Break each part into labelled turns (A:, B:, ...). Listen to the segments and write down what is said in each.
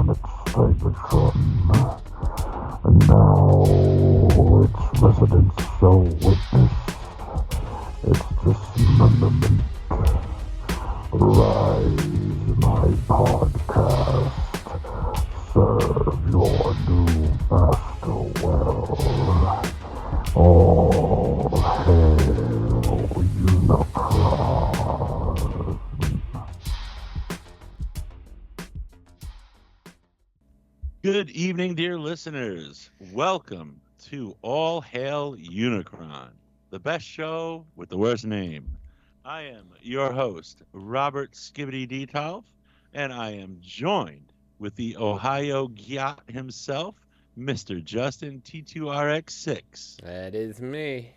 A: planet Megatron, and now its residents shall witness its dismemberment. Rise, my podcast, serve your new master well. All hail Unicron.
B: Good evening, dear listeners. Welcome to All Hail Unicron, the best show with the worst name. I am your host, Robert Skibbidy Detolf, and I am joined with the Ohio GYAT himself, Mr. Justin T2RX6.
C: That is me.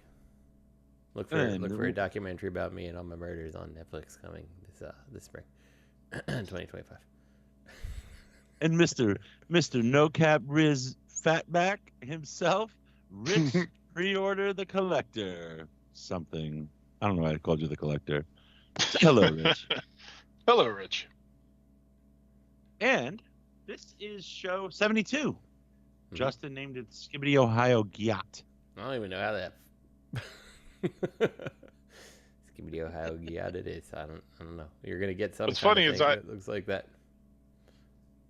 C: Look for a documentary about me and all my murders on Netflix coming this spring, 2025.
B: And Mr. No Cap Riz Fatback himself, Rich Pre-Order the Collector. Something. I don't know why I called you the Collector. Hello, Rich.
D: Hello, Rich.
B: And this is show 72. Mm-hmm. Justin named it Skibbidy Ohio GYAT.
C: I don't even know how that Skibbidy Ohio GYAT it is. I don't know. You're gonna get some.
D: What's funny is
C: it looks like that.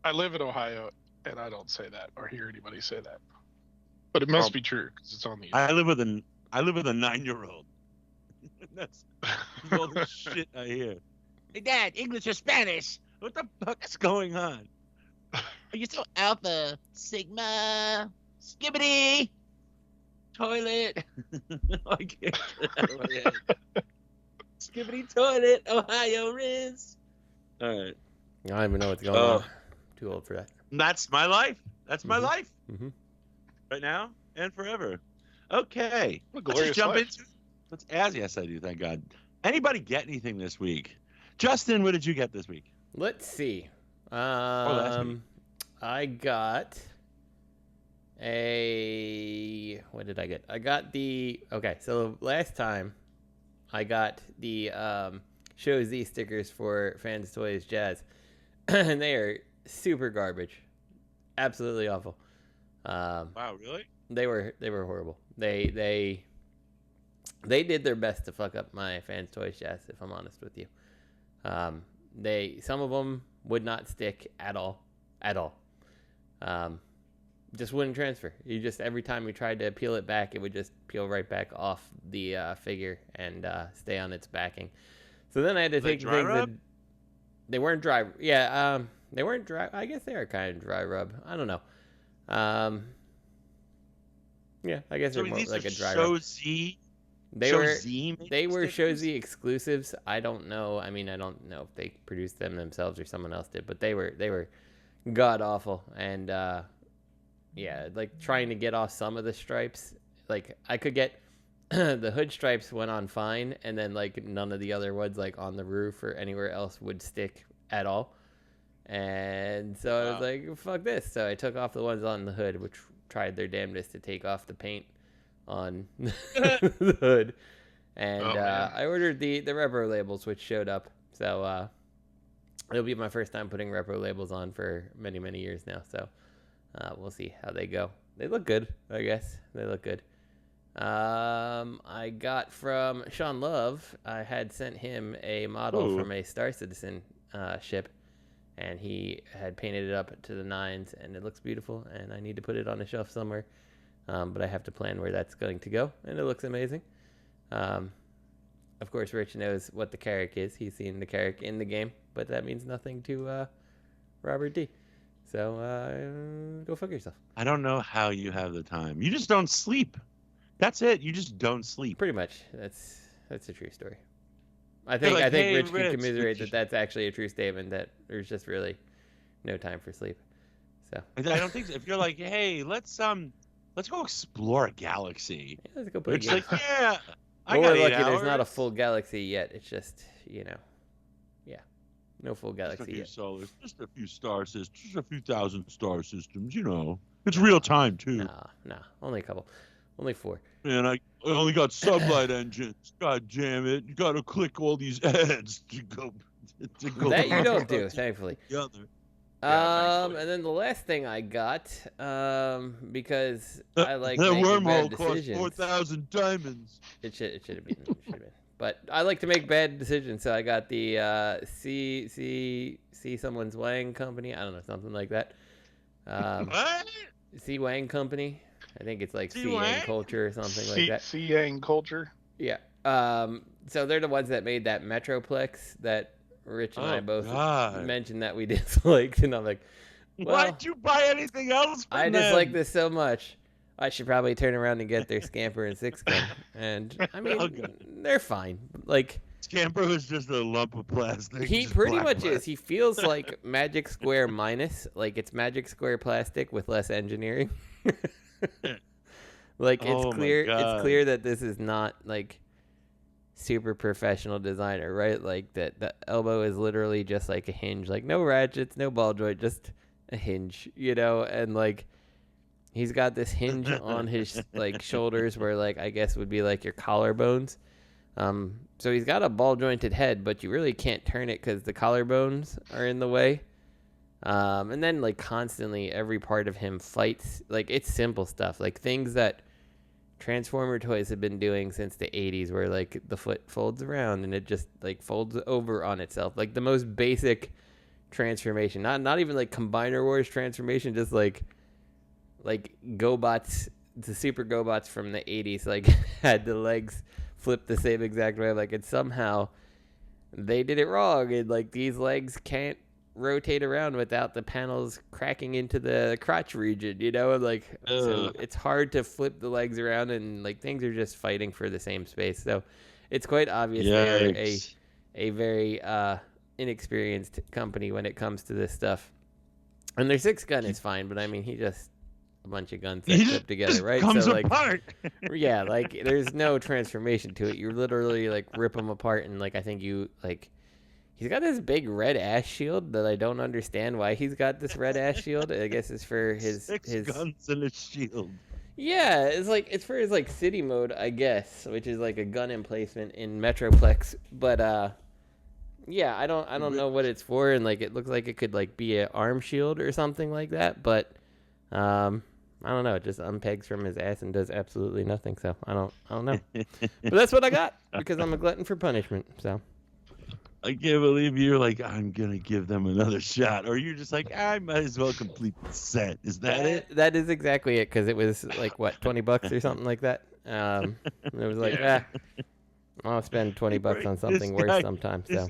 D: I live in Ohio, and I don't say that or hear anybody say that. But it must be true because it's on the.
B: I live with a 9-year-old. That's all the shit I hear. Hey, Dad, English or Spanish? What the fuck is going on? Are you so Alpha, Sigma, Skibbidy, Toilet? I can't get that out of my head. Skibbidy Toilet, Ohio Riz. All right.
C: I don't even know what's going on. Too old for that.
B: That's my life. That's my life.
C: Mm-hmm.
B: Right now and forever. Okay.
D: Let's just jump into it.
B: Let's ask. Yes, I do. Thank God. Anybody get anything this week? Justin, what did you get this week?
C: Let's see.
B: Last week.
C: I got a. What did I get? I got the. Okay, so last time I got the Show Z stickers for Fans Toys Jazz, and they are super garbage, absolutely awful.
B: Wow, really?
C: They were horrible. They did their best to fuck up my Fans Toys Jazz, if I'm honest with you. Some of them would not stick at all. Just wouldn't transfer. Every time we tried to peel it back, it would just peel right back off the figure and stay on its backing. So then I had to take
B: dry rub?
C: They weren't dry. Yeah, they weren't dry. I guess they are kind of dry rub. I don't know. Yeah, I guess they're more like a dry rub.
B: Z.
C: They were Show Z exclusives. I don't know. I mean, I don't know if they produced them themselves or someone else did, but they were god awful. And yeah, like trying to get off some of the stripes. Like I could get the hood stripes went on fine, and then like none of the other ones like on the roof or anywhere else would stick at all. And so I was like, fuck this. So I took off the ones on the hood, which tried their damnedest to take off the paint on the hood. And I ordered the repro labels, which showed up. So it'll be my first time putting repro labels on for many, many years now. So we'll see how they go. They look good, I guess. They look good. I got from Sean Love. I had sent him a model from a Star Citizen ship, and he had painted it up to the 9s, and it looks beautiful, and I need to put it on a shelf somewhere, but I have to plan where that's going to go, and it looks amazing. Of course, Rich knows what the Carrack is. He's seen the Carrack in the game, but that means nothing to Robert D. So go fuck yourself.
B: I don't know how you have the time. You just don't sleep. That's it. You just don't sleep.
C: Pretty much. That's a true story. I think Rich can commiserate that that's actually a true statement, that there's just really no time for sleep. So
B: I don't think so. If you're like, hey, let's go explore a galaxy.
C: Yeah, let's go play.
B: It's like, yeah,
C: I got 8 hours. There's not a full galaxy yet. It's just, no full galaxy yet.
B: Solars, just a few star systems, just a few thousand star systems. It's real time too.
C: No, only a couple. Only 4.
B: Man, I only got sublight engines. God damn it. You got to click all these ads to go.
C: That you don't do, thankfully.
D: thankfully.
C: And then the last thing I got, because I like
B: that
C: making bad
B: wormhole cost
C: decisions.
B: 4,000 diamonds.
C: It should have been. But I like to make bad decisions, so I got the see someone's Wang company. I don't know, something like that.
B: What?
C: C Wang company. I think it's like
B: C
C: C
B: Wang?
C: Yang culture or something like that.
D: C Yang culture.
C: Yeah. So they're the ones that made that Metroplex that Rich and I both mentioned that we disliked, and I'm like, well,
B: why'd you buy anything else from
C: I
B: them?
C: dislike this so much. I should probably turn around and get their Scamper and Six Gun. And I mean, they're fine. Like,
B: Scamper is just a lump of plastic.
C: he pretty much is. He feels like Magic Square minus. Like, it's Magic Square plastic with less engineering. Like, it's clear that this is not like super professional designer, right? Like, that the elbow is literally just like a hinge, like no ratchets, no ball joint, just a hinge, you know. And like, he's got this hinge on his like shoulders where, like, I guess would be like your collarbones. So he's got a ball jointed head, but you really can't turn it because the collarbones are in the way. And then like constantly every part of him fights. Like, it's simple stuff, like things that Transformer toys have been doing since the 80s, where like the foot folds around and it just like folds over on itself. Like the most basic transformation, not even like Combiner Wars transformation, just like GoBots, the Super GoBots from the 80s, like had the legs flipped the same exact way. Like, it's somehow they did it wrong, and like these legs can't rotate around without the panels cracking into the crotch region, you know. And like, so it's hard to flip the legs around, and like things are just fighting for the same space. So it's quite obvious they're a very inexperienced company when it comes to this stuff. And their Six Gun is fine, but I mean, he just a bunch of guns that clip together, right?
B: Comes
C: so like,
B: apart.
C: yeah, like there's no transformation to it. You literally like rip them apart, and like I think you like. He's got this big red ash shield that I don't understand why he's got this red ash shield. I guess it's for his
B: guns and a shield.
C: Yeah, it's for his like city mode, I guess, which is like a gun emplacement in Metroplex. But yeah, I don't know what it's for, and like it looks like it could like be an arm shield or something like that. But I don't know. It just unpegs from his ass and does absolutely nothing. So I don't know. But that's what I got because I'm a glutton for punishment. So.
B: I can't believe you're like, I'm going to give them another shot. Or you're just like, I might as well complete the set. Is that it?
C: That is exactly it, because it was like, what, $20 or something like that? It was like, I'll spend $20 on something worse sometimes. So.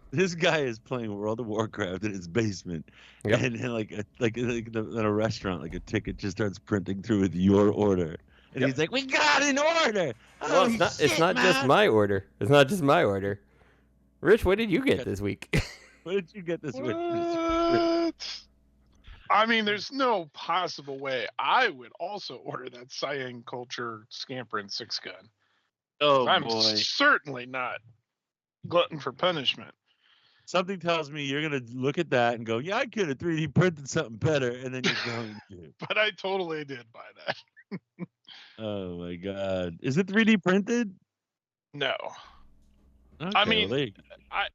B: This guy is playing World of Warcraft in his basement.
C: Yep.
B: And like in a restaurant, like a ticket just starts printing through with your order. And he's like, we got an order!
C: Well, it's not just my order. It's not just my order. Rich, what did you get this week?
B: What did you get this week?
D: I mean, there's no possible way I would also order that Cyan Culture Scamper and Six Gun.
B: Oh,
D: I'm
B: boy.
D: certainly not glutton for punishment.
B: Something tells me you're going to look at that and go, yeah, I could have 3D printed something better, and then you're going to.
D: But I totally did buy that.
B: Oh, my God. Is it 3D printed?
D: No.
B: Okay,
D: I mean,
B: well,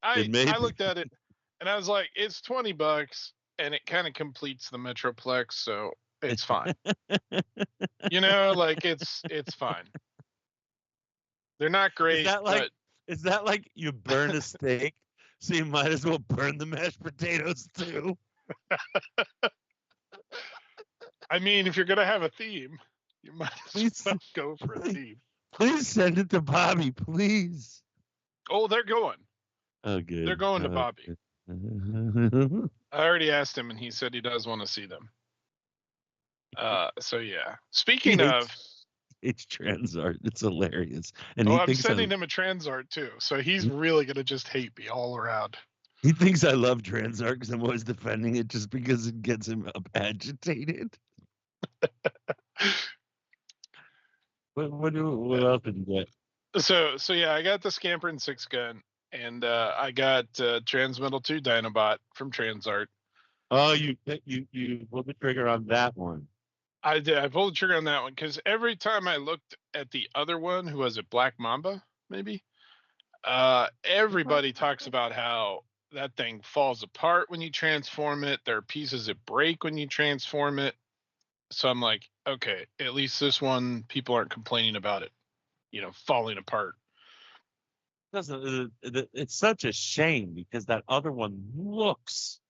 D: I looked at it and I was like, it's $20 and it kind of completes the Metroplex, so it's fine. You know, like it's fine. They're not great.
B: Is that like you burn a steak, so you might as well burn the mashed potatoes too?
D: I mean, if you're gonna have a theme, you might as well go for a theme.
B: Please send it to Bobby, please.
D: Oh, they're going.
B: Oh, good.
D: They're going to Bobby. I already asked him, and he said he does want to see them. So yeah. Speaking of,
B: it's Transart. It's hilarious. And
D: I'm sending him a Transart too. So he's really gonna just hate me all around.
B: He thinks I love Transart because I'm always defending it just because it gets him up agitated. What else did you get?
D: So yeah, I got the Scamper and Six Gun, and I got Transmetal 2 Dinobot from Transart.
B: Oh, you pulled the trigger on that one.
D: I did. I pulled the trigger on that one because every time I looked at the other one, who was it, Black Mamba, maybe? Everybody talks about how that thing falls apart when you transform it. There are pieces that break when you transform it. So I'm like, okay, at least this one, people aren't complaining about it, falling apart.
B: It's such a shame because that other one looks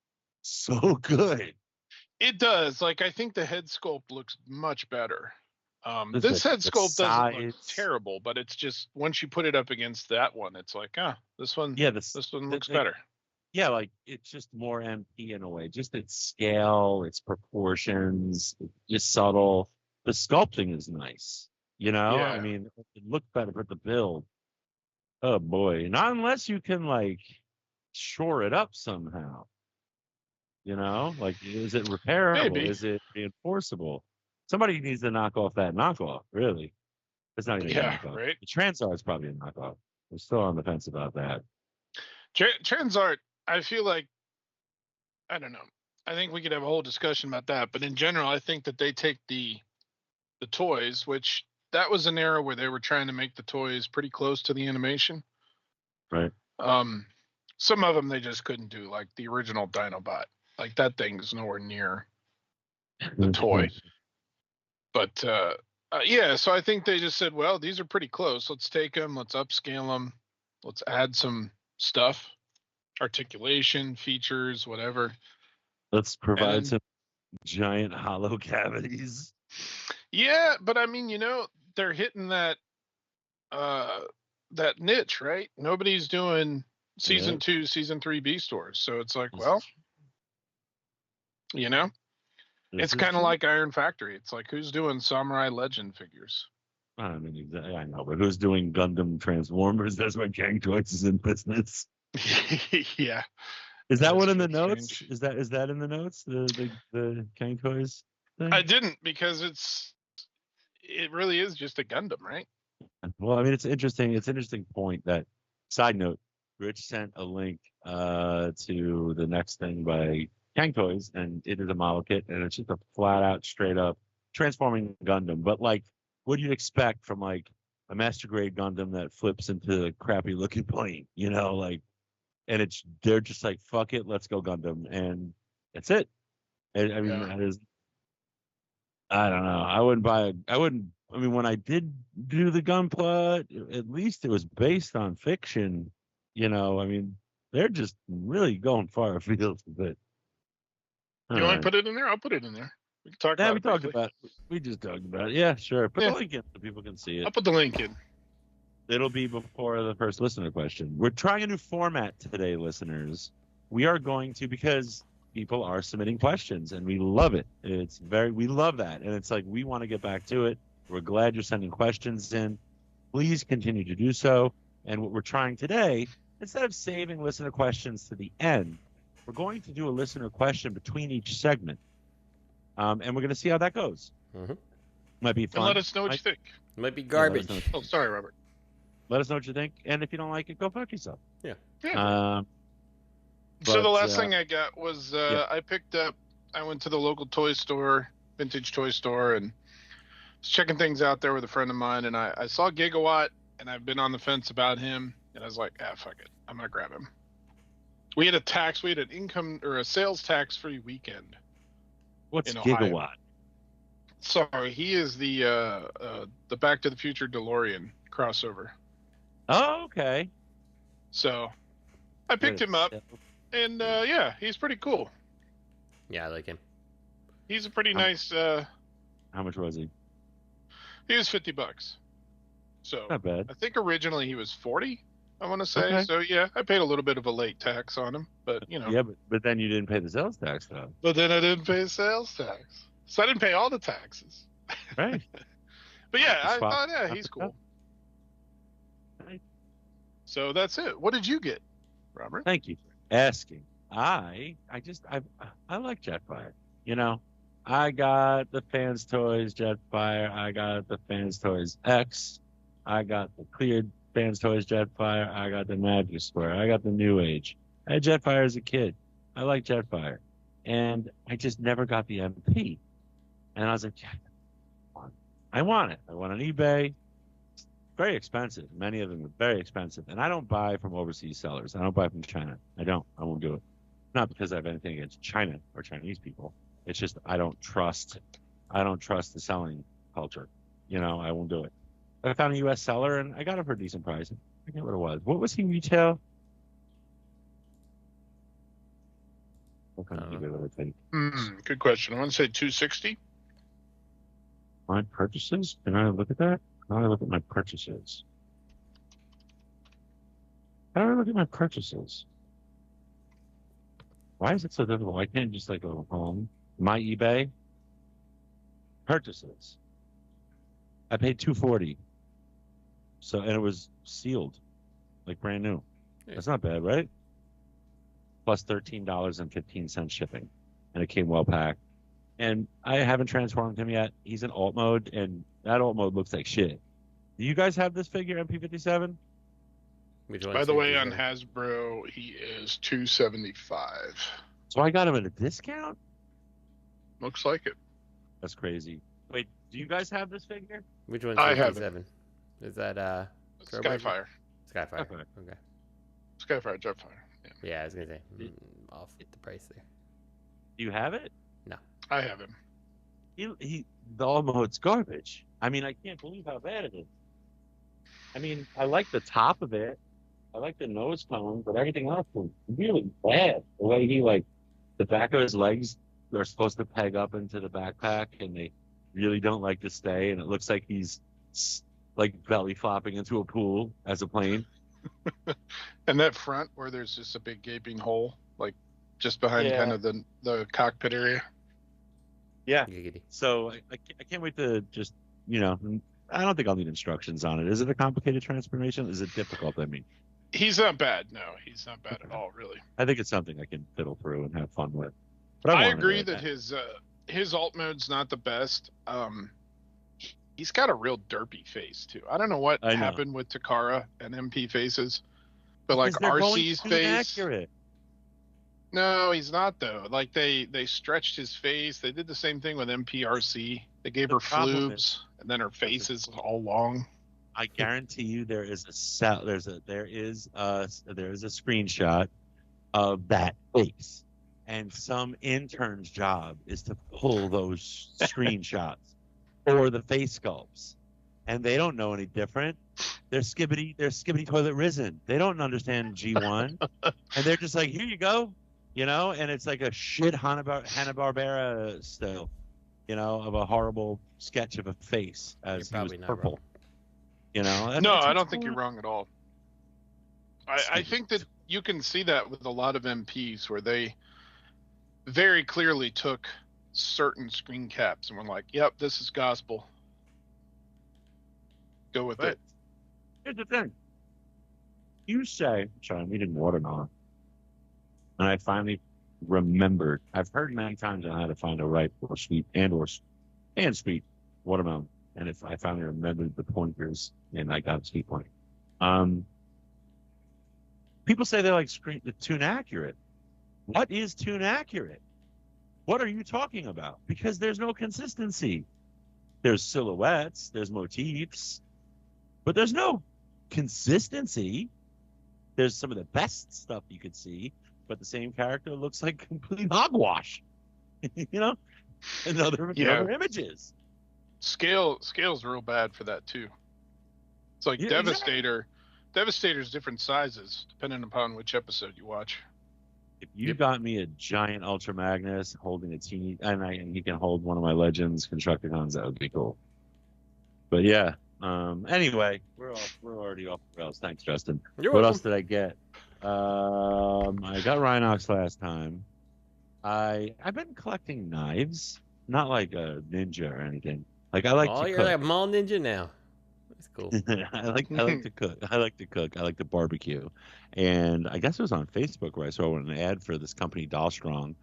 B: so good.
D: It does. Like, I think the head sculpt looks much better. This head sculpt doesn't look terrible, but it's just once you put it up against that one, it's like, this one. Yeah, this one looks better.
B: Yeah, like it's just more MP in a way. Just its scale, its proportions, just subtle. The sculpting is nice.
D: Yeah.
B: I mean, it looked better with the build. Oh boy, not unless you can like shore it up somehow. Like is it repairable?
D: Maybe.
B: Is it reinforceable? Somebody needs to knock off that knockoff. Really, it's not even a knockoff.
D: Right.
B: The Transart is probably a knockoff. We're still on the fence about that.
D: Transart, I feel like, I don't know. I think we could have a whole discussion about that. But in general, I think that they take the toys, which that was an era where they were trying to make the toys pretty close to the animation.
B: Right.
D: Some of them they just couldn't do, like the original Dinobot. Like that thing's nowhere near the toy. But yeah, so I think they just said, well, these are pretty close. Let's take them. Let's upscale them. Let's add some stuff, articulation, features, whatever.
B: Let's provide some giant hollow cavities.
D: Yeah, but I mean, they're hitting that niche, right? Nobody's doing season 2, season 3 B stores. So it's like, well, it's kind of like Iron Factory. It's like, who's doing Samurai Legend figures?
B: I mean, exactly. I know, but who's doing Gundam Transformers? That's why Cang Toys is in business.
D: Yeah.
B: Is that one in the notes? Strange. Is that in the notes? The Cang Toys thing?
D: I didn't, because it really is just a Gundam, right?
B: Well, I mean, it's interesting. It's an interesting point that, side note, Rich sent a link to the next thing by Cang Toys, and it is a model kit, and it's just a flat out, straight up transforming Gundam. But like, what do you expect from like a master grade Gundam that flips into a crappy looking plane? And they're just like, fuck it, let's go Gundam, and that's it. I mean, that is. I don't know. I mean, when I did do the Gunpla, at least it was based on fiction. I mean, they're just really going far afield with it.
D: You want to put it in there? I'll put it in there. We can talk about it.
B: We just talked about it. Yeah, sure. Put the link in so people can see it.
D: I'll put the link in.
B: It'll be before the first listener question. We're trying a new format today, listeners. We are going to, because people are submitting questions, and we love it. We love that. And it's like, we want to get back to it. We're glad you're sending questions in. Please continue to do so. And what we're trying today, instead of saving listener questions to the end, we're going to do a listener question between each segment. And we're going to see how that goes.
C: Mm-hmm.
B: Might be fun.
D: And let us know what you think.
C: It might be garbage.
D: Oh, sorry, Robert.
B: Let us know what you think. And if you don't like it, go fuck yourself.
C: Yeah.
D: So the last thing I got was I went to the local toy store, vintage toy store, and was checking things out there with a friend of mine, and I saw GYAT, and I've been on the fence about him, and I was like, fuck it, I'm gonna grab him. We had an income or a sales tax-free weekend.
B: What's GYAT?
D: Sorry, he is the Back to the Future DeLorean crossover.
B: Oh, okay.
D: So I picked him up, and he's pretty cool.
C: Yeah, I like him.
D: He's a pretty nice.
B: How much was he?
D: He was $50. So
B: not bad.
D: I think originally he was 40. I want to say.
B: Okay.
D: So yeah, I paid a little bit of a late tax on him, but
B: Yeah, but then you didn't pay the sales tax though.
D: But then I didn't pay sales tax, so I didn't pay all the taxes.
B: Right.
D: But yeah, I thought he's cool.
B: Right.
D: So that's it. What did you get, Robert?
B: Thank you for asking. I like Jetfire. I got the Fans Toys Jetfire. I got the Fans Toys X. I got the cleared Fans Toys Jetfire. I got the Magic Square. I got the NewAge. I had Jetfire as a kid. I like Jetfire. And I just never got the MP. And I was like, I want it. I went on eBay. very expensive. Many of them are very expensive. And I don't buy from overseas sellers. I don't buy from China. I won't do it. Not because I have anything against China or Chinese people. It's just I don't trust the selling culture. You know, I won't do it. I found a U.S. seller and I got it for a decent price. I forget what it was. What was he retail? What kind of eBay would I think?
D: Good question. I want to say 260.
B: My purchases? Can I look at that? How do I look at my purchases? How do I look at my purchases? Why is it so difficult? I can't just like go home. My eBay purchases. I paid $240. So and it was sealed, like brand new. That's not bad, right? Plus $13.15 shipping, and it came well packed. And I haven't transformed him yet. He's in alt mode, and that alt mode looks like shit. Do you guys have this figure, MP57?
D: By the way, on Hasbro, he is $275.
B: So I got him at a discount?
D: Looks like it.
B: That's crazy. Wait, do you guys have this figure?
C: Which one's
D: I have
C: 57? Is that
D: Skyfire?
C: Skyfire. Okay.
D: Skyfire, Jetfire.
C: Yeah, I was gonna say off the price there.
B: Do you have it?
C: No.
D: I have him.
B: The alt mode's garbage. I mean, I can't believe how bad it is. I mean, I like the top of it. I like the nose cone, but everything else is really bad. The way the back of his legs are supposed to peg up into the backpack, and they really don't like to stay, and it looks like he's like belly flopping into a pool as a plane.
D: And that front where there's just a big gaping hole, like just behind kind of the cockpit area.
B: Yeah. So I can't wait to just, I don't think I'll need instructions on it. Is it a complicated transformation? Is it difficult? I mean,
D: he's not bad. No, he's not bad at all, really.
B: I think it's something I can fiddle through and have fun with. But
D: I agree that his alt mode's not the best. He's got a real derpy face too. I don't know what happened with Takara and MP faces, but like RC's face.
B: Inaccurate.
D: No, he's not though. Like they stretched his face. They did the same thing with MPRC. They gave her floobs, and then her face is all long.
B: I guarantee you, there is a screenshot of that face, and some intern's job is to pull those screenshots or the face sculpts, and they don't know any different. They're Skibbidy toilet risen. They don't understand G1, and they're just like, here you go. And it's like a shit Hanna-Barbera style, of a horrible sketch of a face as he was purple.
D: No, I don't think you're wrong at all. I think that you can see that with a lot of MPs where they very clearly took certain screen caps and were like, yep, this is gospel. Go with it.
B: Here's the thing. You say, sorry, I'm eating watermelon. And I finally remembered. I've heard many times on how to find a ripe or sweet and sweet watermelon. And if I finally remembered the pointers, and I got a sweet point. People say they like the tune accurate. What is tune accurate? What are you talking about? Because there's no consistency. There's silhouettes, there's motifs, but there's no consistency. There's some of the best stuff you could see, but the same character looks like complete hogwash, in other images.
D: Scale's real bad for that too. It's like Devastator. Exactly. Devastator's different sizes depending upon which episode you watch.
B: If you got me a giant Ultra Magnus holding a teeny, and he can hold one of my Legends Constructicons, that would be cool. But yeah. Anyway, we're already off the rails. Thanks, Justin. What else did I get? I got Rhinox last time. I've been collecting knives, not like a ninja or anything. Like I like.
C: Oh,
B: to
C: you're
B: cook.
C: like a mall ninja now. That's cool.
B: I like to cook. I like to barbecue, and I guess it was on Facebook where I saw an ad for this company Dahlstrong,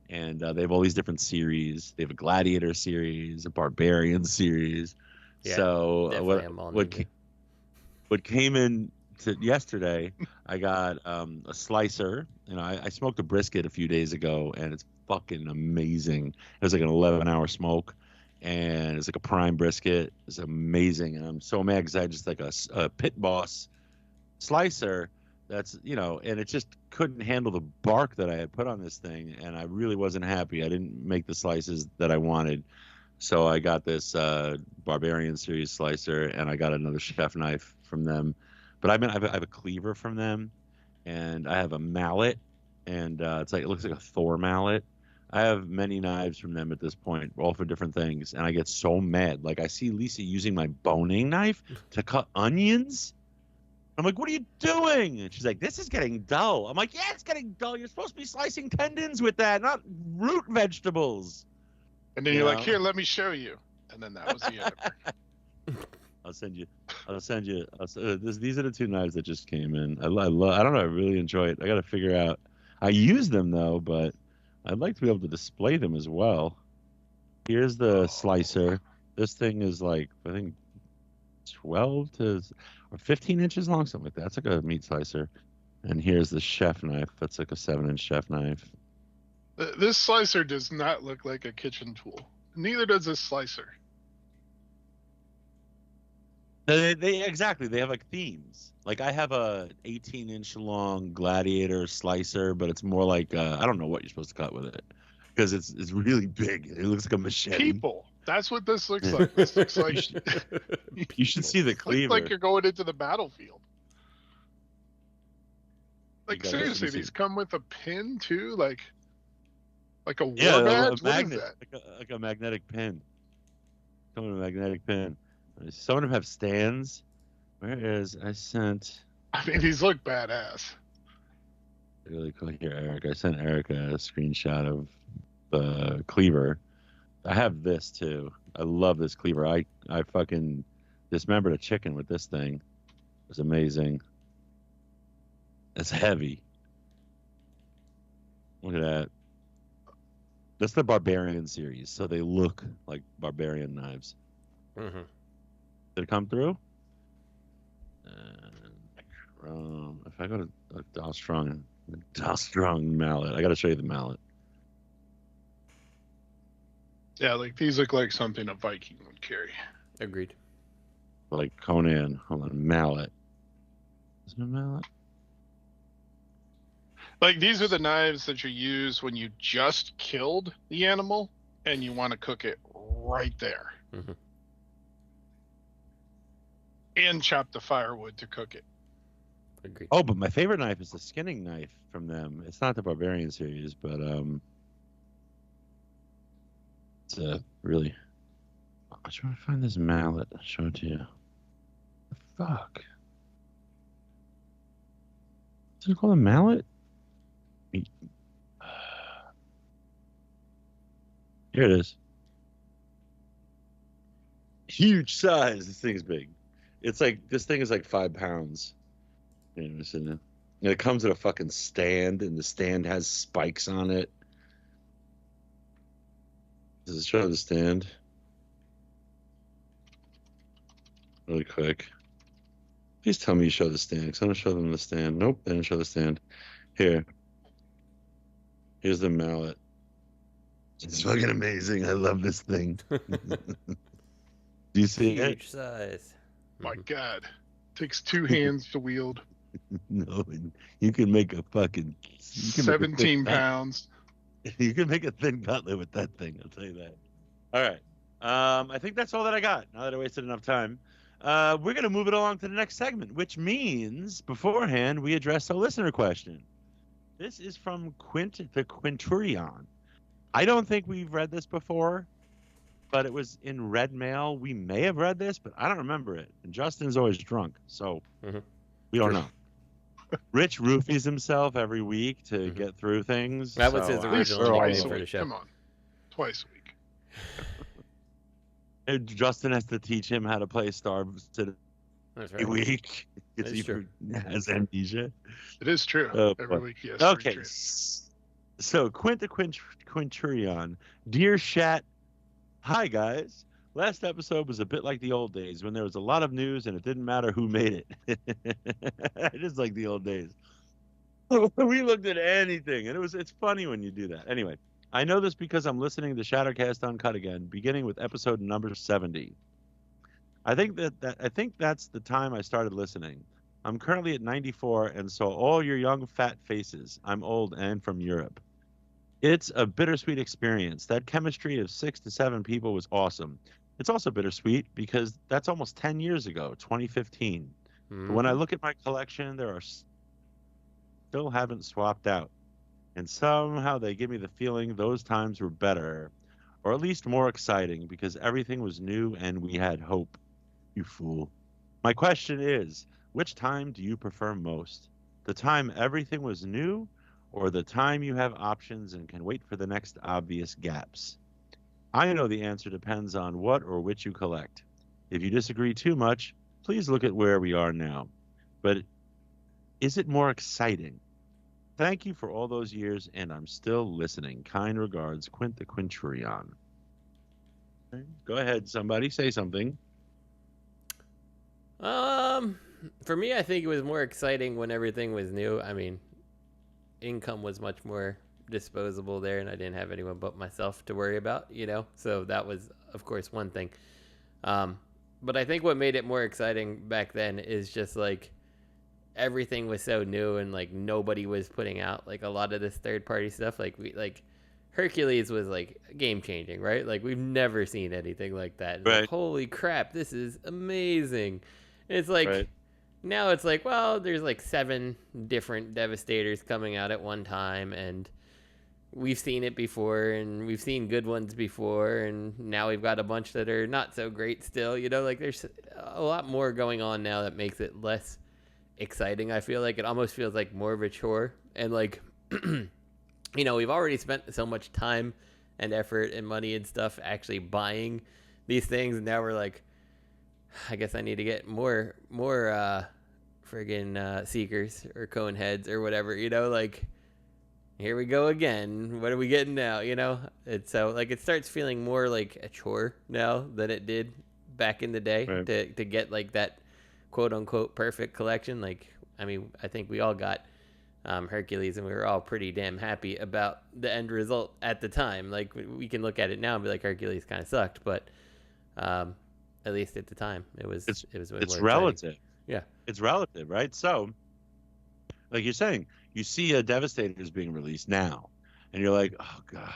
B: and they have all these different series. They have a Gladiator series, a Barbarian series.
C: Yeah,
B: so what came in yesterday, I got a slicer. I smoked a brisket a few days ago, and it's fucking amazing. It was like an 11-hour smoke, and it's like a prime brisket. It's amazing, and I'm so mad because I had just like a pit boss slicer that's, you know, and it just couldn't handle the bark that I had put on this thing, and I really wasn't happy. I didn't make the slices that I wanted, so I got this Barbarian Series slicer, and I got another chef knife from them. But I have a cleaver from them, and I have a mallet, and it looks like a Thor mallet. I have many knives from them at this point, all for different things, and I get so mad. Like, I see Lisa using my boning knife to cut onions. I'm like, what are you doing? And she's like, this is getting dull. I'm like, yeah, it's getting dull. You're supposed to be slicing tendons with that, not root vegetables.
D: And then you're like, here, let me show you. And then that was the end of it.
B: I'll send you. These are the two knives that just came in. I don't know. I really enjoy it. I got to figure out. I use them though, but I'd like to be able to display them as well. Here's the slicer. This thing is like, I think 12 to or 15 inches long, something like that. It's like a meat slicer. And here's the chef knife. That's like a 7-inch chef knife.
D: This slicer does not look like a kitchen tool. Neither does this slicer.
B: They exactly. They have like themes. Like I have a 18-inch long Gladiator slicer, but it's more like I don't know what you're supposed to cut with it because it's really big. It looks like a machete.
D: People. That's what this looks like. This looks like
B: you should see the cleaver.
D: Looks like you're going into the battlefield. Like seriously, these come with a pin too, like a war badge.
B: A magnet, like a magnetic pin. Come with a magnetic pin. Some of them have stands. Where is I sent?
D: I mean, these look badass.
B: Really cool. Here, Eric. I sent Eric a screenshot of the cleaver. I have this too. I love this cleaver. I fucking dismembered a chicken with this thing. It was amazing. It's heavy. Look at that. That's the Barbarian series, so they look like Barbarian knives.
C: Mm-hmm.
B: Did it come through? If I go to Dalstrong mallet, I got to show you the mallet.
D: Yeah, like these look like something a Viking would carry.
C: Agreed.
B: Like Conan. Hold on, mallet. Is it a mallet?
D: Like these are the knives that you use when you just killed the animal and you want to cook it right there.
C: Mm-hmm.
D: And chop the firewood to cook it.
C: Agreed.
B: Oh, but my favorite knife is the skinning knife from them. It's not the Barbarian series, but it's a really. I'm trying to find this mallet. I'll show it to you. The fuck? Is it called a mallet? Here it is. Huge size. This thing's big. It's like this thing is like 5 pounds. And it comes with a fucking stand, and the stand has spikes on it. Does it show the stand? Really quick. Please tell me you show the stand, because I don't show them the stand. Nope, they didn't show the stand. Here. Here's the mallet. It's fucking amazing. I love this thing. Do you see it?
C: Huge size.
D: My God. Takes 2 hands to wield.
B: No, you can make a fucking
D: 17 pounds.
B: You can make a thin cutlet with that thing. I'll tell you that. All right. I think that's all that I got. Now that I wasted enough time, we're gonna move it along to the next segment, which means beforehand we address a listener question. This is from Quint the Quinturion. I don't think we've read this before, but it was in Red Mail. We may have read this, but I don't remember it. And Justin's always drunk, so we don't know. Rich roofies himself every week to get through things.
C: That was his original nickname for the show.
D: Come on. Twice a week.
B: And Justin has to teach him how to play Star Citizen every week.
C: That's true.
B: Has amnesia.
D: It is true. Every week, yes.
B: Okay. So, Quinturion. Dear Shat, hi guys. Last episode was a bit like the old days when there was a lot of news and it didn't matter who made it. It is like the old days. We looked at anything, and it's funny when you do that. Anyway, I know this because I'm listening to Shattercast Uncut again, beginning with episode number 70. I think that's the time I started listening. I'm currently at 94 and saw all your young fat faces. I'm old and from Europe. It's a bittersweet experience. That chemistry of 6 to 7 people was awesome. It's also bittersweet because that's almost 10 years ago, 2015. But when I look at my collection, there are still haven't swapped out. And somehow they give me the feeling those times were better, or at least more exciting, because everything was new and we had hope. You fool. My question is, which time do you prefer most? The time everything was new, or the time you have options and can wait for the next obvious gaps? I know the answer depends on what or which you collect. If you disagree too much, please look at where we are now. But is it more exciting? Thank you for all those years, and I'm still listening. Kind regards, Quint the Quinturion. Go ahead, somebody. Say something.
C: For me, I think it was more exciting when everything was new. I mean, income was much more disposable there, and I didn't have anyone but myself to worry about, you know? So that was, of course, one thing. But I think what made it more exciting back then is just, like, everything was so new, and, like, nobody was putting out, like, a lot of this third-party stuff. Like, Hercules was, like, game-changing, right? Like, we've never seen anything like that.
B: Right.
C: Like, holy crap, this is amazing. And it's like... Right. Now it's like, well, there's like 7 different Devastators coming out at one time, and we've seen it before, and we've seen good ones before, and now we've got a bunch that are not so great still. You know, like there's a lot more going on now that makes it less exciting. I feel like it almost feels like more of a chore, and like, you know, we've already spent so much time and effort and money and stuff actually buying these things, and now we're like, I guess I need to get more friggin' Seekers or Cone Heads or whatever, you know, like, here we go again. What are we getting now, you know? It's so, like, it starts feeling more like a chore now than it did back in the day. Right. to get, like, that quote-unquote perfect collection. Like, I mean, I think we all got Hercules, and we were all pretty damn happy about the end result at the time. Like, we can look at it now and be like, Hercules kind of sucked, but... at least at the time, it was
B: relative.
C: Yeah,
B: it's relative, right? So, like you're saying, you see Devastators being released now, and you're like, oh god,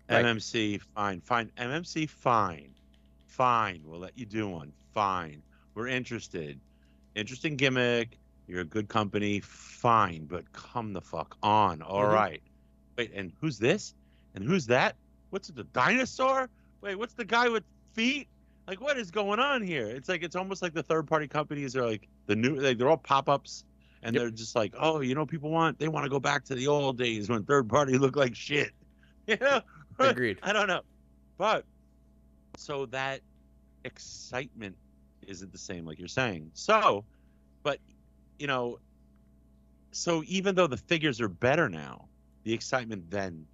B: right. MMC, fine, MMC, fine. We'll let you do one, fine. We're interested. Interesting gimmick. You're a good company, fine. But come the fuck on. All right. Wait, and who's this? And who's that? What's it? The dinosaur? Wait, what's the guy with feet? Like, what is going on here? It's like, it's almost like the third-party companies are like the new, like they're all pop-ups, and they're just like, oh, you know, they want to go back to the old days when third-party looked like shit. You know?
C: Agreed.
B: I don't know. But, so that excitement isn't the same, like you're saying. So, but, you know, so even though the figures are better now, the excitement then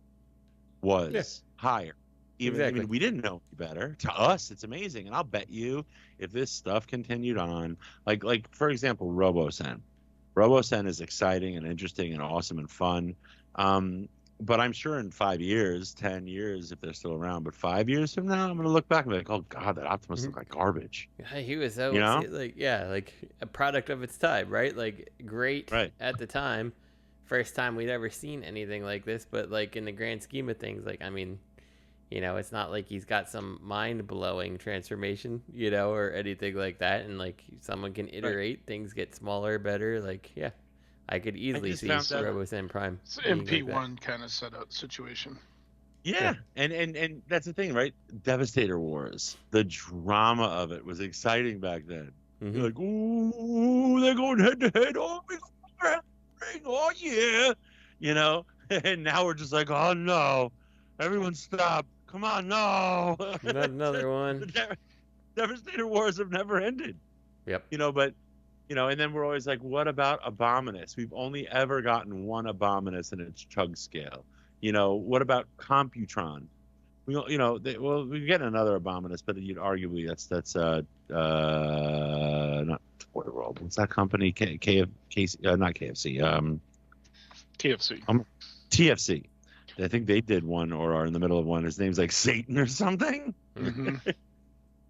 B: was higher. I mean, we didn't know any better. To us, it's amazing, and I'll bet you, if this stuff continued on, like for example, Robo-Sen. Robo-Sen is exciting and interesting and awesome and fun. But I'm sure in 5 years, 10 years, if they're still around, but 5 years from now, I'm gonna look back and be like, oh god, that Optimus looked like garbage.
C: He was so, you know? Like a product of its time, right? Like great at the time. First time we'd ever seen anything like this, but like in the grand scheme of things, like I mean. You know, it's not like he's got some mind-blowing transformation, you know, or anything like that. And, like, someone can iterate. Things get smaller, better. Like, yeah, I could easily see Robo-Sen Prime.
D: It's an MP1 kind of setup situation.
B: Yeah. And that's the thing, right? Devastator Wars. The drama of it was exciting back then. Mm-hmm. You're like, ooh, they're going head-to-head. Oh, yeah. You know? And now we're just like, oh, no. Everyone stop. Come on, no.
C: Not another one.
B: The Devastator Wars have never ended.
C: Yep.
B: You know, but, you know, and then we're always like, what about Abominus? We've only ever gotten one Abominus in its chug scale. You know, what about Computron? We, you know, we get another Abominus, but you'd arguably that's not Toy World. What's that company? Not KFC.
D: TFC.
B: TFC. I think they did one or are in the middle of one. His name's like Satan or something.
D: Mm-hmm.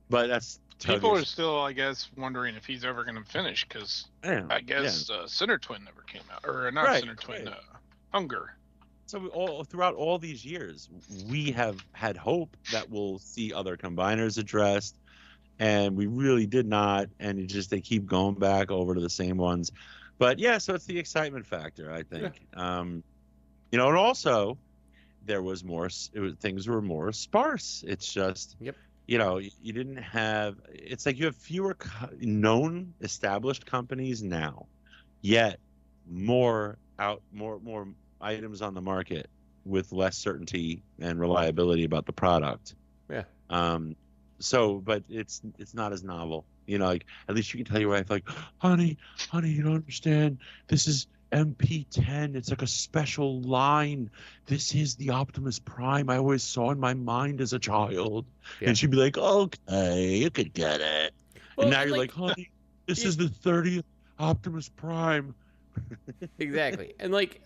B: But that's
D: people are still, I guess, wondering if he's ever going to finish because I guess Center Twin never came out, or not Center Twin, Hunger.
B: So throughout all these years, we have had hope that we'll see other combiners addressed, and we really did not. And they keep going back over to the same ones. But yeah, so it's the excitement factor, I think. Yeah. And also there was more. Things were more sparse. It's just. Yep. You didn't have. It's like you have fewer known established companies now, yet more items on the market with less certainty and reliability about the product. Yeah. But it's not as novel. Like at least you can tell your wife, like, honey, you don't understand. This is MP10. It's like a special line. This is the Optimus Prime I always saw in my mind as a child. Yeah. And she'd be like, okay, you could get it. Well, and now you're like, honey, this is the 30th Optimus Prime.
C: Exactly. And like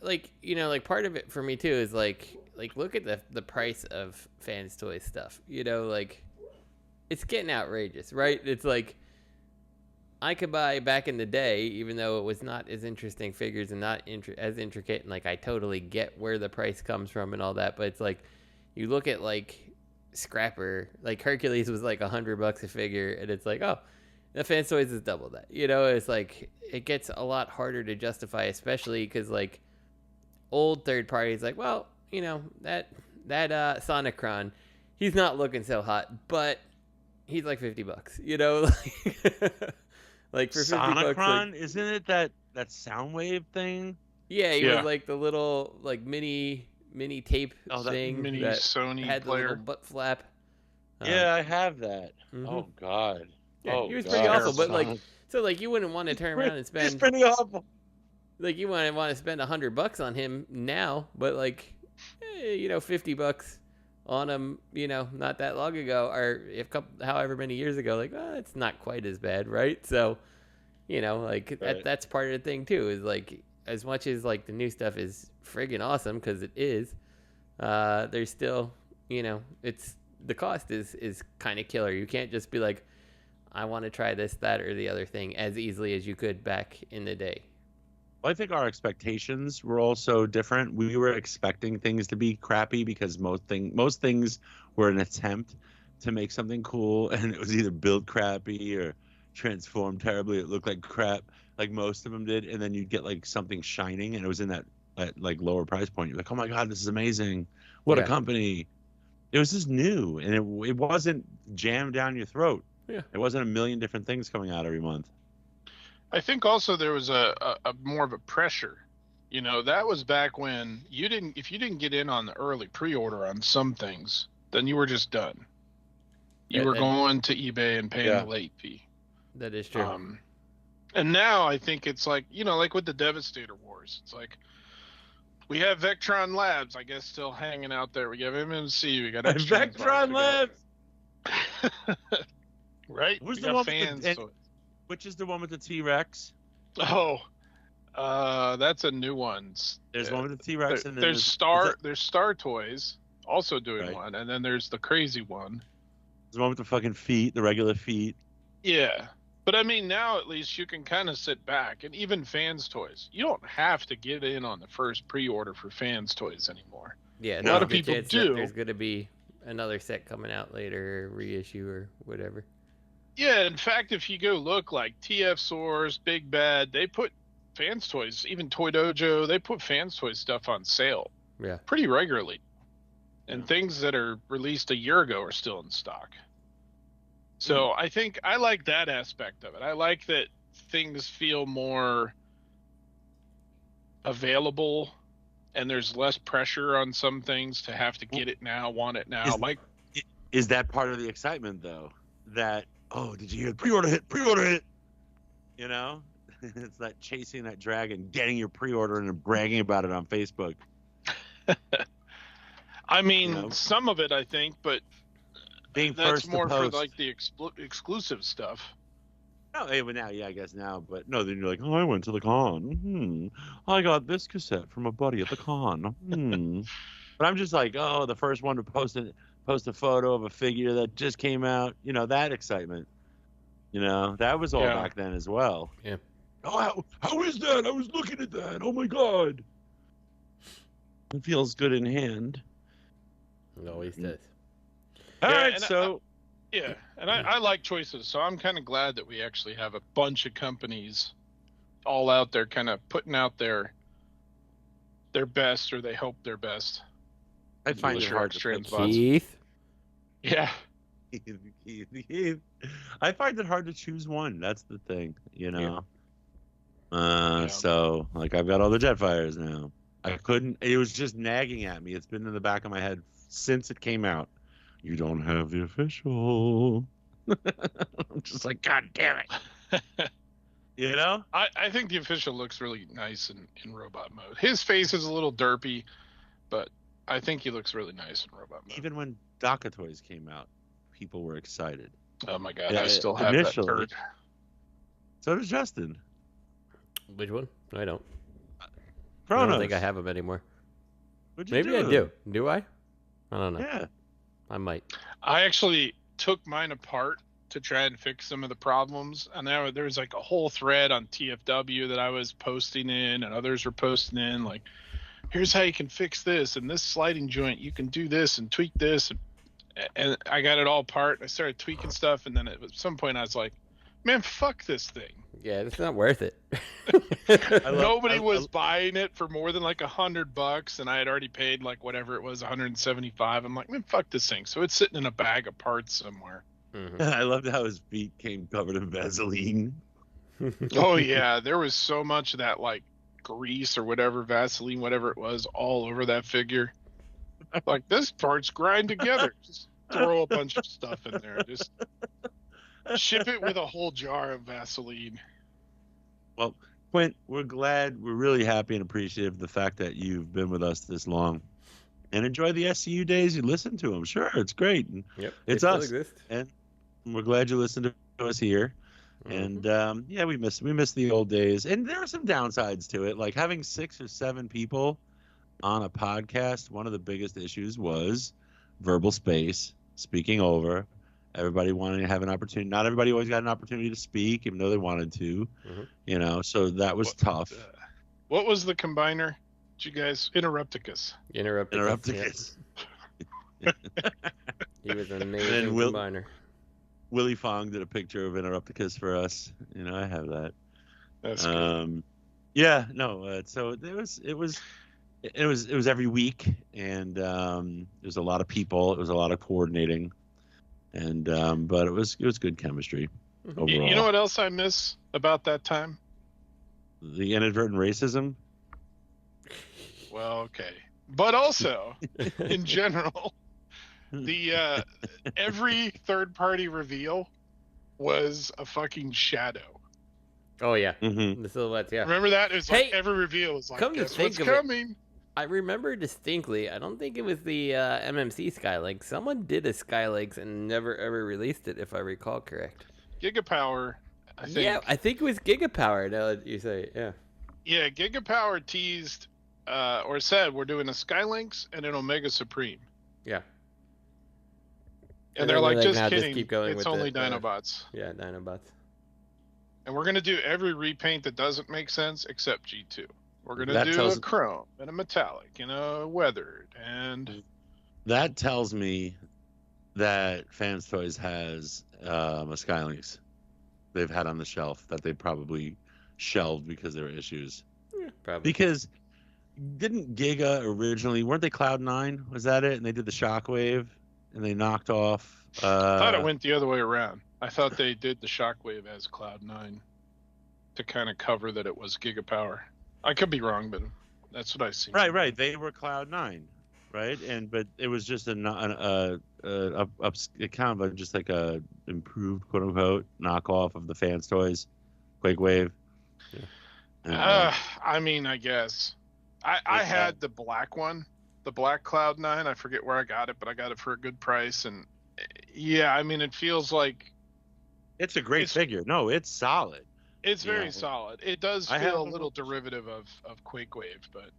C: part of it for me too is like look at the price of Fans Toys stuff. It's getting outrageous, right? It's like I could buy back in the day, even though it was not as interesting figures and not as intricate, and like I totally get where the price comes from and all that, but it's like you look at like Scrapper, like Hercules was like $100 a figure, and it's like, oh, the Fans Toys is double that. It's like it gets a lot harder to justify, especially because like old third parties, like, well, that Sonicron, he's not looking so hot, but he's like $50. Like for
B: Sonicron,
C: $50, like,
B: isn't it that Soundwave thing?
C: Yeah, he was like the little like mini tape thing,
D: mini
C: that
D: Sony
C: had
D: player.
C: The little butt flap.
B: Yeah, I have that. Mm-hmm. Oh God.
C: Yeah, he was pretty awful, but like, so like you wouldn't want to turn around and spend.
B: He's pretty awful.
C: Like you wouldn't want to spend $100 on him now, but like, $50 on him, not that long ago, or however many years ago, like, it's not quite as bad, right? So, like that's part of the thing too, is like, as much as like the new stuff is friggin' awesome, because it is, there's still, it's the cost is kind of killer. You can't just be like, I want to try this, that, or the other thing as easily as you could back in the day.
B: Well, I think our expectations were also different. We were expecting things to be crappy because most things were an attempt to make something cool, and it was either built crappy or transformed terribly. It looked like crap, like most of them did, and then you'd get like something shining, and it was in that like lower price point. You're like, oh my God, this is amazing! What a company! It was just new, and it wasn't jammed down your throat. Yeah, it wasn't a million different things coming out every month.
D: I think also there was a more of a pressure. That was back when if you didn't get in on the early pre-order on some things, then you were just done. You were going to eBay and paying the late fee.
C: That is true.
D: And now I think it's like, like with the Devastator Wars, it's like we have Vectron Labs, I guess, still hanging out there. We have MMC, we got
B: Vectron Labs.
D: Right?
B: Who's the one Fans Toys? Which is the one with the T-Rex?
D: Oh, that's a new one.
B: There's one with the T-Rex, and then
D: there's Star Toys also doing one, and then there's the crazy one.
B: There's one with the fucking feet, the regular feet.
D: Yeah, but I mean, now at least you can kind of sit back, and even Fans Toys, you don't have to get in on the first pre-order for Fans Toys anymore.
C: Yeah,
D: a lot of people do.
C: There's going to be another set coming out later, or reissue or whatever.
D: Yeah, in fact, if you go look, like TF Source, Big Bad, they put Fans Toys, even Toy Dojo, they put Fans Toys stuff on sale pretty regularly. And things that are released a year ago are still in stock. So I think I like that aspect of it. I like that things feel more available, and there's less pressure on some things to have to get it now, want it now.
B: Is that part of the excitement, though? That, oh, did you hear the pre-order hit? Pre-order hit! It's that chasing that dragon, getting your pre-order and bragging about it on Facebook.
D: I mean, some of it, I think, but
B: being
D: that's
B: first
D: more
B: to post.
D: For like the exclusive stuff.
B: Oh, but now, I guess now. But no, then you're like, oh, I went to the con. I got this cassette from a buddy at the con. But I'm just like, oh, the first one to post a photo of a figure that just came out. You know, that excitement. You know, that was all back then as well.
C: Yeah.
B: Oh, how is that? I was looking at that. Oh my God. It feels good in hand.
C: It always does.
B: All right,
D: I like choices, so I'm kind of glad that we actually have a bunch of companies all out there kind of putting out their best, or they hope their best.
B: I find it hard to pick.
C: Keith?
D: Yeah.
B: Keith. I find it hard to choose one. That's the thing, you know. So, like, I've got all the Jetfires now. I couldn't. It was just nagging at me. It's been in the back of my head since it came out. You don't have the official. I'm just like, God damn it. You know?
D: I think the official looks really nice in robot mode. His face is a little derpy, but I think he looks really nice in robot mode.
B: Even when DACA Toys came out, people were excited.
D: Oh my God, I still have that turd.
B: So does Justin.
C: Which one? I don't.
B: Chronos.
C: I don't think I have them anymore.
B: Maybe
C: I do. Do I? I don't know.
B: Yeah.
C: I might.
D: I actually took mine apart to try and fix some of the problems, and there was like a whole thread on TFW that I was posting in, and others were posting in, like, here's how you can fix this, and this sliding joint, you can do this and tweak this, and I got it all apart. I started tweaking stuff, and then at some point I was like, man, fuck this thing.
C: Yeah, it's not worth it.
D: Nobody was buying it for more than like $100, and I had already paid like whatever it was, 175. I'm like, man, fuck this thing. So it's sitting in a bag of parts somewhere.
C: Mm-hmm.
B: I loved how his feet came covered in Vaseline.
D: Oh yeah, there was so much of that like grease or whatever, Vaseline, whatever it was, all over that figure. Like, this part's grind together. Just throw a bunch of stuff in there. Just ship it with a whole jar of Vaseline.
B: Well, Quint, we're really happy and appreciative of the fact that you've been with us this long. And enjoy the SCU days. You listen to them. Sure, it's great. And
C: yep,
B: it's us. And we're glad you listened to us here.
C: Mm-hmm.
B: And we miss the old days. And there are some downsides to it. Like having 6 or 7 people on a podcast, one of the biggest issues was verbal space, speaking over. Everybody wanting to have an opportunity. Not everybody always got an opportunity to speak, even though they wanted to.
C: Mm-hmm.
B: You know, so that was tough.
D: What was the combiner? Did you guys Interrupticus?
B: Interrupticus.
C: He was an amazing combiner.
B: Willie Fong did a picture of Interrupticus for us. You know, I have that.
D: That's good.
B: Yeah, no. So it was every week, and there was a lot of people. It was a lot of coordinating. And but it was good chemistry overall.
D: You know what else I miss about that time?
B: The inadvertent racism.
D: Well, okay, but also in general, the every third-party reveal was a fucking shadow.
C: Oh yeah,
B: mm-hmm.
C: The silhouettes. Yeah,
D: remember that? It was like every reveal was like,
C: come
D: guess
C: to think
D: what's
C: of
D: coming?
C: It, I remember distinctly. I don't think it was the MMC Skylink. Someone did a Skylinks and never ever released it, if I recall correct.
D: Gigapower, I think.
C: Yeah, I think it was Gigapower. Now that you say it, yeah.
D: Yeah, Gigapower teased or said we're doing a Skylinks and an Omega Supreme.
C: Yeah.
D: And they're like, just
C: nah,
D: kidding.
C: Just keep going
D: it's
C: with
D: only Dinobots.
C: Yeah, Dinobots.
D: And we're gonna do every repaint that doesn't make sense except G2. We're gonna do a chrome and a metallic and a weathered, and
B: that tells me that Fans Toys has a Skylinks they've had on the shelf that they probably shelved because there were issues.
C: Yeah, probably.
B: Because didn't Giga originally, weren't they Cloud9? Was that it? And they did the Shockwave and they knocked off.
D: I thought it went the other way around. I thought they did the Shockwave as Cloud9 to kind of cover that it was Gigapower. I could be wrong, but that's what I see.
B: Right. They were Cloud9, right? But it was just a kind of just like a improved quote unquote knockoff of the Fans Toys Quakewave.
D: Yeah. I mean, I guess I had the black one, the black Cloud9. I forget where I got it, but I got it for a good price. And yeah, I mean, it feels like
B: it's a great figure. No, it's solid.
D: It's very solid. It does feel a little derivative of Quakewave, but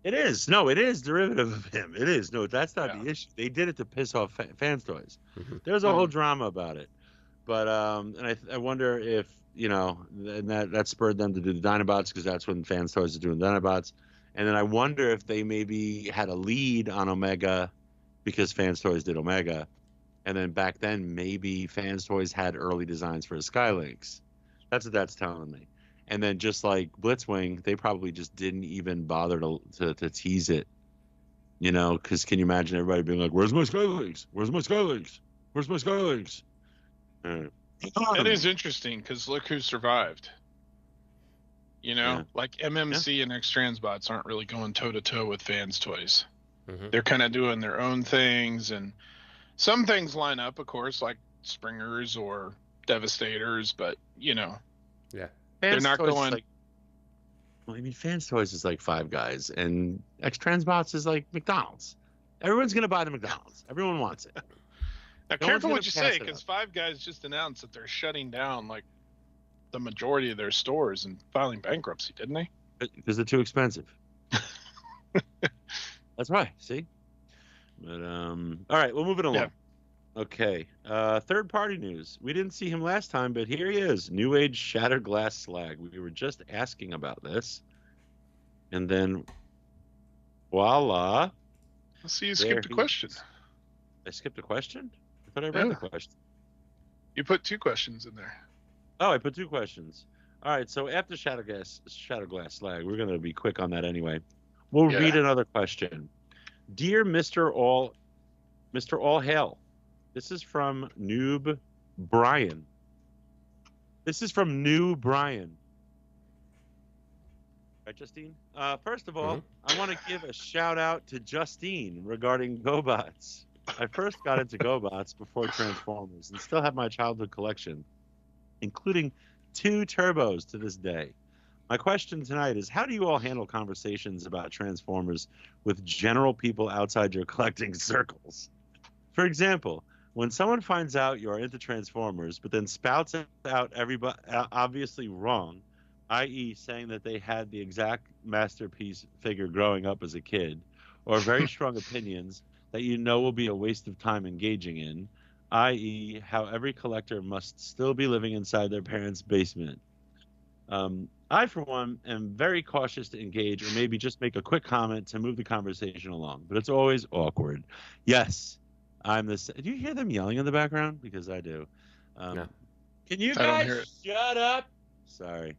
B: It is. No, it is derivative of him. It is. No, that's not
D: Yeah.
B: the issue. They did it to piss off fans toys.
C: Mhm.
B: There's a whole drama about it. But and I wonder if, and that spurred them to do the Dinobots, because that's when fans toys are doing Dinobots. And then I wonder if they maybe had a lead on Omega because fans toys did Omega. And then back then, maybe fans toys had early designs for the Skylinks. That's what that's telling me. And then just like Blitzwing, they probably just didn't even bother to tease it, because can you imagine everybody being like, "Where's my Skylinks? Where's my Skylinks? Where's my Skylinks?"
D: It is interesting because look who survived.
B: Yeah.
D: Like MMC and X Transbots aren't really going toe to toe with fans toys.
C: Mhm.
D: They're kind of doing their own things, and some things line up, of course, like Springers or Devastators, but
C: Yeah.
D: They're not
B: Toys is
D: going-
B: Like, well, I mean, fans toys is like Five Guys, and X Transbots is like McDonald's. Everyone's gonna buy the McDonald's. Everyone wants it.
D: now
B: No one's
D: careful
B: gonna
D: what you
B: pass
D: say,
B: it
D: because
B: up.
D: Five Guys just announced that they're shutting down like the majority of their stores and filing bankruptcy, didn't they?
B: Because they're too expensive. That's right. See. But all right, we'll move it along.
D: Yeah.
B: Okay. Third-party news. We didn't see him last time, but here he is. NewAge Shattered Glass Slag. We were just asking about this, and then voila!
D: Let's see, you
B: There
D: skipped a
B: he
D: question.
B: is. I skipped a question. I thought I read
D: Yeah.
B: the question.
D: You put 2 questions in there.
B: Oh, I put 2 questions. All right, so after Shattered Glass Slag, we're going to be quick on that anyway. We'll
D: Yeah.
B: read another question. Dear Mr. All Hail, this is from Noob Brian. This is from New Brian. Right, Justine? First of all, I want to give a shout out to Justine regarding GoBots. I first got into GoBots before Transformers and still have my childhood collection, including 2 turbos to this day. My question tonight is, how do you all handle conversations about Transformers with general people outside your collecting circles? For example, when someone finds out you're into Transformers, but then spouts out everybody obviously wrong, i.e. saying that they had the exact masterpiece figure growing up as a kid, or very strong opinions that will be a waste of time engaging in, i.e. how every collector must still be living inside their parents' basement. I, for one, am very cautious to engage or maybe just make a quick comment to move the conversation along, but it's always awkward. Yes, I'm this. Do you hear them yelling in the background? Because I do.
C: No.
B: Can you
D: I don't hear
B: guys
D: it.
B: shut up? Sorry.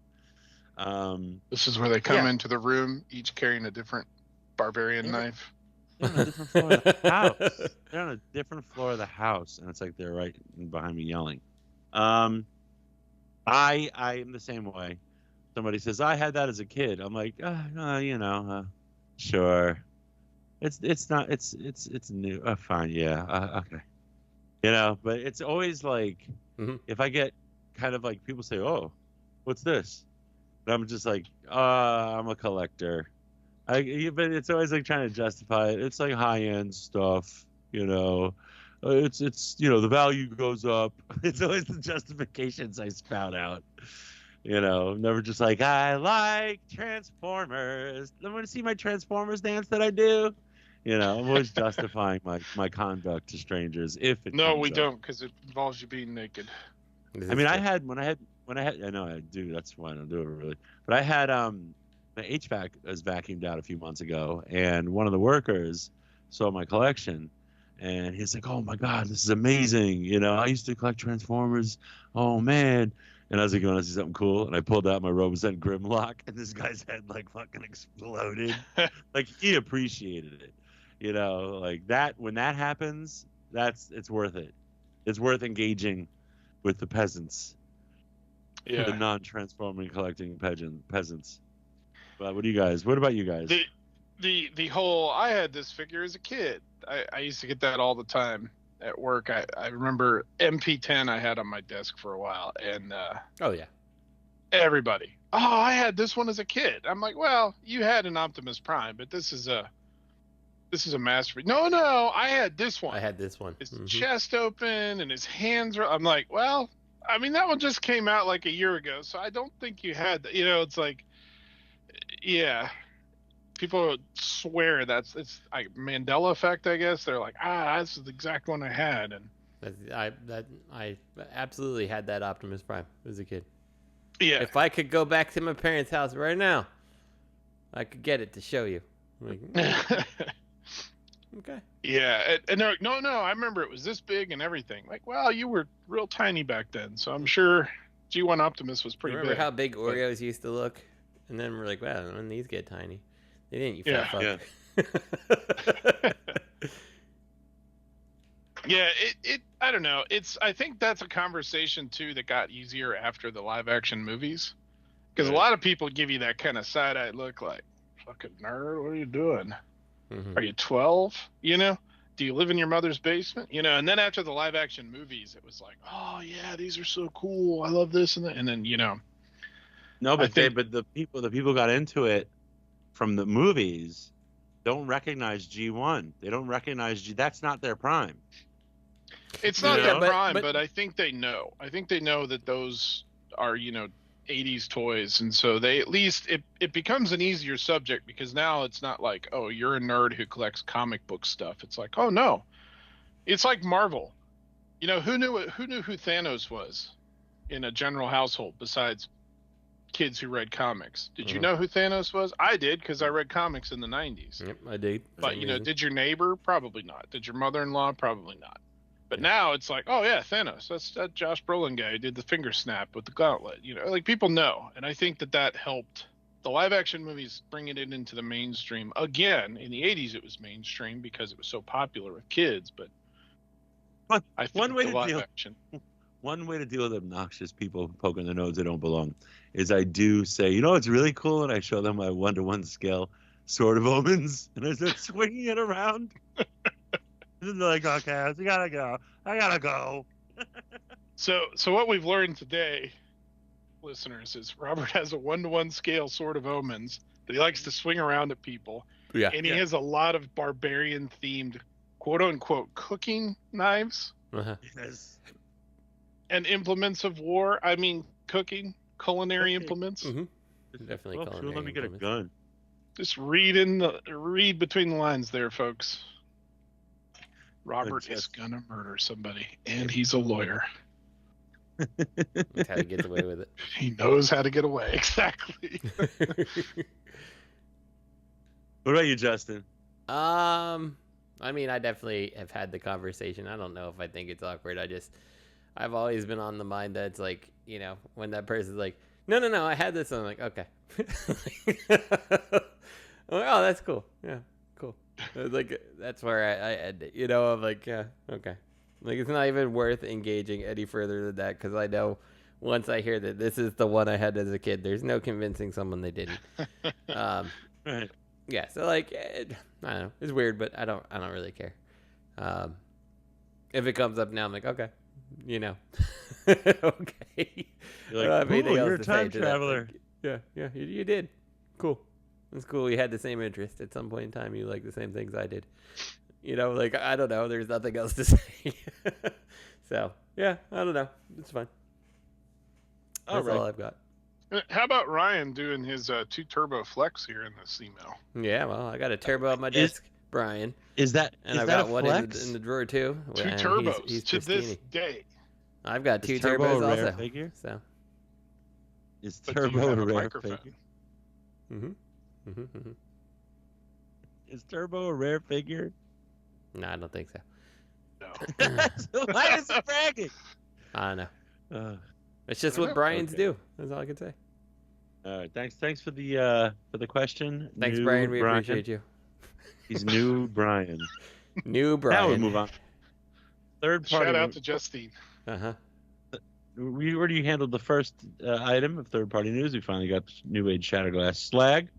D: This is where they come
B: Yeah.
D: into the room, each carrying a different barbarian
B: Yeah.
D: knife.
B: They're on a different floor of the house. They're on a different floor of the house, and it's like they're right behind me yelling. I am the same way. Somebody says I had that as a kid. I'm like, sure. It's not. It's new. Fine, yeah. Okay. But it's always like if I get kind of like people say, "Oh, what's this?" And I'm just like, I'm a collector. But it's always like trying to justify it. It's like high-end stuff, It's the value goes up. It's always the justifications I spout out. Never just like, I like Transformers. I want to see my Transformers dance that I do. I'm always justifying my conduct to strangers if it
D: No,
B: comes
D: we
B: up.
D: don't, because it involves you being naked.
C: This
B: I
C: is
B: mean,
C: true.
B: I know I do. That's why I don't do it really. But I had the HVAC was vacuumed out a few months ago, and one of the workers saw my collection, and he's like, "Oh my God, this is amazing! I used to collect Transformers. Oh man!" And I was like, "You want to see something cool?" And I pulled out my Robozen Grimlock, and this guy's head like fucking exploded. Like he appreciated it, like that. When that happens, it's worth it. It's worth engaging with the peasants, the
D: Yeah.
B: non-transforming collecting peasants. But what about you guys?
D: The whole, I had this figure as a kid. I used to get that all the time at work. I remember MP10 I had on my desk for a while, and
C: Oh yeah.
D: everybody, I had this one as a kid. I'm like, well, you had an Optimus Prime, but this is a masterpiece. No, I had this one.
C: I had this one.
D: His chest open and his hands are. I'm like, well, I mean, that one just came out like a year ago, so I don't think you had that. It's like, yeah. people swear it's like Mandela effect, I guess. They're like, this is the exact one I had, and
C: I absolutely had that Optimus Prime as a kid.
D: Yeah.
C: If I could go back to my parents' house right now, I could get it to show you. Like, okay.
D: Yeah, and they're like, no, I remember it was this big and everything. Like, well, you were real tiny back then, so I'm sure G1 Optimus was pretty
C: remember
D: big.
C: how big Oreos used to look? And then we're like, wow, when these get tiny. They didn't, you fat fuck.
D: Yeah, I don't know. I think that's a conversation too that got easier after the live action movies. Because a lot of people give you that kind of side-eyed look like, fucking nerd, what are you doing? Are you 12? You know? Do you live in your mother's basement? You know, and then after the live action movies, it was like, oh yeah, these are so cool. I love this and that. And then, you know.
B: No, but the people got into it from the movies don't recognize G1. They don't recognize that's not their prime.
D: It's not their prime, but I think they know. I think they know that those are, you know, 80s toys, and so they at least it becomes an easier subject because now it's not like, oh, you're a nerd who collects comic book stuff. It's like, oh no, it's like Marvel. You know, who knew who Thanos was in a general household besides kids who read comics? Did you know who Thanos was? I did because I read comics in the 90s.
C: Yep, I did.
D: But you know, did your neighbor? Probably not. Did your mother-in-law? Probably not. But now it's like, oh yeah, Thanos. That's that Josh Brolin guy who did the finger snap with the gauntlet. You know, like people know, and I think that helped the live action movies bringing it into the mainstream again. In the 80s, it was mainstream because it was so popular with kids. But I think one way
B: to deal with obnoxious people poking their nose they don't belong is I do say, you know, it's really cool, and I show them my 1-to-1 scale Sword of Omens, and I start swinging it around. And they're like, okay, I gotta go.
D: So what we've learned today, listeners, is Robert has a 1-to-1 scale Sword of Omens that he likes to swing around at people.
C: Yeah.
D: And he has a lot of barbarian themed quote unquote cooking knives.
B: Yes.
D: And implements of war. I mean culinary implements.
C: Definitely culinary
B: sure, let me get a
C: implements.
B: gun.
D: Just read between the lines there, folks. Robert is gonna murder somebody, and he's a lawyer.
C: That's how he gets away with it.
D: He knows how to get away. Exactly.
B: What about you, Justin?
C: I mean, I definitely have had the conversation. I don't know if I think it's awkward. I've always been on the mind that it's like, you know, when that person's like, no, I had this. I'm like, okay. I'm like, oh, that's cool. Yeah, cool. Like, that's where I end it. You know, I'm like, yeah, okay. Like, it's not even worth engaging any further than that because I know once I hear that this is the one I had as a kid, there's no convincing someone they didn't.
B: Right.
C: Yeah, so like, I don't know, it's weird, but I don't really care. If it comes up now, I'm like, okay, you know, okay.
B: You're like, you're a time traveler.
C: Like, yeah, you did. Cool. It's cool. You had the same interest at some point in time. You like the same things I did. You know, like, I don't know. There's nothing else to say. So, yeah, I don't know. It's fine. That's all I've got.
D: How about Ryan doing his 2 turbo flex here in this email?
C: Yeah, well, I got a turbo on my desk, Brian.
B: I've got
C: one in the drawer too.
D: 2 turbos he's to this day.
C: I've got 2 turbos also.
B: Figure?
C: So
B: is turbo a rare
D: microphone?
B: Figure? Is turbo a rare figure?
C: No, I don't think so.
D: No.
B: So why is he bragging?
C: I don't know. It's just what Brian's do. That's all I can say.
B: All right, thanks for the question.
C: Thanks, Brian. We appreciate you.
B: He's new Brian.
C: New Brian.
B: Now we move on. Third party.
D: Shout out to Justine.
B: We already handled the first item of third party news. We finally got NewAge Shattered Glass Slag.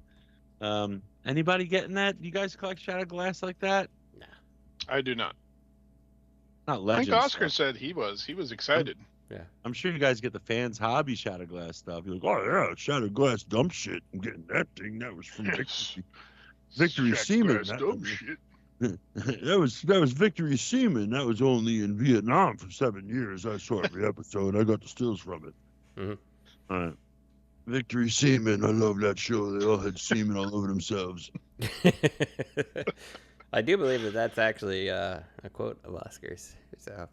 B: Anybody getting that? You guys collect Shattered Glass like that?
C: Nah.
D: I do not.
B: Not
D: I
B: legend.
D: think Oscar
B: stuff.
D: said he was excited.
C: Yeah.
B: I'm sure you guys get the fans' hobby Shattered Glass stuff. You're like, oh yeah, Shattered Glass dumb shit. I'm getting that thing. That was from Victory Seaman.
D: Dumb shit.
B: That was Victory Seaman. That was only in Vietnam for 7 years. I saw every episode. I got the stills from it.
C: Mm-hmm.
B: All right.
A: Victory Seaman. I love that show. They all had semen all over themselves.
C: I do believe that that's actually a quote of Oscar's. So,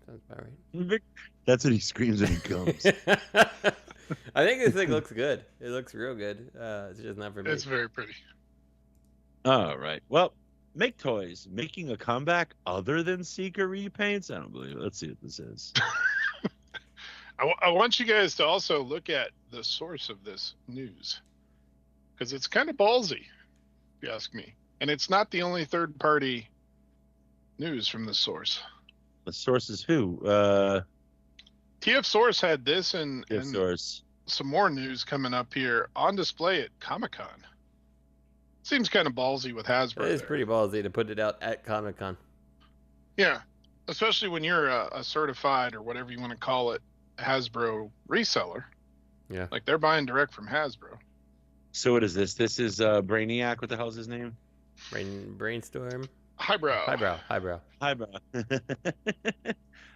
C: sounds about right.
A: That's what he screams when he comes.
C: I think this thing looks good. It looks real good. It's just not for me.
D: It's very pretty.
B: All right. Well, MakeToys making a comeback other than Seeker repaints. I don't believe it. Let's see what this is.
D: I want you guys to also look at the source of this news, because it's kind of ballsy, if you ask me. And it's not the only third-party news from this source.
B: The source is who?
D: TF Source had this and
B: Source.
D: Some more news coming up here on display at Comic-Con. Seems kind of ballsy with Hasbro.
C: It is pretty ballsy to put it out at Comic-Con.
D: Yeah, especially when you're a certified, or whatever you want to call it, Hasbro reseller.
C: Yeah.
D: Like, they're buying direct from Hasbro.
B: So what is this? This is Brainiac. What the hell's his name?
C: Brainstorm?
D: Highbrow.
B: Highbrow.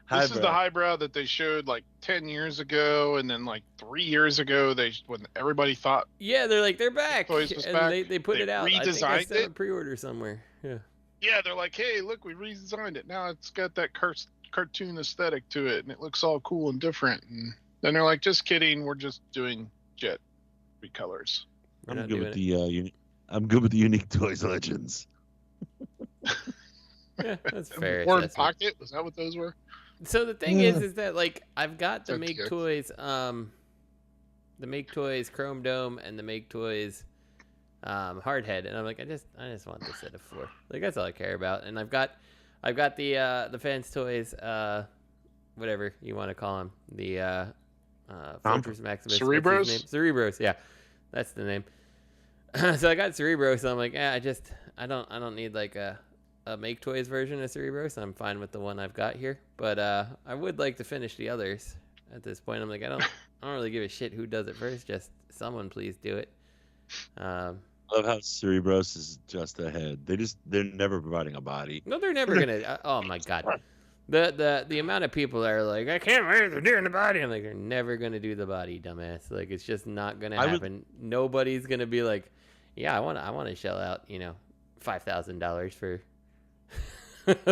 D: This is the highbrow that they showed like 10 years ago, and then like 3 years ago, when everybody thought,
C: yeah, they're back.
D: Toys was
C: and
D: back.
C: They put it out.
D: Redesigned
C: I think I
D: it.
C: a pre-order somewhere. Yeah.
D: Yeah, they're like, hey, look, we redesigned it. Now it's got that cartoon aesthetic to it, and it looks all cool and different. And then they're like, just kidding, we're just doing jet recolors.
B: I'm good with the I'm good with the Unique Toys Legends.
C: Yeah, that's fair.
D: Or Pocket, was that what those were?
C: So the thing is that like I've got the MakeToys, the MakeToys Chrome Dome and the MakeToys Hardhead, and I'm like, I just want this set of 4. Like, that's all I care about. And I've got the Fans Toys, whatever you want to call them, the Fortress Maximus.
D: Cerebros?
C: Cerebros, yeah, that's the name. So I got Cerebro, so I'm like, I don't need like a MakeToys version of Cerebro, so I'm fine with the one I've got here. But I would like to finish the others at this point. I'm like, I don't really give a shit who does it first. Just someone please do it.
B: I love how Cerebros is just ahead. They're never providing a body.
C: No, they're never gonna. Oh my god, the amount of people that are like, I can't believe they're doing the body. I'm like, they're never gonna do the body, dumbass. Like, it's just not gonna happen. Nobody's gonna be like, yeah, I want to shell out, $5,000 for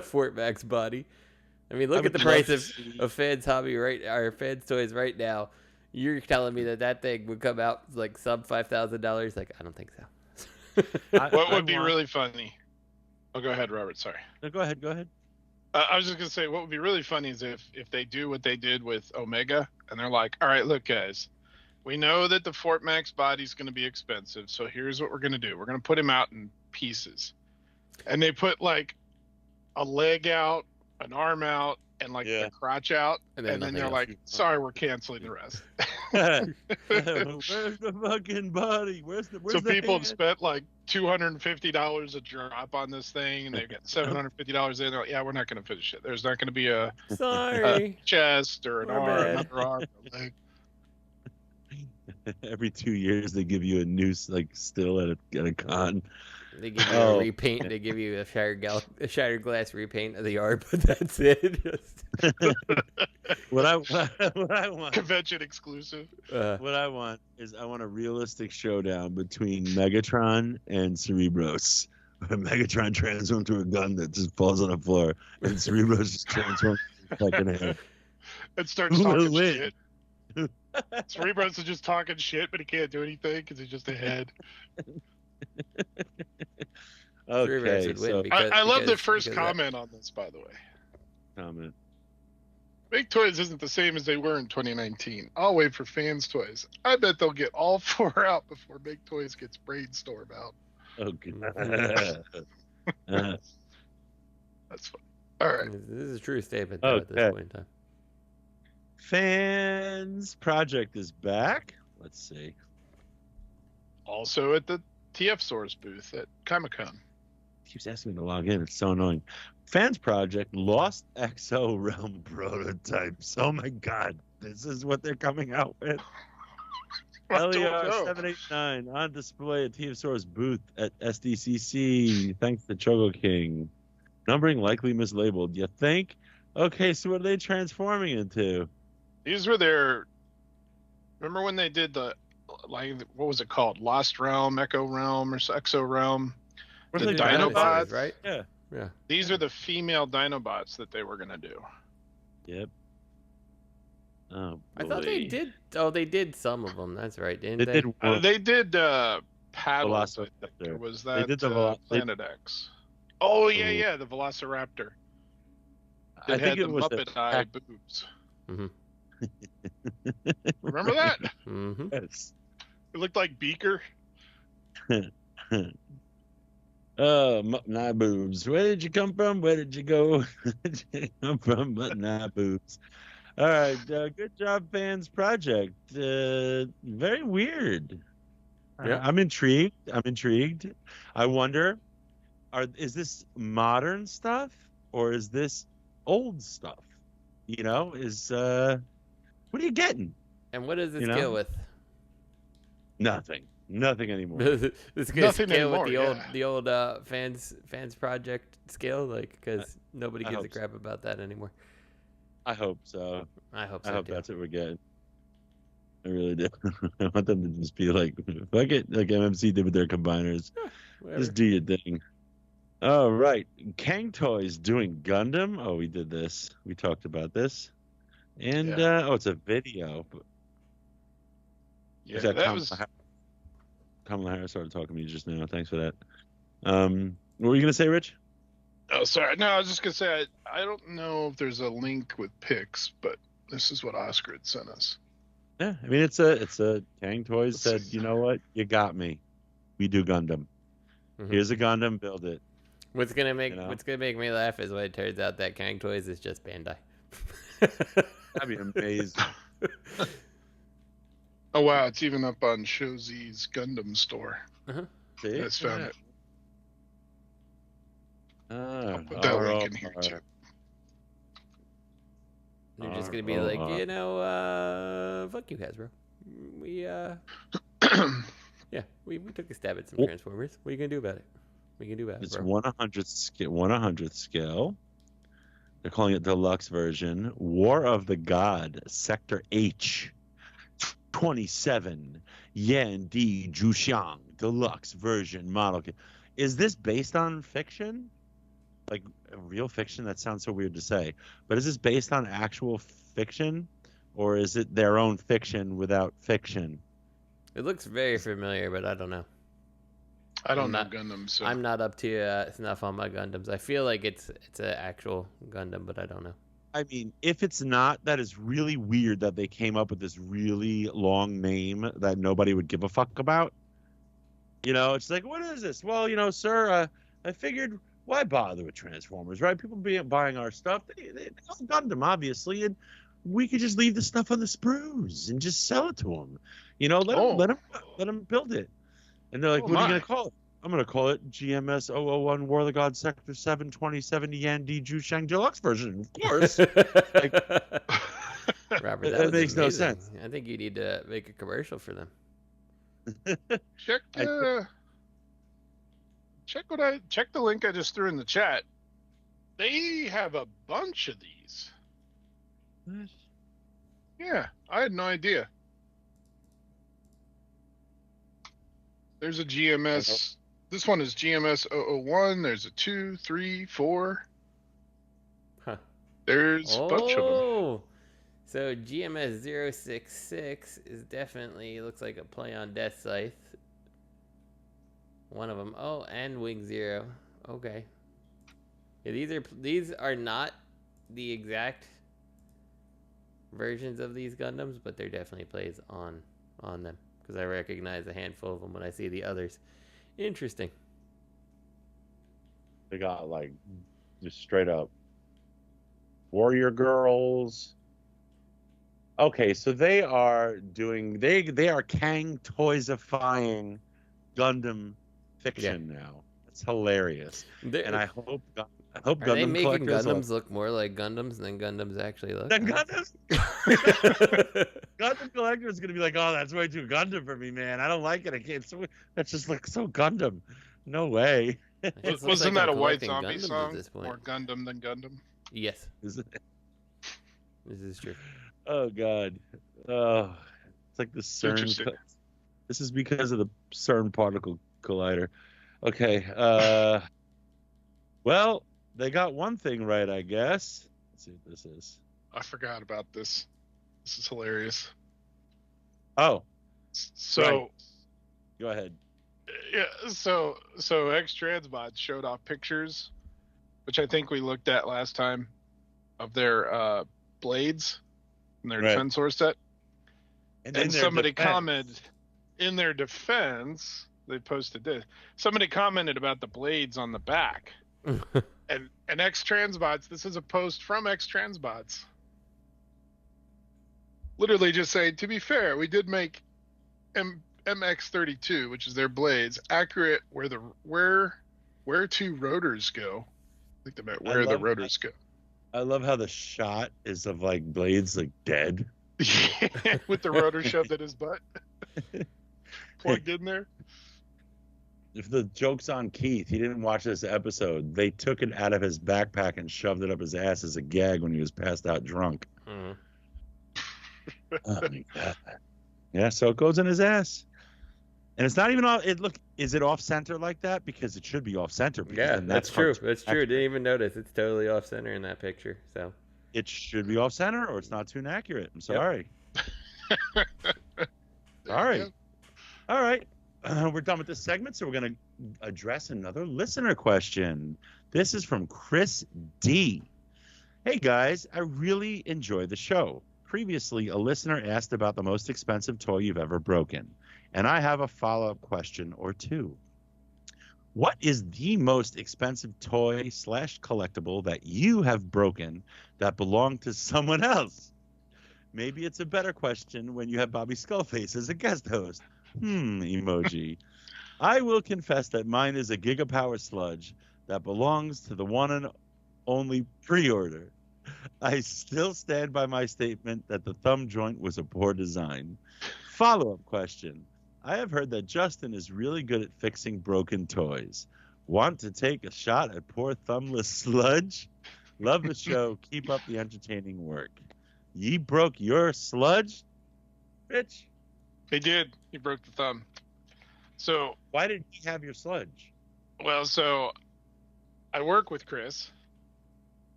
C: Fort Mac's body. I mean, look at the price of Fans Toys right now. You're telling me that thing would come out like sub $5,000? Like, I don't think so.
D: What would be really funny? Oh, go ahead, Robert. Sorry.
B: No, go ahead.
D: I was just gonna say, what would be really funny is if they do what they did with Omega, and they're like, all right, look, guys, we know that the Fort Max body's gonna be expensive, so here's what we're gonna do. We're gonna put him out in pieces, and they put like a leg out, an arm out, and like the crotch out, and then they're like, sorry, we're canceling the rest.
B: Where's the fucking body? Where's
D: so
B: the
D: people have
B: hand?
D: spent like $250 a drop on this thing, and they get $750 in. They're like, yeah, we're not going to finish it. There's not going to be a chest or an arm, another arm, a leg.
B: Every 2 years they give you a new still at a con.
C: They give you a repaint. They give you a shattered glass repaint of the art, but that's it.
B: What I want,
D: convention exclusive.
B: What I want is I want a realistic showdown between Megatron and Cerebros. Megatron transforms to a gun that just falls on the floor, and Cerebros just transforms to a fucking head.
D: And starts talking shit. Cerebros is just talking shit, but he can't do anything because he's just a head.
B: Okay, so
D: I love the first comment on this, by the way.
B: Comment.
D: MakeToys isn't the same as they were in 2019. I'll wait for Fans Toys. I bet they'll get all 4 out before MakeToys gets Brainstorm out.
B: Okay.
D: That's fun. All right.
C: This is a true statement though, at this point in time.
B: FaaaaaaaansProject is back. Let's see.
D: Also at the TF Source booth at Comic-Con.
B: Keeps asking me to log in. It's so annoying. FaaaaaaaansProject Lost Exo Realm prototypes. Oh my god, this is what they're coming out with. LER 789 on display at TF Source booth at SDCC. Thanks to Chogo King. Numbering likely mislabeled. You think? Okay, so what are they transforming into?
D: These were their. Remember when they did the like what was it called? Lost Realm, Echo Realm, or Exo Realm.
B: Were
D: The
B: they
D: Dinobots,
C: right?
B: Yeah.
C: Yeah.
D: These are the female Dinobots that they were gonna do.
B: Yep. Oh,
C: I thought they
B: boy.
C: did. Oh, they did some of them. That's right, didn't they?
D: They did Paddles. I think.
B: Velociraptor.
D: Or was
B: They
D: that
B: did the
D: Planet X? Oh yeah,
B: Ooh.
D: yeah, the Velociraptor.
B: I
D: It
B: think
D: had
B: it
D: the
B: was
D: Muppet eye boobs.
C: Mm-hmm.
D: Remember that?
C: Mm-hmm.
B: Yes.
D: It looked like Beaker.
B: Mutton eye boobs. Where did you come from? Where did you go? Where did you come from? Mutton eye boobs. All right. Good job, fans. Project. Very weird.
C: Yeah.
B: I'm intrigued. I wonder, is this modern stuff or is this old stuff? You know, what are you getting?
C: And what does this
B: You know?
C: scale with?
B: Nothing anymore.
C: This gonna
D: Nothing
C: scale with
D: anymore,
C: the old fans project scale, like, because nobody
B: I
C: gives a
B: hope so.
C: crap about that anymore.
B: I hope so.
C: I hope so.
B: I hope
C: too.
B: that's what we're getting. I really do. I want them to just be like, fuck it, like MMC did with their combiners.
C: Whatever.
B: Just do your thing. All right. Cang Toys doing Gundam. Oh, we did this. We talked about this. And, it's a video.
D: Yeah,
B: That
D: that was.
B: Kamala Harris started talking to me just now. Thanks for that. What were you going to say, Rich?
D: Oh, sorry. No, I was just gonna say I don't know if there's a link with pics, but this is what Oscar had sent us.
B: Yeah, I mean it's a Cang Toys said, you know what, you got me. We do Gundam.
C: Mhm.
B: Here's a Gundam, build it.
C: What's gonna make me laugh is when it turns out that Cang Toys is just Bandai.
B: That'd be amazing.
D: Oh wow, it's even up on Shozi's Gundam store.
B: See?
D: I just found it.
B: I'll
D: put that link in here too.
C: They're just gonna be like, fuck you, Hasbro. We we took a stab at some Transformers. What are you gonna do about it? What are you gonna do about it,
B: It's
C: bro?
B: 1/100th scale. They're calling it deluxe version. War of the God, Sector H, 27 Yan Di Zhuxiang deluxe version model kit. Is this based on fiction? Like real fiction? That sounds so weird to say. But is this based on actual fiction? Or is it their own fiction without fiction?
C: It looks very familiar, but I don't know.
D: I don't know Gundam, so
C: I'm not up to snuff on my Gundams. I feel like it's an actual Gundam, but I don't know.
B: I mean, if it's not, that is really weird that they came up with this really long name that nobody would give a fuck about. You know, it's like, what is this? Well, sir, I figured, why bother with Transformers, right? People buying our stuff. They know Gundam, obviously, and we could just leave the stuff on the sprues and just sell it to them. Let them build it. And they're like, what are you going to call it? I'm going to call it GMS 001 War of the Gods Sector 727 Yan Di Zhuxiang Deluxe version, of course.
C: Robert,
B: that makes no sense.
C: I think you need to make a commercial for them.
D: Check the link I just threw in the chat. They have a bunch of these.
B: What?
D: Yeah, I had no idea. There's a GMS. This one is GMS 001. There's a 2, 3, 4.
C: Huh.
D: There's a bunch of them.
C: So GMS 066 is definitely looks like a play on Death Scythe. One of them. Oh, and Wing Zero. Okay. Yeah, these are not the exact versions of these Gundams, but they're definitely plays on them because I recognize a handful of them when I see the others. Interesting.
B: They got like just straight up warrior girls. Okay, so they are doing they are Cang Toysifying Gundam fiction now. It's hilarious. And I hope Gundam
C: they making
B: collectors
C: Gundams look more like Gundams than Gundams actually look.
B: Then Gundam collector is gonna be like, oh, that's way too Gundam for me, man. I don't like it. I can't. That just looks so Gundam. No way.
D: Wasn't that a White
C: collecting
D: Zombie
C: Gundams
D: song?
C: at this point.
D: More Gundam than Gundam.
C: Yes,
B: Is it?
C: this is true.
B: Oh God. Oh, it's like the CERN.
D: Interesting.
B: This is because of the CERN particle collider. Okay. Well, they got one thing right, I guess. Let's see what this is.
D: I forgot about this. This is hilarious.
B: Oh.
D: So.
B: Right. Go ahead.
D: Yeah. So X-Transbot showed off pictures, which I think we looked at last time, of their blades and their defensor set. And somebody commented in their defense. They posted this. Somebody commented about the blades on the back. and X-Transbots, this is a post from X-Transbots. Literally just saying, to be fair, we did make MX32, which is their blades, accurate where two rotors go. I think they meant where the rotors go.
B: I love how the shot is of like blades like dead.
D: With the rotor shoved in his butt. Plugged in there.
B: If the joke's on Keith, he didn't watch this episode. They took it out of his backpack and shoved it up his ass as a gag when he was passed out drunk.
C: Mm-hmm.
B: Oh my God. Yeah, so it goes in his ass. And it's not even off. Is it off center like that? Because it should be off center.
C: Yeah, that's true. That's true. Didn't even notice. It's totally off center in that picture. So
B: it should be off center, or it's not too inaccurate. I'm sorry.
D: Yep.
B: Sorry. All right. We're done with this segment, so we're going to address another listener question. This is from Chris D. Hey, guys, I really enjoy the show. Previously, a listener asked about the most expensive toy you've ever broken, and I have a follow-up question or two. What is the most expensive toy / collectible that you have broken that belonged to someone else? Maybe it's a better question when you have Bobby Skullface as a guest host. Emoji. I will confess that mine is a Gigapower sludge that belongs to the one and only pre-order. I still stand by my statement that the thumb joint was a poor design. Follow-up question. I have heard that Justin is really good at fixing broken toys. Want to take a shot at poor thumbless sludge? Love the show. Keep up the entertaining work. Ye broke your sludge, Rich?
D: He did. He broke the thumb. So
B: why did he have your sludge?
D: Well, so I work with Chris,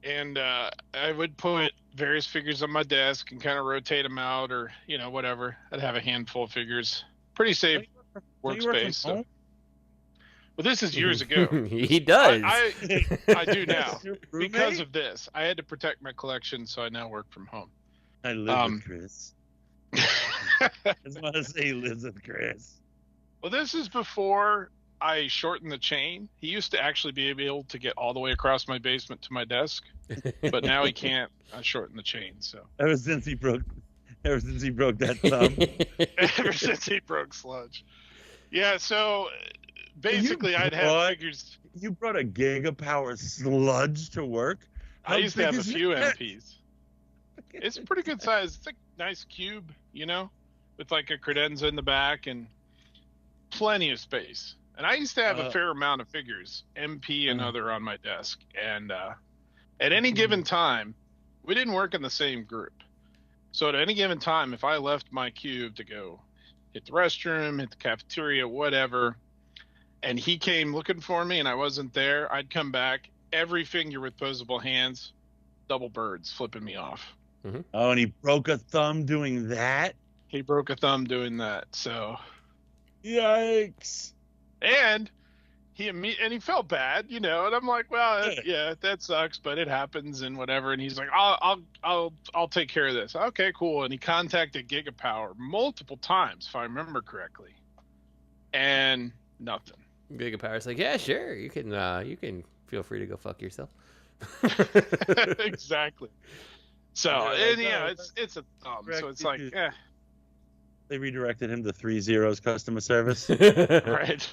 D: and I would put various figures on my desk and kind of rotate them out, or whatever. I'd have a handful of figures. Pretty safe workspace. So. Well, this is years ago.
C: He does.
D: I do now because of this. I had to protect my collection, so I now work from home.
B: I live with Chris. I just want to say he lives with Chris.
D: Well, this is before I shortened the chain. He used to actually be able to get all the way across my basement to my desk, but now he can't. I shortened the chain. So
B: ever since he broke that thumb.
D: Ever since he broke sludge. Yeah. So basically, I'd have figures.
B: You brought a Gigapower sludge to work.
D: I used to have a few MPs. It's a pretty good size. It's a nice cube, with like a credenza in the back and plenty of space. And I used to have a fair amount of figures, MP and other, on my desk. And at any given time, we didn't work in the same group. So at any given time, if I left my cube to go hit the restroom, hit the cafeteria, whatever, and he came looking for me and I wasn't there, I'd come back, every figure with posable hands, double birds flipping me off.
C: Mm-hmm.
B: Oh, and he broke a thumb doing that?
D: He broke a thumb doing that, so.
B: Yikes.
D: And he felt bad, and I'm like, well, yeah, that sucks, but it happens and whatever. And he's like, I'll take care of this. Okay, cool. And he contacted Gigapower multiple times, if I remember correctly, and nothing.
C: Gigapower's like, yeah, sure, you can feel free to go fuck yourself.
D: Exactly. So it's a thumb. So it's like,
B: They redirected him to ThreeZero's customer service.
D: Right.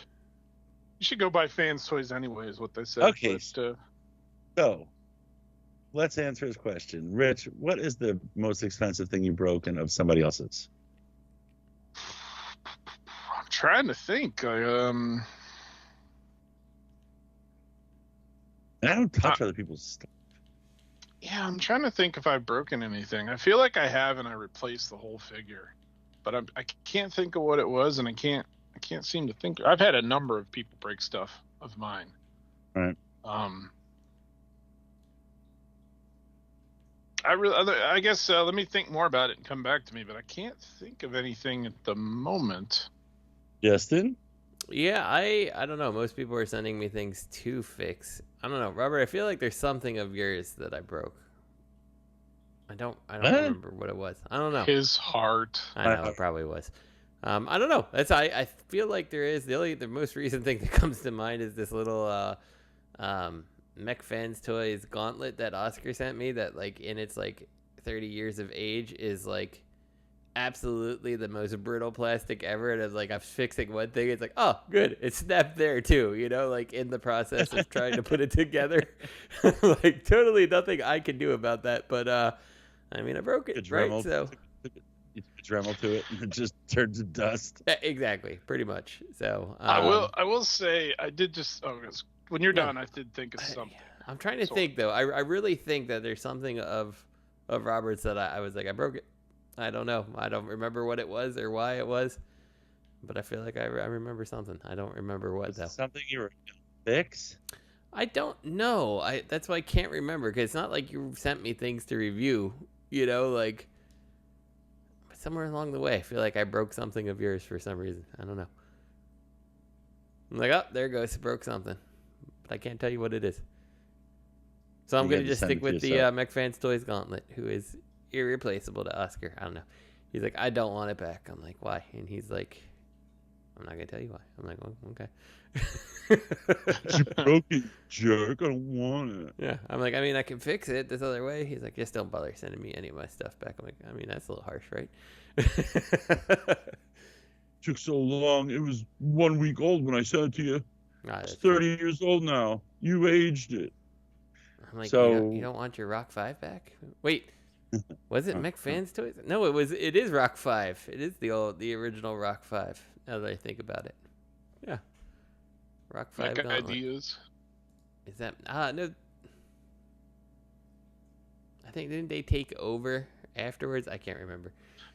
D: You should go buy Fans Toys anyway, is what they said.
B: Okay.
D: But,
B: so, let's answer his question. Rich, what is the most expensive thing you've broken of somebody else's?
D: I'm trying to think.
B: And I don't touch other people's stuff.
D: Yeah, I'm trying to think if I've broken anything. I feel like I have, and I replaced the whole figure. but I can't think of what it was, and I can't seem to think. I've had a number of people break stuff of mine.
A: Right.
D: I guess let me think more about it and come back to me, but I can't think of anything at the moment.
A: Justin?
C: Yeah, I don't know. Most people are sending me things to fix. I don't know, Robert. I feel like there's something of yours that I broke. I don't remember what it was. I don't know.
D: His heart.
C: I know it probably was. I don't know. I feel like there is the most recent thing that comes to mind is this little MakeToys gauntlet that Oscar sent me that like in its like 30 years of age is like absolutely the most brittle plastic ever. And it's like I'm fixing one thing, it's like, oh good, it snapped there too, you know, like in the process of trying to put it together. Like totally nothing I can do about that, but I mean I broke it, right? So
A: you Dremel to it and it just turns to dust.
C: Exactly, pretty much. So
D: I will say I did just when you're done I did think of something.
C: I'm trying to think though. I really think that there's something of Robert's that I was like I broke it. I don't know. I don't remember what it was or why it was, but I feel like I remember something. I don't remember what though.
A: Something you were gonna fix?
C: I don't know. That's why I can't remember because it's not like you sent me things to review. You know, like somewhere along the way, I feel like I broke something of yours for some reason. I don't know. I'm like, oh, there it goes. Broke something, but I can't tell you what it is. So I'm gonna just stick with the MakeToys gauntlet, who is irreplaceable to Oscar. I don't know. He's like, I don't want it back. I'm like, why? And he's like, I'm not gonna tell you why. I'm like, oh, okay.
A: You broke it, jerk. I don't want it.
C: Yeah. I'm like, I mean, I can fix it this other way. He's like, just don't bother sending me any of my stuff back. I'm like, I mean, that's a little harsh, right?
A: Took so long. It was 1 week old when I sent it to you. It's 30 years old now. You aged it.
C: I'm like,
A: so
C: you don't want your Rock 5 back? Wait. Was it MakeToys? No, it is Rock 5. It is the original Rock 5, now that I think about it. Yeah. Rock 5 gauntlet.
D: Ideas.
C: Is that no? I think didn't they take over afterwards? I can't remember.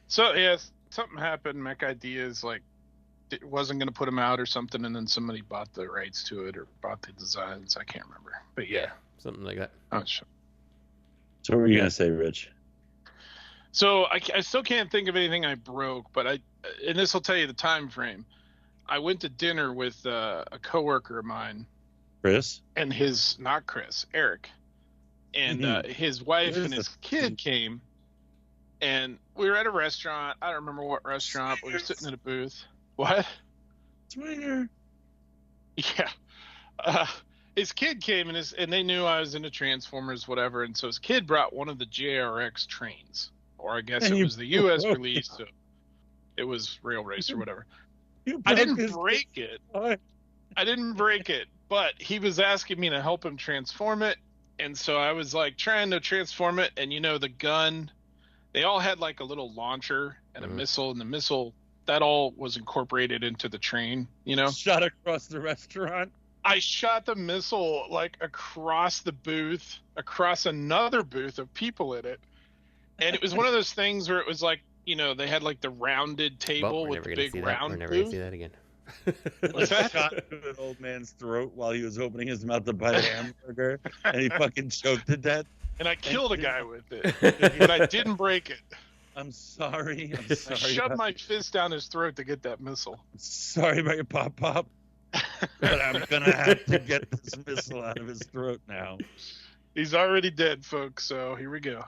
D: So yes, something happened. Mech Ideas like it wasn't going to put them out or something, and then somebody bought the rights to it or bought the designs. I can't remember, but yeah,
C: something like that.
D: Oh, sure.
A: So what were you gonna say, Rich?
D: So I still can't think of anything I broke, but and this will tell you the time frame. I went to dinner with a coworker of mine,
A: Chris,
D: and Eric, and his wife and his kid came, and we were at a restaurant. I don't remember what restaurant. We were sitting in a booth. What?
A: Swinger.
D: Yeah. His kid came and they knew I was into Transformers, whatever, and so his kid brought one of the JRX trains, or I guess it was the U.S. release, so it was Rail Race or whatever. I didn't break it. I didn't break it, but he was asking me to help him transform it, and so I was like trying to transform it, and you know the gun, they all had like a little launcher and a missile, and the missile that all was incorporated into the train, you know.
A: Shot across the restaurant.
D: I shot the missile like across the booth, across another booth of people in it. And it was one of those things where it was like, you know, they had like the rounded table with the big round
C: We're never going to see that again.
D: What's that?
A: Shot into an old man's throat while he was opening his mouth to buy a hamburger, and he fucking choked to death.
D: And I killed a guy with it, but I didn't break it.
A: I'm sorry.
D: I shoved my fist down his throat to get that missile.
A: Sorry about your pop, but I'm gonna have to get this missile out of his throat now.
D: He's already dead, folks. So here we go.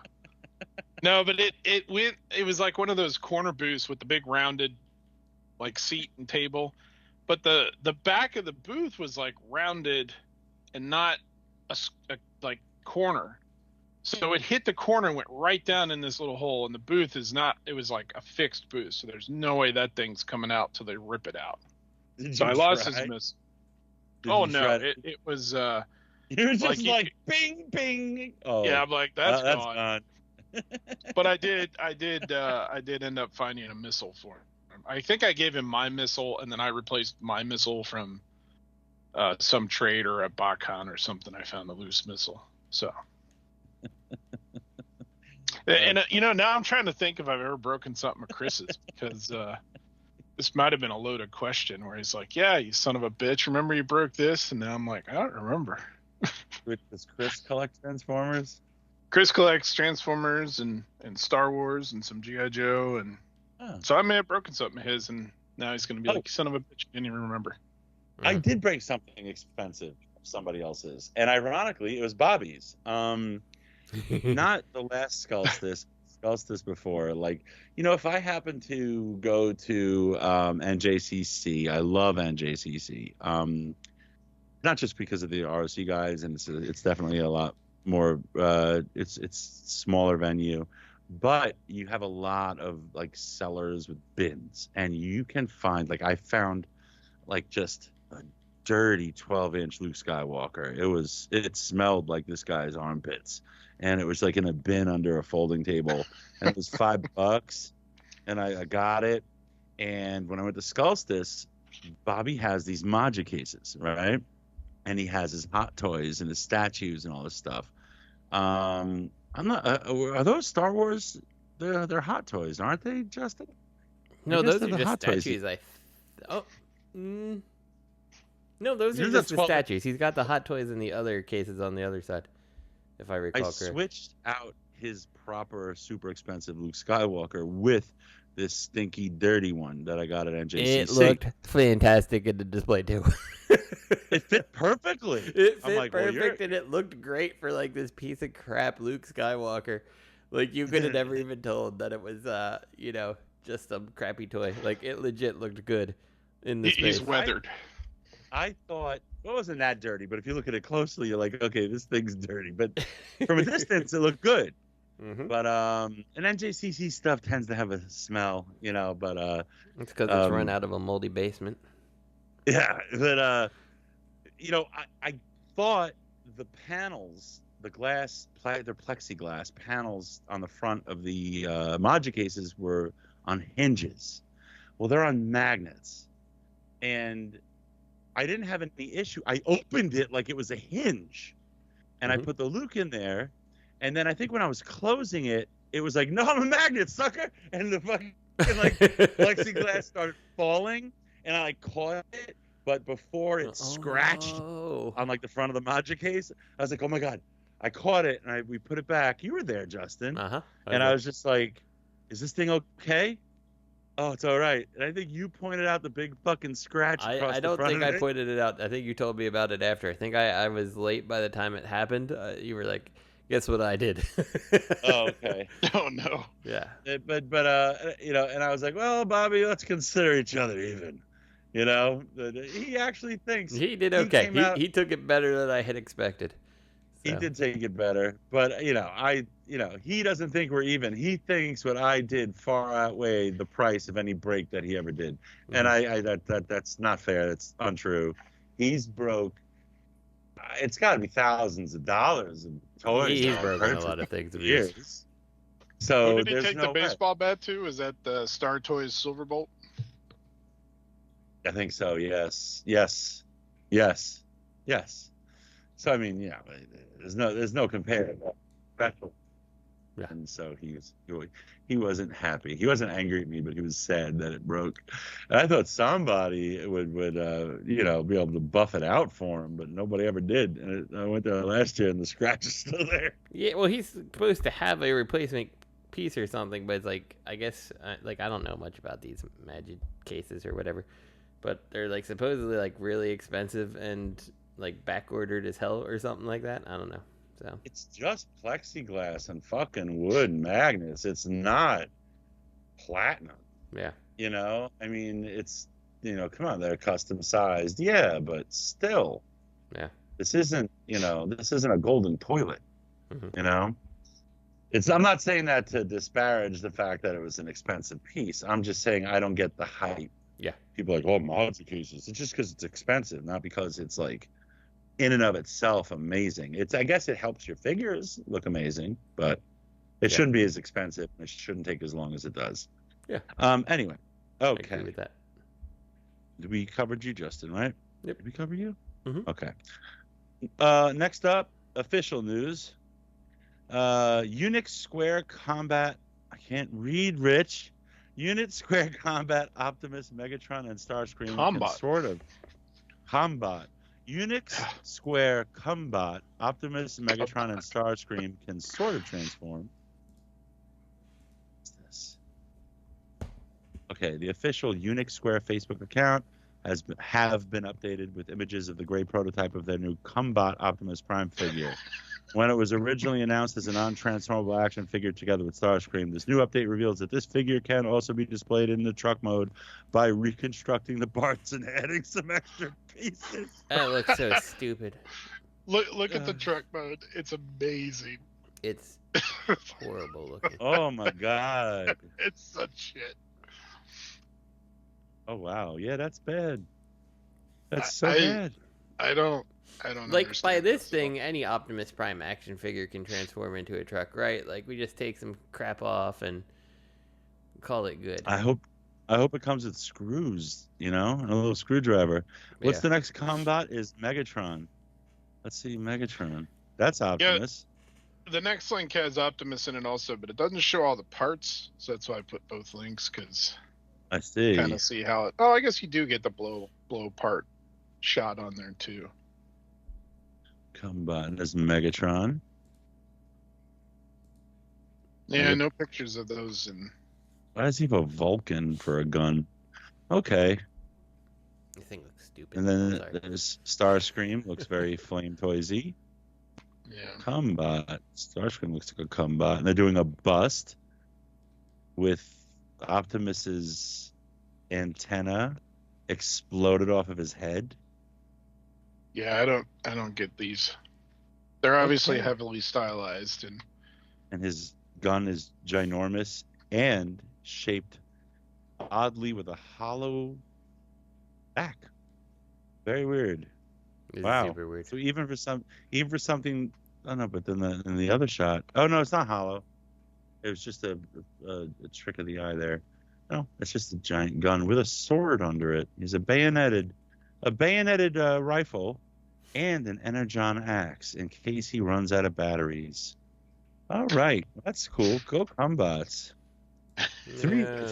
D: No, but it was like one of those corner booths with the big rounded, like seat and table, but the back of the booth was like rounded, and not a like corner. So it hit the corner and went right down in this little hole, and the booth is not. It was like a fixed booth, so there's no way that thing's coming out till they rip it out. So I lost his miss. Oh no, it was.
A: You're just like bing bing. Oh
D: yeah, I'm like that's
A: gone.
D: But I did end up finding a missile for him. I think I gave him my missile, and then I replaced my missile from some trade or a BotCon or something. I found a loose missile. So And now I'm trying to think if I've ever broken something of Chris's, because this might have been a loaded question where he's like, "Yeah, you son of a bitch, remember you broke this?" And now I'm like, I don't remember.
B: Does Chris collect Transformers?
D: Chris collects Transformers and Star Wars and some G.I. Joe, and so I may have broken something of his, and now he's going to be like, "Son of a bitch, didn't even remember."
B: I did break something expensive of somebody else's, and ironically, it was Bobby's. Not the last Skullstis before. Like, if I happen to go to NJCC, I love NJCC. Not just because of the ROC guys, and it's definitely a lot more. It's smaller venue, but you have a lot of like sellers with bins, and you can find, like, I found like just a dirty 12-inch Luke Skywalker. It smelled like this guy's armpits, and it was like in a bin under a folding table, and it was $5, and I got it. And when I went to Skullstis, Bobby has these Maja cases, right? And he has his Hot Toys and his statues and all this stuff. I'm not. Are those Star Wars? They're Hot Toys, aren't they, Justin?
C: No, those are just statues. No, those are just the statues. He's got the Hot Toys in the other cases on the other side, if I recall correctly.
B: I switched out his proper super expensive Luke Skywalker with this stinky, dirty one that I got at NJCC.
C: It looked fantastic in the display too.
B: It fit perfectly.
C: It fit perfect, and it looked great for like this piece of crap Luke Skywalker. Like, you could have never even told that it was, just some crappy toy. Like, it legit looked good in the space.
D: He's weathered.
B: I thought it wasn't that dirty, but if you look at it closely, you're like, okay, this thing's dirty. But from a distance, it looked good.
C: Mm-hmm.
B: But and NJCC stuff tends to have a smell, But
C: it's because it's run out of a moldy basement.
B: Yeah, but I thought the panels, they're plexiglass panels on the front of the Maja cases were on hinges. Well, they're on magnets, and I didn't have any issue. I opened it like it was a hinge, and I put the Luke in there. And then I think when I was closing it, it was like, "No, I'm a magnet, sucker!" And the fucking plexiglass started falling, and I caught it. But before it scratched on like the front of the Maja case, I was like, "Oh my god!" I caught it, and we put it back. You were there, Justin, and I was just like, "Is this thing okay?" "Oh, it's all right." And I think you pointed out the big fucking scratch across the front.
C: I don't think I pointed it out. I think you told me about it after. I think I was late by the time it happened. You were like, "Guess what I did?"
B: Oh, okay.
D: Oh, no.
B: Yeah. But and I was like, "Well, Bobby, let's consider each other even." He actually thinks
C: he did okay. He took it better than I had expected.
B: So. He did take it better, but he doesn't think we're even. He thinks what I did far outweighed the price of any break that he ever did, and that's not fair. That's untrue. He's broke. It's got to be thousands of dollars of toys.
C: He's broken a lot of things.
B: Years. So
D: who did he take the baseball bat to? Is that the Star Toys Silverbolt?
B: I think so. Yes. So I mean, there's no comparison. Special.
C: Yeah.
B: And so he wasn't happy. He wasn't angry at me, but he was sad that it broke. And I thought somebody would be able to buff it out for him, but nobody ever did. And I went there last year, and the scratch is still there.
C: Yeah, well, he's supposed to have a replacement piece or something, but it's like, I guess, I don't know much about these Magic cases or whatever, but they're like supposedly like really expensive and like back ordered as hell or something like that. I don't know. So
B: it's just plexiglass and fucking wood magnets. It's not platinum.
C: Yeah.
B: I mean, it's come on, they're custom sized. Yeah, but still.
C: Yeah.
B: This isn't a golden toilet.
C: Mm-hmm.
B: I'm not saying that to disparage the fact that it was an expensive piece. I'm just saying I don't get the hype.
C: Yeah.
B: People are like, "Oh, Maja cases." It's just because it's expensive, not because it's like in and of itself amazing. I guess it helps your figures look amazing, but it shouldn't be as expensive. It shouldn't take as long as it does.
C: Yeah.
B: Anyway. Okay.
C: I agree with that.
B: We covered you, Justin, right?
C: Yep.
B: Did we cover you?
C: Mm-hmm.
B: Okay. Next up, official news. Unix Square Combat. I can't read, Rich. Unix Square Combat Optimus, Megatron, and Starscream can sort of combat. Unix Square Combot Optimus, Megatron, and Starscream can sort of transform. What's this? Okay, the official Unix Square Facebook account have been updated with images of the gray prototype of their new Combot Optimus Prime figure. When it was originally announced as a non-transformable action figure together with Starscream, this new update reveals that this figure can also be displayed in the truck mode by reconstructing the parts and adding some extra pieces.
C: That looks so stupid.
D: Look at the truck mode. It's amazing.
C: It's horrible looking.
B: Oh my god.
D: It's such shit.
B: Oh wow. Yeah, that's bad. That's so bad.
D: I don't
C: like by this thing, any Optimus Prime action figure can transform into a truck, right? Like we just take some crap off and call it good.
B: I hope it comes with screws, you know, and a little screwdriver. What's the next combat is Megatron. Let's see, Megatron. That's Optimus.
D: Yeah, the next link has Optimus in it also, but it doesn't show all the parts, so that's why I put both links, because
B: I see.
D: Kind of see how it. Oh, I guess you do get the blow part shot on there too.
B: Combat as Megatron.
D: Yeah, no pictures of those. And
B: why does he have a Vulcan for a gun? Okay.
C: The thing looks stupid.
B: And then there's Starscream, looks very Flame Toysy.
D: Yeah.
B: Combat. Starscream looks like a combat, and they're doing a bust with Optimus's antenna exploded off of his head.
D: Yeah, I don't get these. They're obviously heavily stylized,
B: and his gun is ginormous and shaped oddly with a hollow back. Very weird. Wow.
C: Super weird.
B: So even for something, I don't know, but then in the other shot, oh no, it's not hollow. It was just a trick of the eye there. No, it's just a giant gun with a sword under it. He's a bayoneted rifle and an energon axe in case he runs out of batteries. All right, that's cool. Go Combats.
C: Yeah.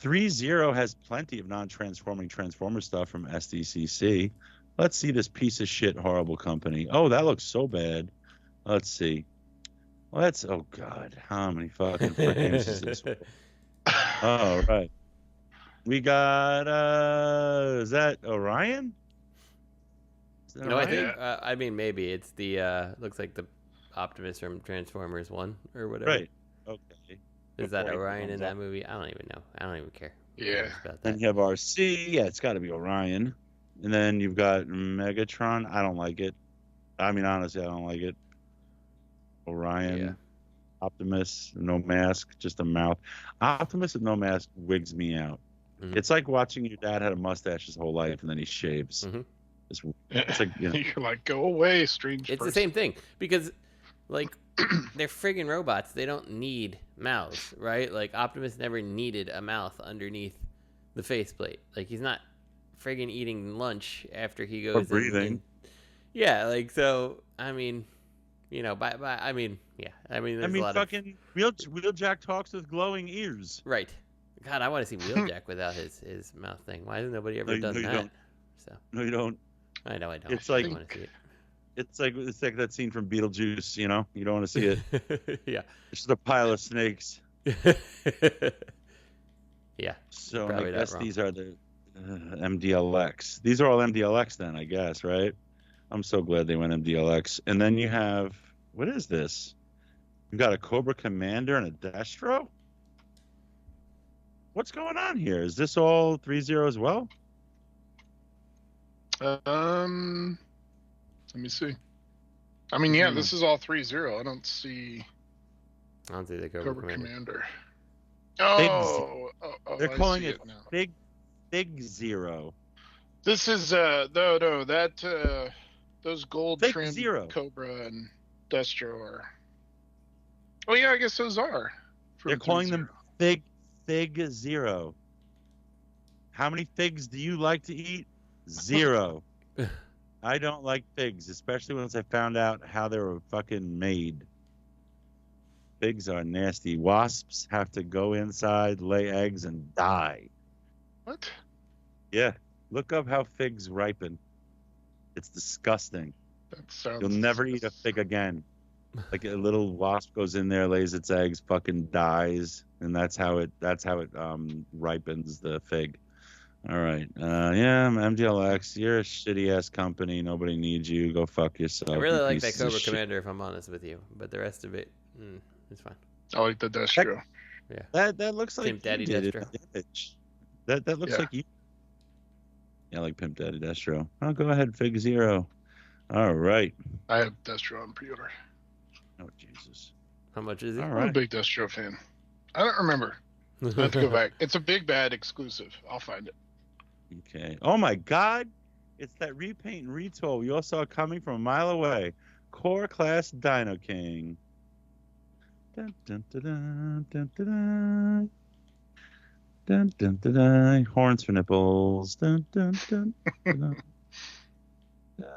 B: ThreeZero has plenty of non-transforming Transformer stuff from SDCC. Let's see this piece of shit horrible company. Oh, that looks so bad. Let's see. Oh god, how many fucking games is this? All right. We got is that Orion?
C: No, I think I mean maybe it's the looks like the Optimus from Transformers 1 or whatever.
B: Right. Okay.
C: Is that Orion in that movie? I don't even know. I don't even care.
D: Yeah.
C: About that.
B: Then you have RC. Yeah, it's got to be Orion. And then you've got Megatron. I don't like it. I mean, honestly, I don't like it. Orion.
C: Yeah.
B: Optimus, no mask, just a mouth. Optimus with no mask wigs me out. Mm-hmm. It's like watching your dad had a mustache his whole life and then he shaves.
C: Mm-hmm.
B: It's like, you know.
D: You're like, go away, strange person.
C: It's the same thing because, like, they're friggin' robots. They don't need mouths, right? Like, Optimus never needed a mouth underneath the faceplate. Like, he's not friggin' eating lunch after he goes.
B: Or breathing.
C: Yeah, like, so, I mean, you know, I mean, yeah. I mean, there's a lot
B: fucking Wheeljack talks with glowing ears.
C: Right. God, I want to see Wheeljack without his mouth thing. Why hasn't nobody ever done that? So.
B: No, you don't.
C: I know I don't.
B: It's like,
C: I want to see it.
B: It's like that scene from Beetlejuice, you know? You don't want to see it.
C: Yeah.
B: It's just a pile of snakes.
C: Yeah.
B: So I guess these are the MDLX. These are all MDLX then, I guess, right? I'm so glad they went MDLX. And then you have, what is this? You've got a Cobra Commander and a Destro? What's going on here? Is this all 3-0 as well?
D: Let me see. I mean, yeah, this is all 3-0. I don't see
C: the
D: Cobra Commander. Oh,
B: they're calling it now. Big Zero.
D: This is no that those gold
B: Big
D: trim
B: Zero.
D: Cobra and Destro are. Oh yeah, I guess those are.
B: They're calling them Fig Zero. How many figs do you like to eat? 0.
A: I don't like figs, especially once I found out how they were fucking made. Figs are nasty. Wasps have to go inside, lay eggs, and die.
D: What?
A: Yeah. Look up how figs ripen. It's disgusting.
D: That sounds.
A: You'll never eat a fig again. Like a little wasp goes in there, lays its eggs, fucking dies, and that's how it ripens the fig. All right. Yeah, MDLX, you're a shitty ass company. Nobody needs you. Go fuck yourself.
C: I really like that Cobra Commander, if I'm honest with you, but the rest of it, it's fine.
D: I like the Destro.
C: Yeah.
A: That looks like
C: Pimp Daddy
A: Destro. That looks like you. Yeah, I like Pimp Daddy Destro. Oh, go ahead, Fig Zero. All right.
D: I have Destro on pre-order.
A: Oh, Jesus.
C: How much is it?
D: I'm a big Destro fan. I don't remember. I have to go back. It's a Big Bad exclusive. I'll find it.
A: Okay. Oh, my God. It's that repaint and retool we all saw coming from a mile away. Core Class Dinoking. Dun, dun, dun, dun, dun, dun, dun. Dun, dun, dun, dun. Horns for nipples. Dun, dun, dun, dun, dun.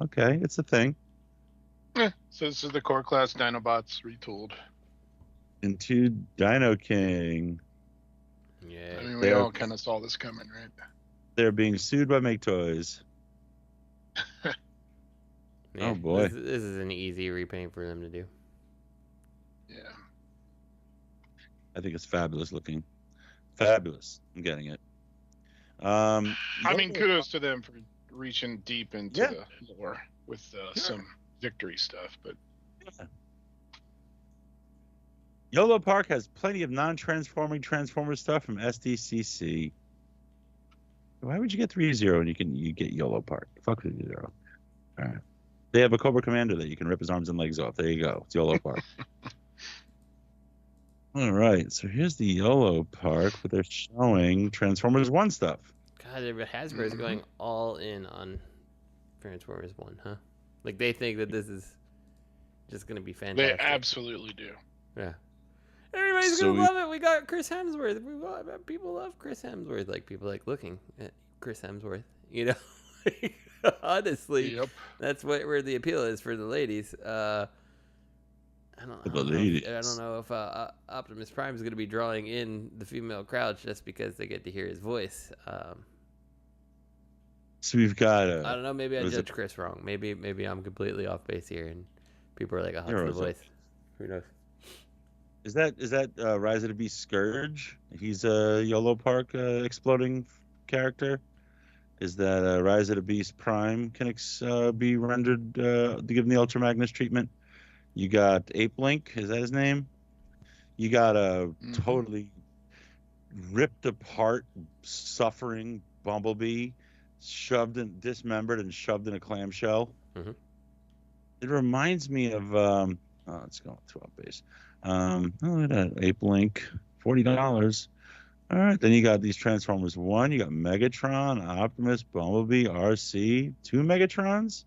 A: Okay, it's a thing.
D: Yeah, so this is the Core Class Dinobots retooled.
A: Into Dinoking.
C: Yeah.
D: I mean, we all kind of saw this coming, right?
A: They're being sued by MakeToys.
C: Yeah,
A: oh, boy.
C: This is an easy repaint for them to do.
D: Yeah.
A: I think it's fabulous looking. Fabulous. I'm getting it.
D: I mean, kudos to them for reaching deep into the lore with some victory stuff, but
A: YoloPark has plenty of non-transforming Transformer stuff from SDCC. Why would you get ThreeZero when you get YoloPark? Fuck ThreeZero. All right. They have a Cobra Commander that you can rip his arms and legs off. There you go. It's YoloPark. All right. So here's the YoloPark, but they're showing Transformers 1 stuff.
C: God, Hasbro is going all in on Transformers 1, huh? Like, they think that this is just going to be fantastic.
D: They absolutely do.
C: Yeah. Everybody's going to love it. We got Chris Hemsworth. People love Chris Hemsworth. Like, people like looking at Chris Hemsworth, you know? Honestly, that's where the appeal is for the ladies. I don't know if Optimus Prime is going to be drawing in the female crowd just because they get to hear his voice.
A: So we've got
C: I don't know. Maybe I judge Chris wrong. Maybe I'm completely off base here, and people are like, "Oh, it's the voice." Who knows?
A: Is that Rise of the Beast Scourge? He's a YoloPark exploding character. Is that Rise of the Beast Prime can be rendered to give him the Ultra Magnus treatment? You got Ape Link. Is that his name? You got a totally ripped apart, suffering Bumblebee, dismembered and shoved in a clamshell.
C: Mm-hmm.
A: It reminds me of let's go 12 base. Look at that, Ape Link, $40. All right, then you got these Transformers 1. You got Megatron, Optimus, Bumblebee, RC, 2 Megatrons.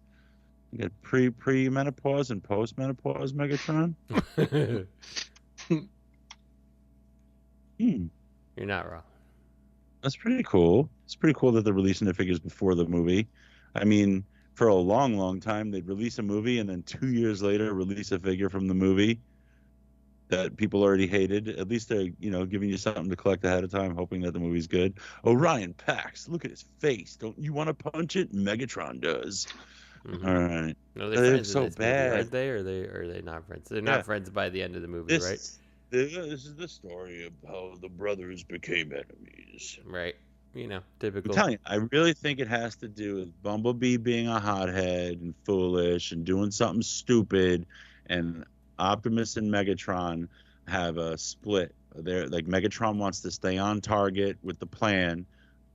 A: You got pre-menopause and post-menopause Megatron.
C: You're not wrong.
A: That's pretty cool. It's pretty cool that they're releasing the figures before the movie. I mean, for a long, long time, they'd release a movie and then 2 years later release a figure from the movie that people already hated. At least they're, giving you something to collect ahead of time, hoping that the movie's good. Orion Pax, look at his face. Don't you want to punch it? Megatron does. Mm-hmm. All right.
C: No, they're so bad. Aren't they? Or are they not friends? They're not friends by the end of the movie, right?
A: This is the story of how the brothers became enemies.
C: Right. Typical.
A: I'm telling you, I really think it has to do with Bumblebee being a hothead and foolish and doing something stupid, and Optimus and Megatron have a split. Megatron wants to stay on target with the plan.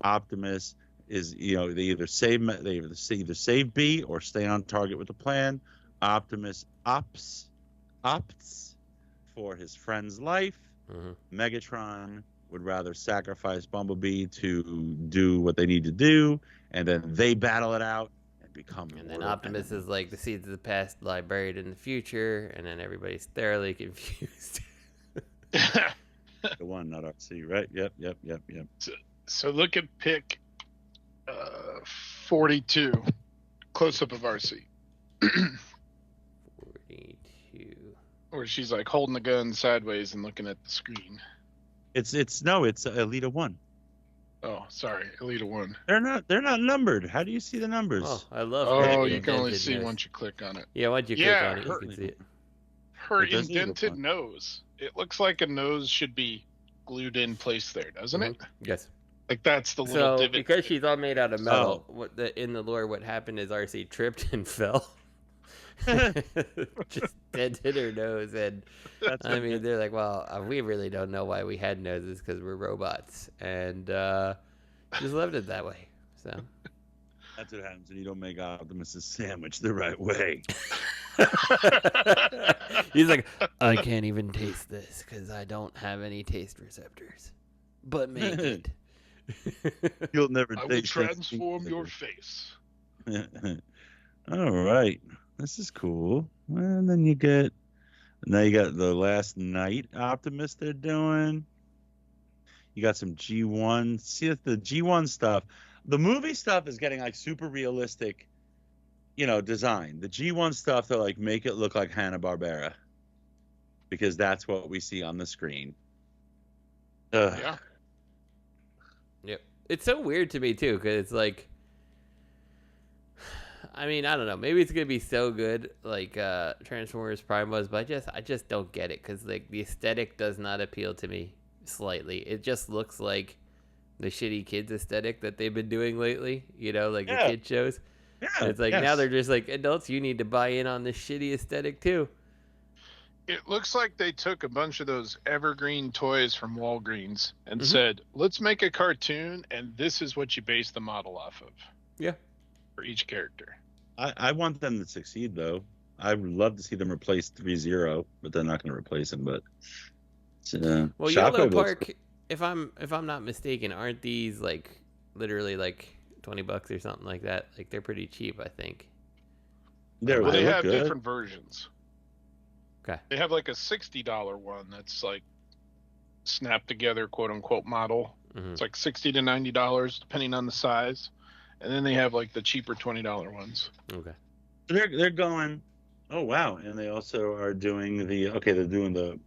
A: Optimus is, they either save B or stay on target with the plan. Optimus opts for his friend's life. Mm-hmm. Megatron would rather sacrifice Bumblebee to do what they need to do, and then they battle it out. And
C: then Optimus is like the seeds of the past lie buried in the future, and then everybody's thoroughly confused.
A: The one, not RC, right? Yep.
D: So look at pick 42. Close up of RC.
C: 42.
D: Where she's like holding the gun sideways and looking at the screen.
A: It's Elita 1.
D: Oh, sorry, Elita 1.
A: They're not numbered. How do you see the numbers?
C: Oh, I love.
D: Oh,
C: her
D: you can only see
C: nose.
D: once you click on it.
C: Yeah, once you click on it, you can see it.
D: Her
A: It does look
D: indented
A: fun.
D: nose. It looks like a nose should be glued in place there, doesn't it?
C: Yes.
D: Like that's the little
C: So
D: divot.
C: because she's all made out of metal, in the lore, what happened is RC tripped and fell. Just dented her nose, and I mean, they're like, well, we really don't know why we had noses because we're robots, and just left it that way. So
A: That's what happens when you don't make Optimus' sandwich the right way.
C: he's like, I can't even taste this because I don't have any taste receptors. But make it.
A: You'll never
D: I will
A: taste that
D: transform
A: sweet
D: your
A: flavor.
D: face.
A: All right, this is cool. And then you got the last night Optimus they're doing. You got some G1. See the G1 stuff. The movie stuff is getting like super realistic, design. The G1 stuff, they're like make it look like Hanna-Barbera because that's what we see on the screen. Ugh.
D: Yeah.
C: Yep. It's so weird to me too, because it's like, I mean, I don't know. Maybe it's gonna be so good, like Transformers Prime was, but I just don't get it because like the aesthetic does not appeal to me slightly. It just looks like the shitty kids aesthetic that they've been doing lately. Like the kid shows.
A: Yeah,
C: And it's like now they're just like adults. You need to buy in on this shitty aesthetic too.
D: It looks like they took a bunch of those evergreen toys from Walgreens and
C: Mhm.
D: said, let's make a cartoon, and this is what you base the model off of.
C: Yeah.
D: For each character.
A: I want them to succeed though. I would love to see them replace ThreeZero, but they're not going to replace him. But
C: well,
A: Shockwave
C: YoloPark, if I'm not mistaken, aren't these like literally like $20 or something like that? Like they're pretty cheap, I think.
A: they
D: Well, they
A: look
D: have
A: good.
D: different versions.
C: Okay.
D: They have like a $60 one that's like snap together, quote unquote, model.
C: Mhm.
D: It's like $60 to $90 depending on the size. And then they have like the cheaper $20 ones.
C: Okay.
A: They're going. Oh wow! And they also are doing they're doing the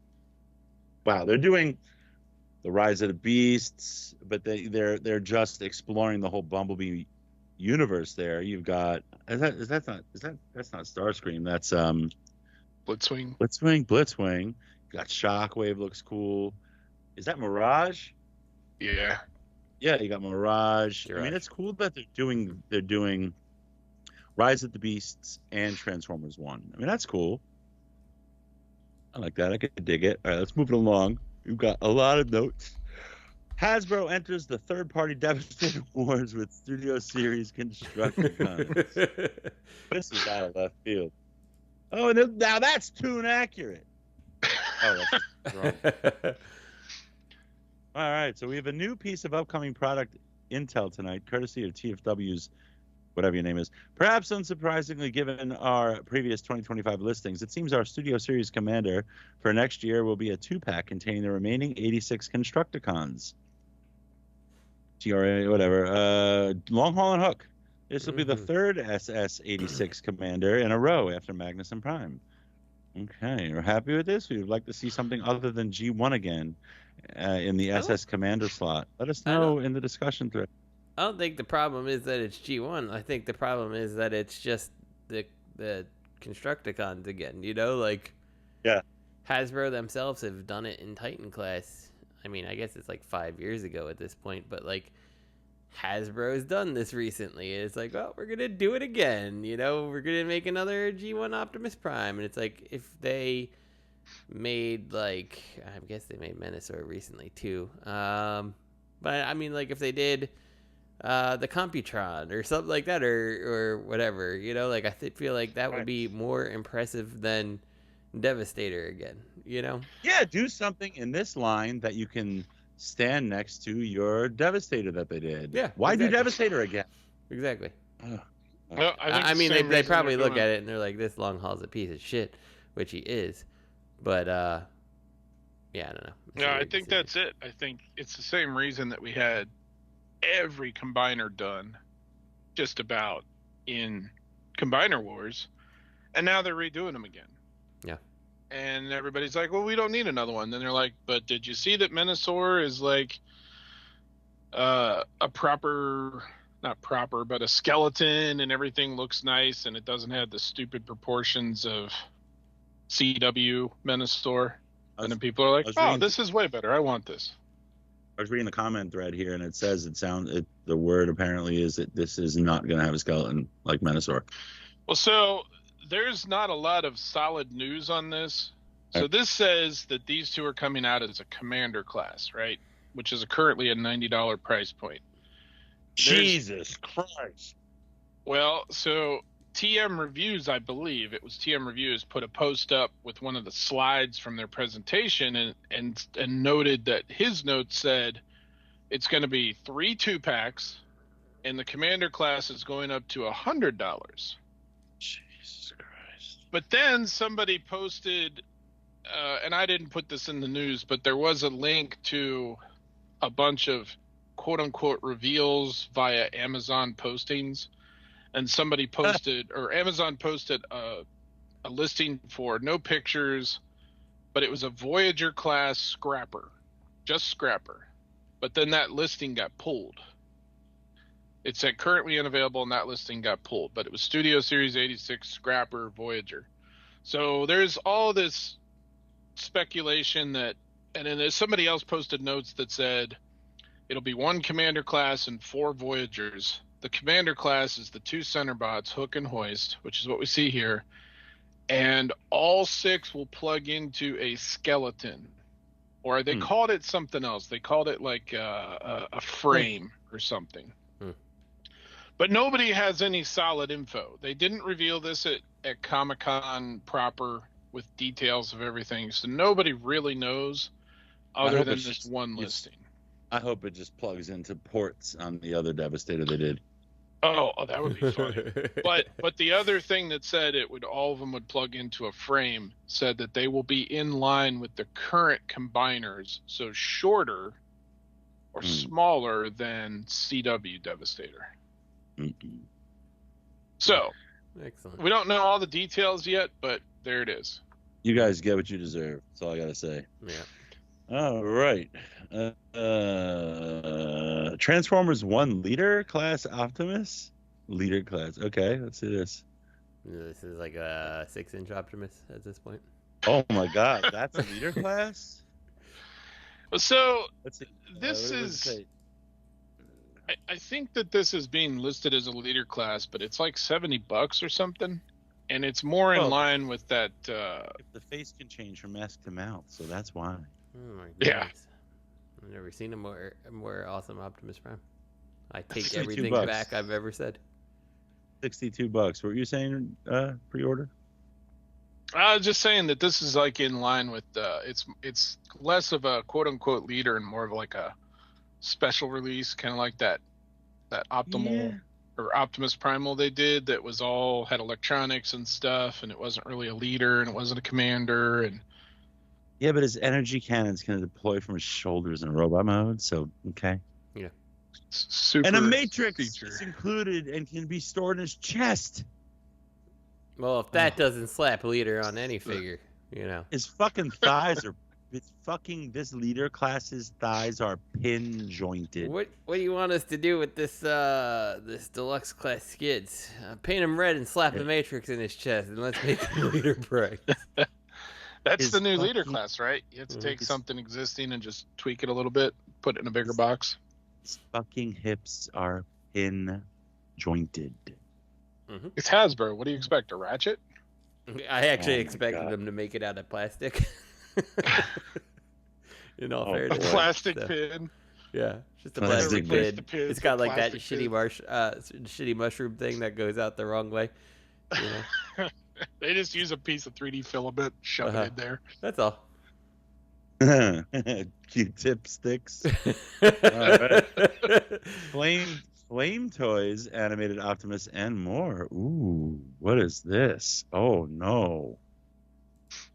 A: Rise of the Beasts, but they're just exploring the whole Bumblebee universe. There, you've got that's not Starscream. That's
D: Blitzwing.
A: Blitzwing. You got Shockwave, looks cool. Is that Mirage?
D: Yeah.
A: Yeah, you got Mirage. I mean,
C: Mirage.
A: it's cool that they're doing Rise of the Beasts and Transformers 1. I mean, that's cool. I like that. I could dig it. All right, let's move it along. We've got a lot of notes. Hasbro enters the third-party Devastator wars with Studio Series Constructicons. This is out of left field. Oh, now that's tune accurate. Oh, that's wrong. All right, so we have a new piece of upcoming product intel tonight, courtesy of TFW's, whatever your name is. Perhaps unsurprisingly, given our previous 2025 listings, it seems our Studio Series Commander for next year will be a 2-pack containing the remaining 86 Constructicons. GRA, whatever. Long Haul and Hook. This will be the third SS86 Commander in a row after Magnus and Prime. Okay, we're happy with this. We would like to see something other than G1 again in the SS Commander slot. Let us know in the discussion thread.
C: I don't think the problem is that it's G1. I think the problem is that it's just the Constructicons again.
A: Yeah.
C: Hasbro themselves have done it in Titan class. I mean, I guess it's like 5 years ago at this point, but like Hasbro's done this recently. It's like, well, we're gonna do it again. We're gonna make another G1 Optimus Prime, and it's like if they made like, I guess they made Menasor recently too. But I mean, like if they did the Computron or something like that, or whatever, like I feel like that would be more impressive than Devastator again.
A: Yeah, do something in this line that you can stand next to your Devastator that they did.
C: Yeah,
A: Why
C: exactly.
A: do Devastator again?
C: Exactly.
D: Well,
C: I mean, they probably look at it and they're like, this Long Haul's a piece of shit, which he is. But yeah, I don't know.
D: Yeah, I think that's it. I think it's the same reason that we had every combiner done just about in Combiner Wars, and now they're redoing them again.
C: Yeah.
D: And everybody's like, well, we don't need another one. Then they're like, but did you see that Menasor is like a proper, not proper, but a skeleton, and everything looks nice, and it doesn't have the stupid proportions of CW Menasor. And then people are like, oh, this is way better. I want this.
A: I was reading the comment thread here, and it says the word apparently is that this is not going to have a skeleton like Menasor.
D: Well, so there's not a lot of solid news on this. So this says that these two are coming out as a commander class, right? Which is currently a $90 price point.
A: Jesus Christ.
D: Well, so TM Reviews, I believe it was TM Reviews, put a post up with one of the slides from their presentation and noted that his note said it's going to be 3 2-packs, and the commander class is going up to $100.
A: Jesus Christ.
D: But then somebody posted, and I didn't put this in the news, but there was a link to a bunch of quote-unquote reveals via Amazon postings. And somebody posted, or Amazon posted a listing for no pictures, but it was a Voyager class scrapper, just scrapper. But then that listing got pulled. It said currently unavailable, and that listing got pulled. But it was Studio Series 86 scrapper Voyager. So there's all this speculation that, and then there's somebody else posted notes that said it'll be 1 commander class and 4 Voyagers. The commander class is the 2 center bots, Hook and Hoist, which is what we see here. And all 6 will plug into a skeleton. Or they called it something else. They called it like a frame or something. But nobody has any solid info. They didn't reveal this at Comic-Con proper with details of everything. So nobody really knows other than this one listing.
A: I hope it just plugs into ports on the other Devastator they did.
D: Oh, that would be funny. But the other thing that said all of them would plug into a frame said that they will be in line with the current combiners, so shorter or smaller than CW Devastator. So,
C: excellent.
D: We don't know all the details yet, but there it is.
A: You guys get what you deserve. That's all I gotta say.
C: Yeah.
A: All right. Transformers 1 Leader Class Optimus? Leader Class. Okay, let's see this.
C: This is like a 6-inch Optimus at this point.
A: Oh my god, that's a Leader Class?
D: So,
A: let's see.
D: This is... I think that this is being listed as a Leader Class, but it's like $70 or something. And it's more in line with that...
A: If the face can change from mask to mouth, so that's why.
C: Oh my goodness. Yeah. I've never seen a more awesome Optimus Prime. I take everything back I've ever said.
A: $62. What were you saying, pre-order?
D: I was just saying that this is like in line with it's less of a quote-unquote leader and more of like a special release, kind of like that Optimal or Optimus Primal they did that was all had electronics and stuff, and it wasn't really a leader and it wasn't a commander. And
A: yeah, but his energy cannon's going to deploy from his shoulders in robot mode, so okay.
C: Yeah.
D: Super
A: and a matrix
D: feature
A: is included and can be stored in his chest.
C: Well, if that doesn't slap leader on any figure, you know.
A: His fucking thighs are this Leader class's thighs are pin jointed.
C: What do you want us to do with this deluxe class skids? Paint him red and slap the matrix in his chest, and let's make him Leader price.
D: That's the new Leader class, right? You have to take something existing and just tweak it a little bit, put it in a bigger box.
A: His fucking hips are pin jointed.
C: Mm-hmm.
D: It's Hasbro. What do you expect? A ratchet?
C: I actually expected them to make it out of plastic. In all fairness,
D: a plastic pin.
C: Yeah, just a plastic pin. It's got like that
D: pin.
C: shitty mushroom thing that goes out the wrong way. You know?
D: They just use a piece of 3D filament, shove it in there.
C: That's all.
A: Q-tip sticks. All right. Flame Toys, animated Optimus, and more. Ooh, what is this? Oh no.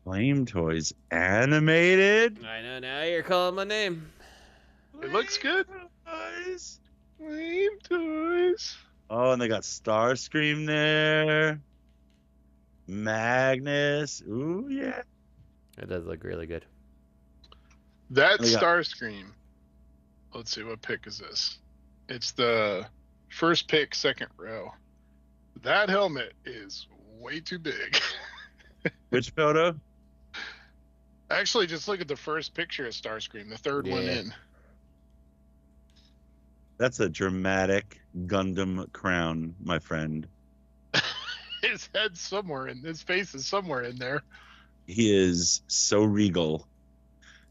A: Flame Toys animated?
C: I know, now you're calling my name.
D: It looks good.
A: Toys.
D: Flame Toys.
A: Oh, and they got Starscream there. Magnus. Ooh, yeah.
C: It does look really good.
D: That
A: We got-
D: Starscream. Let's see, what pick is this? It's the first pick, second row. That helmet is way too big.
A: Which photo?
D: Actually, just look at the first picture of Starscream, the third one
C: Yeah.
D: in.
A: That's a dramatic Gundam crown, my friend.
D: His head's somewhere in his face is somewhere in there.
A: He is so regal.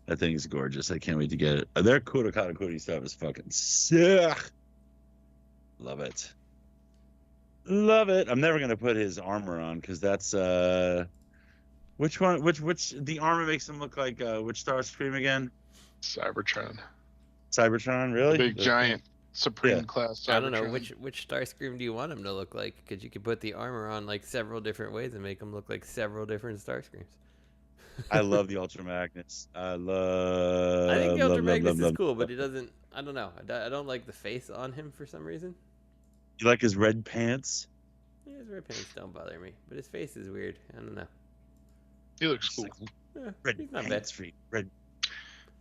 A: That thing's gorgeous. I can't wait to get it. Their Kurakata stuff is fucking sick. Love it. Love it. I'm never gonna put his armor on because that's which one? Which the armor makes him look like which Starscream again?
D: Cybertron.
A: Cybertron, really?
D: Big giant Supreme
A: Yeah.
D: class Cybertron.
C: I don't know which Starscream do you want him to look like, because you could put the armor on like several different ways and make him look like several different Starscreams.
A: I love the Ultra Magnus. I love.
C: I think the Ultra Magnus
A: love,
C: is cool, but he doesn't. I don't know. I don't like the face on him for some reason.
A: You like his red pants?
C: Yeah, his red pants don't bother me, but his face is weird. I don't know.
D: He looks cool.
C: Yeah,
A: Red
C: he's not bad.
A: pants, red.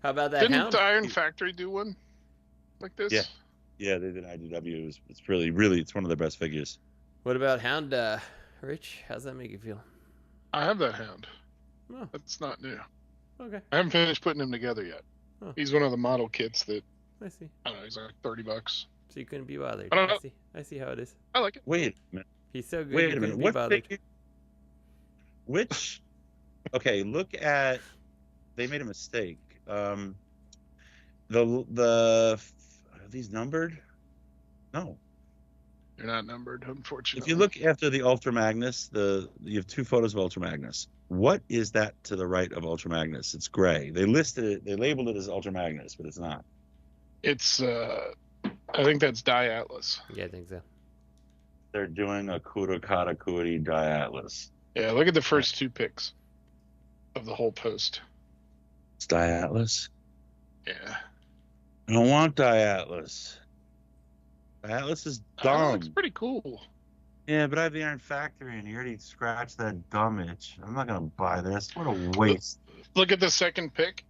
C: How about that
D: Didn't
C: hound?
D: the Iron Factory do one like this?
A: Yeah. Yeah, they did IDW. It's really, it's one of their best figures.
C: What about Hound, Rich? How's that make you feel?
D: I have that hound.
C: Oh,
D: That's not new.
C: okay.
D: I haven't finished putting him together yet.
C: Huh.
D: He's one of the model kits that,
C: I see.
D: I don't know, he's like $30.
C: So you couldn't be bothered.
D: I don't know.
C: I see how it is.
D: I like it.
A: Wait a minute.
C: He's so good.
A: Wait
C: you
A: a
C: couldn't
A: minute.
C: be
A: What
C: bothered.
A: figure? Which? Okay, look at. They made a mistake. Are these numbered? No.
D: You're not numbered, unfortunately.
A: If you look after the Ultra Magnus, you have two photos of Ultra Magnus. What is that to the right of Ultra Magnus? It's gray. They listed it. They labeled it as Ultra Magnus, but it's not.
D: It's, I think that's Die Atlas.
C: Yeah, I think so.
A: They're doing a Kurakata Diatlas.
D: Yeah, look at the first two pics of the whole post.
A: It's Diatlas.
D: Yeah.
A: I don't want Diatlas. Diatlas is
D: That
A: dumb.
D: looks pretty cool.
A: Yeah, but I have the Iron Factory, and you already scratched that dumb itch. I'm not gonna buy this. What a waste.
D: Look at the second pic,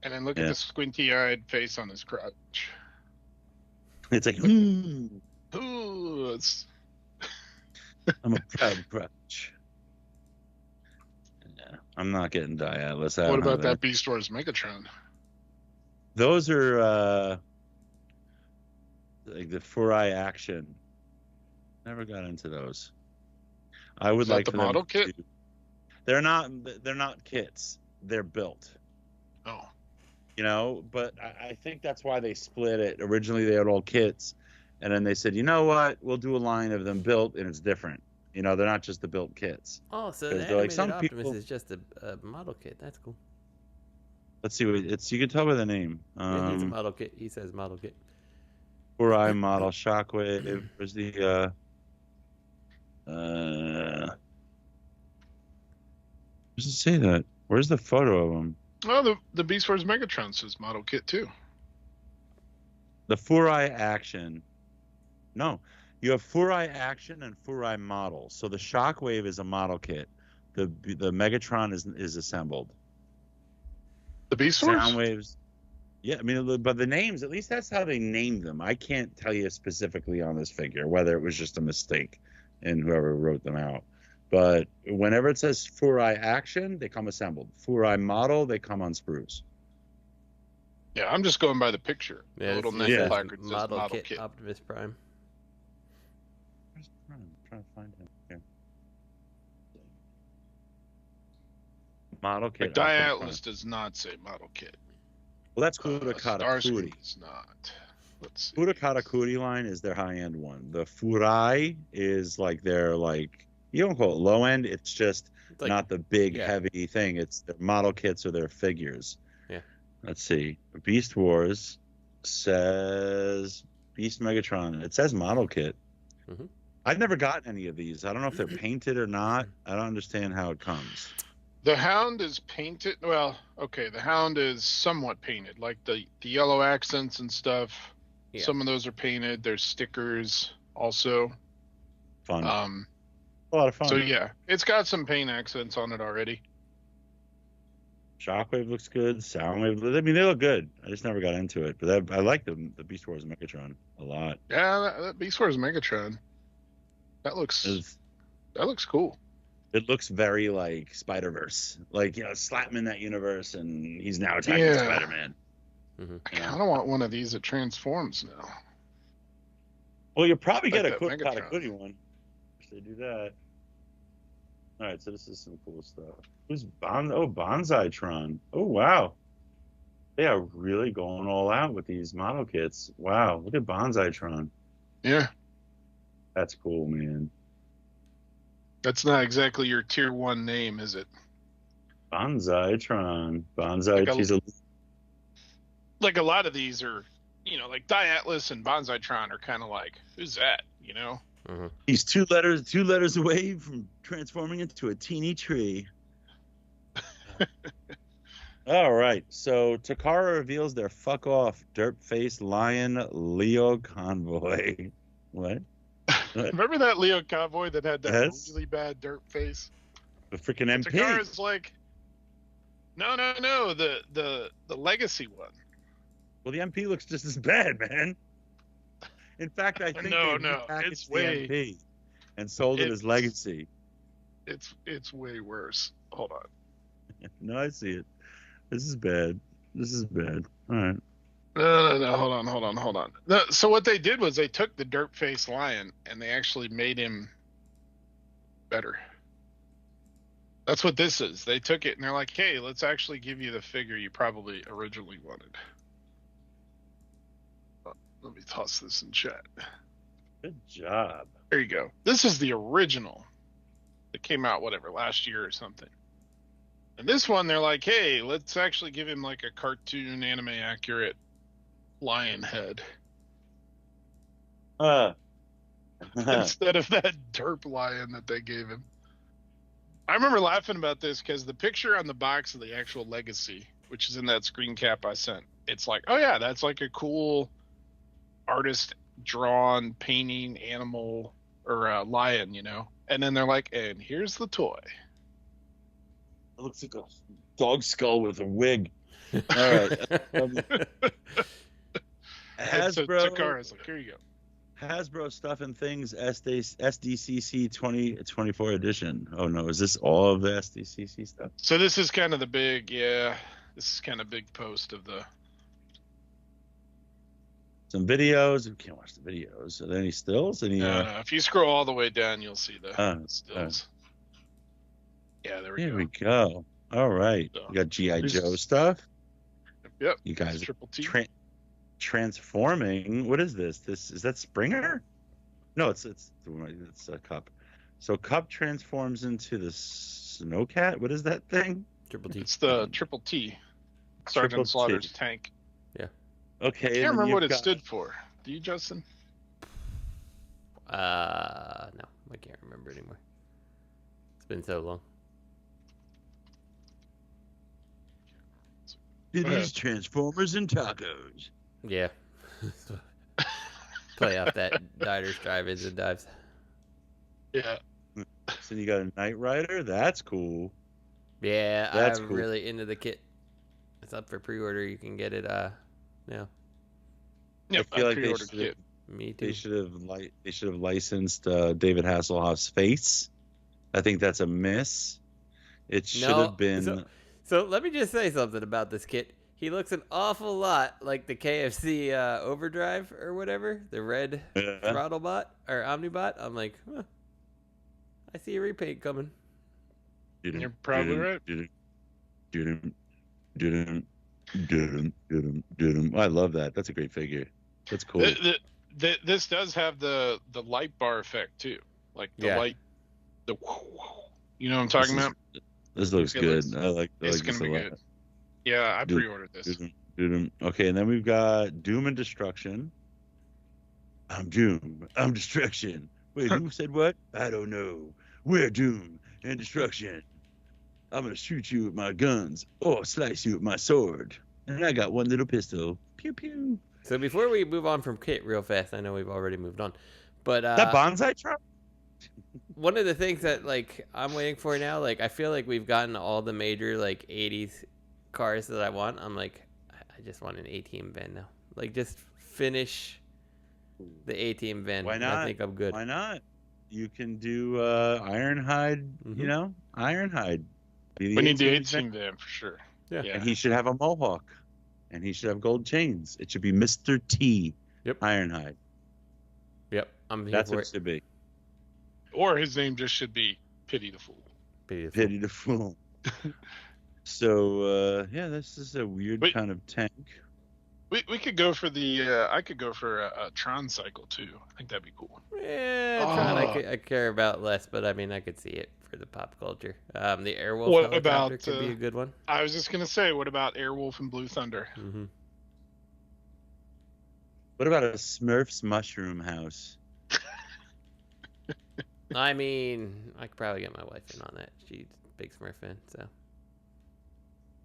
D: and then look at
A: Yeah.
D: the squinty-eyed face on his crotch.
A: It's like,
D: Ooh, it's...
A: I'm a proud crutch. Yeah, I'm not getting Diatlas.
D: What about that Beast Wars Megatron?
A: Those are like the Furai action. Never got into those. I would
D: Is that
A: like
D: the
A: for them
D: model kit?
A: to- They're not kits. They're built.
D: Oh.
A: You know, but I think that's why they split it. Originally, they had all kits, and then they said, you know what? We'll do a line of them built, and it's different. You know, they're not just the built kits.
C: Oh, so
A: 'Cause
C: the
A: they're like,
C: animated
A: some
C: Optimus
A: people-
C: is just a model kit. That's cool.
A: Let's see what it's. You can tell by the name.
C: Yeah, he's a model kit. He says model kit.
A: Furai model Shockwave. Where's the does it say that? Where's the photo of him?
D: Oh, the Beast Wars Megatron says model kit too.
A: The Furai action. No, you have Furai action and Furai model. So the Shockwave is a model kit. The Megatron is assembled.
D: The Beast Wars?
A: Soundwaves. Yeah, I mean, but the names, at least that's how they named them. I can't tell you specifically on this figure whether it was just a mistake in whoever wrote them out. But whenever it says Furai action, they come assembled. Furai model, they come on sprues.
D: Yeah, I'm just going by the picture.
C: Yeah,
D: the little
C: this
D: name
C: is
D: placard says
C: model kit Optimus Prime.
A: Where's Prime? I'm trying to find him here. Model
D: But
A: kit.
D: Die
A: Optimus
D: Atlas
A: Prime.
D: does not say model kit.
A: Well, that's Kurakata
D: Starscream
A: Kuti.
D: is not. Let's see.
A: Kurakata Kuti line is their high-end one. The Furai is like their, like, you don't call it low-end. It's just
C: It's like,
A: not the big,
C: yeah.
A: heavy thing. It's their model kits or their figures.
C: Yeah.
A: Let's see. Beast Wars says Beast Megatron. It says model kit.
C: Mhm.
A: I've never gotten any of these. I don't know if they're painted or not. I don't understand how it comes.
D: The Hound is painted. Well, okay, the Hound is somewhat painted, like the yellow accents and stuff.
C: Yeah.
D: Some of those are painted. There's stickers. also.
A: Fun. A lot of fun.
D: So yeah, it's got some paint accents on it already.
A: Shockwave looks good. Soundwave. I mean, they look good. I just never got into it, but I like the Beast Wars Megatron a lot.
D: Yeah, that Beast Wars Megatron. That looks cool.
A: It looks very like Spider-Verse. Like, slap him in that universe, and he's now attacking Spider-Man.
C: Mm-hmm.
D: I kind of want one of these that transforms now.
A: Well, you'll probably get a
D: Megatron.
A: Katakuri one if they do that. All right, so this is some cool stuff. Who's Bonsai-tron? Oh, wow. They are really going all out with these model kits. Wow, look at Bonsai-tron.
D: Yeah.
A: That's cool, man.
D: That's not exactly your tier 1 name, is it?
A: Bonsai-tron. Bonsai.
D: Like a lot of these are, like Diatlas and Bonsai-tron are kind of like, who's that?
C: Mm-hmm.
A: He's two letters away from transforming into a teeny tree. All right, so Takara reveals their fuck off derp-faced lion Leo convoy. What?
D: Remember that Leo convoy that had that really bad derp face?
A: The freaking MP.
D: Takara's like, no, the legacy one.
A: Well, the MP looks just as bad, man. In fact, I think
D: it's way
A: MP and sold it as legacy.
D: It's way worse. Hold on.
A: No, I see it. This is bad. All right.
D: No. Hold on. No, so what they did was they took the derp face lion and they actually made him better. That's what this is. They took it and they're like, hey, let's actually give you the figure you probably originally wanted. Let me toss this in chat.
A: Good job.
D: There you go. This is the original. It came out, last year or something. And this one, they're like, hey, let's actually give him like a cartoon anime accurate lion head. Instead of that derp lion that they gave him. I remember laughing about this because the picture on the box of the actual legacy, which is in that screen cap I sent, it's like, oh yeah, that's like a cool artist drawn painting animal or lion, and then they're like, and here's the toy.
A: It looks like a dog skull with a wig. All right. Hasbro.
D: Takara's like, here you go.
A: Hasbro Stuff and Things SDCC 2024 edition. Oh no, is this all of the SDCC stuff?
D: So this is kind of the big, this is kind of big post of the.
A: Some videos. We can't watch the videos. Are there any stills?
D: No. If you scroll all the way down, you'll see the stills. Yeah, there we
A: go. All right. So, we got G.I. Joe stuff.
D: Yep.
A: You guys
D: Triple T.
A: Transforming. What is this? Is that Springer? No, it's a Cup. So Cup transforms into the Snowcat. What is that thing?
C: Triple T.
D: It's the Triple T. Sergeant Slaughter's tank.
C: Yeah.
A: Okay.
D: I can't remember what it stood for. Do you, Justin?
C: No, I can't remember anymore. It's been so long.
A: It is Transformers and Tacos.
C: Yeah. Play off that Diners, Drive-Ins, and Dives.
D: Yeah.
A: So you got a Knight Rider? That's cool.
C: Yeah, I'm really into the kit. It's up for pre-order. You can get it now.
D: Yep,
A: I feel like they should have licensed David Hasselhoff's face. I think that's a miss. It should have been.
C: So let me just say something about this kit. He looks an awful lot like the KFC Overdrive or whatever, the red throttle bot or Omnibot. I'm like, I see a repaint coming.
D: You're probably right.
A: I love that. That's a great figure. That's cool.
D: This does have the light bar effect too, like the light. You know what I'm talking about?
A: This looks good. I like
D: it's
A: this
D: gonna be good. Yeah, I pre-ordered this.
A: Okay, and then we've got Doom and Destruction. I'm Doom. I'm Destruction. Wait, who said what? I don't know. We're Doom and Destruction. I'm gonna shoot you with my guns or slice you with my sword. And I got one little pistol. Pew pew.
C: So before we move on from kit real fast, I know we've already moved on, But
A: that bonsai truck.
C: One of the things that like I'm waiting for now, like I feel like we've gotten all the major like 80s cars that I want. I'm like, I just want an A-Team van now. Like just finish the A-Team van.
A: Why not?
C: I think I'm good.
A: Why not? You can do Ironhide. You know, Ironhide.
D: We need the 18 van for sure.
C: Yeah.
A: And he should have a mohawk, and he should have gold chains. It should be Mr. T.
C: Yep.
A: Ironhide.
C: Yep. I'm here
A: That's
C: for
A: what
C: it.
A: it should be.
D: Or his name just should be Pity the Fool.
A: Pity the Fool. So yeah, this is a weird kind of tank.
D: We could go for the I could go for a Tron cycle too. I think that'd be cool.
C: Yeah, Tron I care about less, but I mean I could see it for the pop culture. The Airwolf helicopter could be a good one.
D: I was just gonna say, what about Airwolf and Blue Thunder?
C: Mm-hmm.
A: What about a Smurfs mushroom house?
C: I mean, I could probably get my wife in on that. She's a big Smurf fan, so